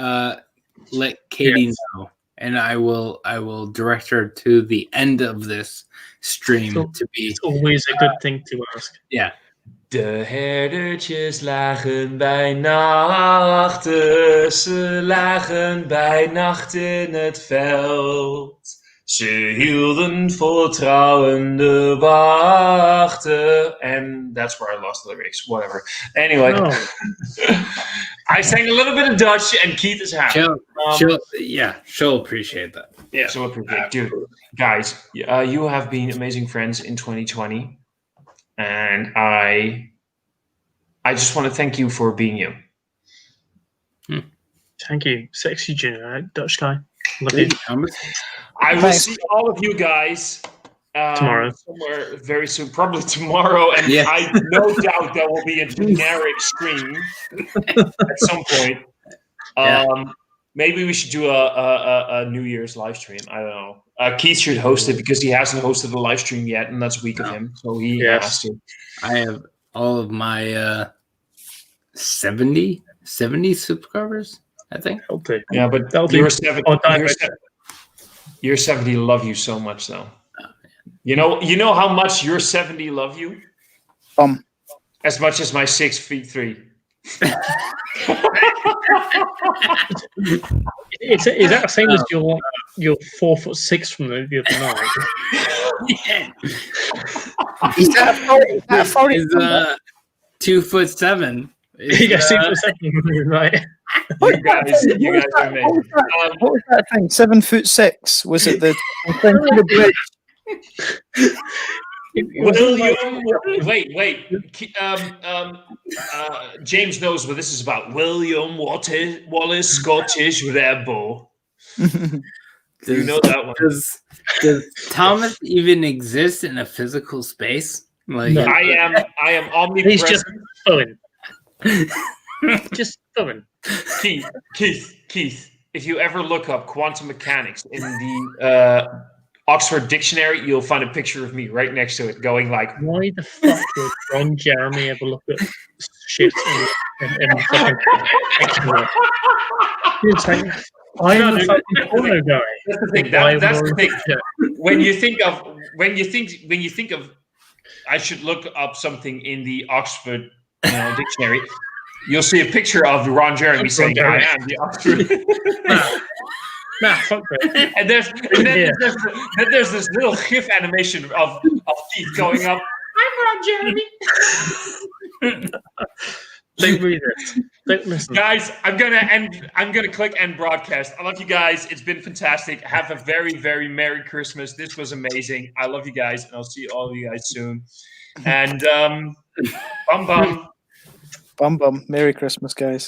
let Katie know, and I will direct her to the end of this stream to be. It's always a good thing to ask. Yeah. De herdertjes lagen bij nachten, ze lagen bij nacht in het veld. Ze hielden vol trouwende wachten. And that's where I lost the lyrics, whatever. Anyway, I sang a little bit of Dutch and Keith is happy. She'll appreciate that. Yeah, she'll appreciate it. Dude, guys, you have been amazing friends in 2020. And I just want to thank you for being you. Thank you. Sexy Junior, Dutch guy. Love you. I will see all of you guys tomorrow. Somewhere very soon, probably tomorrow. And I no doubt there will be a generic stream at some point. Maybe we should do a New Year's live stream. I don't know. Keith should host it because he hasn't hosted a live stream yet, and that's weak of him. So he has to. I have all of my 70 subscribers, I think. Yeah, but your 70 love you so much, though. You know how much your 70 love you? As much as my 6'3". Is that the same as your 4'6" from the other night? Is that a 40? Is 2'7". You got 6'7", right? You guys are amazing. What was that thing? 7'6"? Was it the thing to the bridge? William, wait. James knows what this is about. William Wallace Scottish Rebel. You know that one. Does Thomas even exist in a physical space? Like no. I am omnipresent. He's just fun. Just fun. Keith, if you ever look up quantum mechanics in the Oxford Dictionary, you'll find a picture of me right next to it going like, why the fuck would Ron Jeremy ever look at shit in fucking dictionary? I'm the fucking porno guy. That's the thing. That's the thing. When you think of I should look up something in the Oxford dictionary, you'll see a picture of Ron Jeremy saying, I am the Oxford. Nah, fuck that. And then there's this little GIF animation of Keith going up. I'm Ron Jeremy. Don't read it. Don't listen. Guys, I'm gonna click end broadcast. I love you guys. It's been fantastic. Have a very, very Merry Christmas. This was amazing. I love you guys, and I'll see all of you guys soon. And bum bum. Bum bum. Merry Christmas, guys.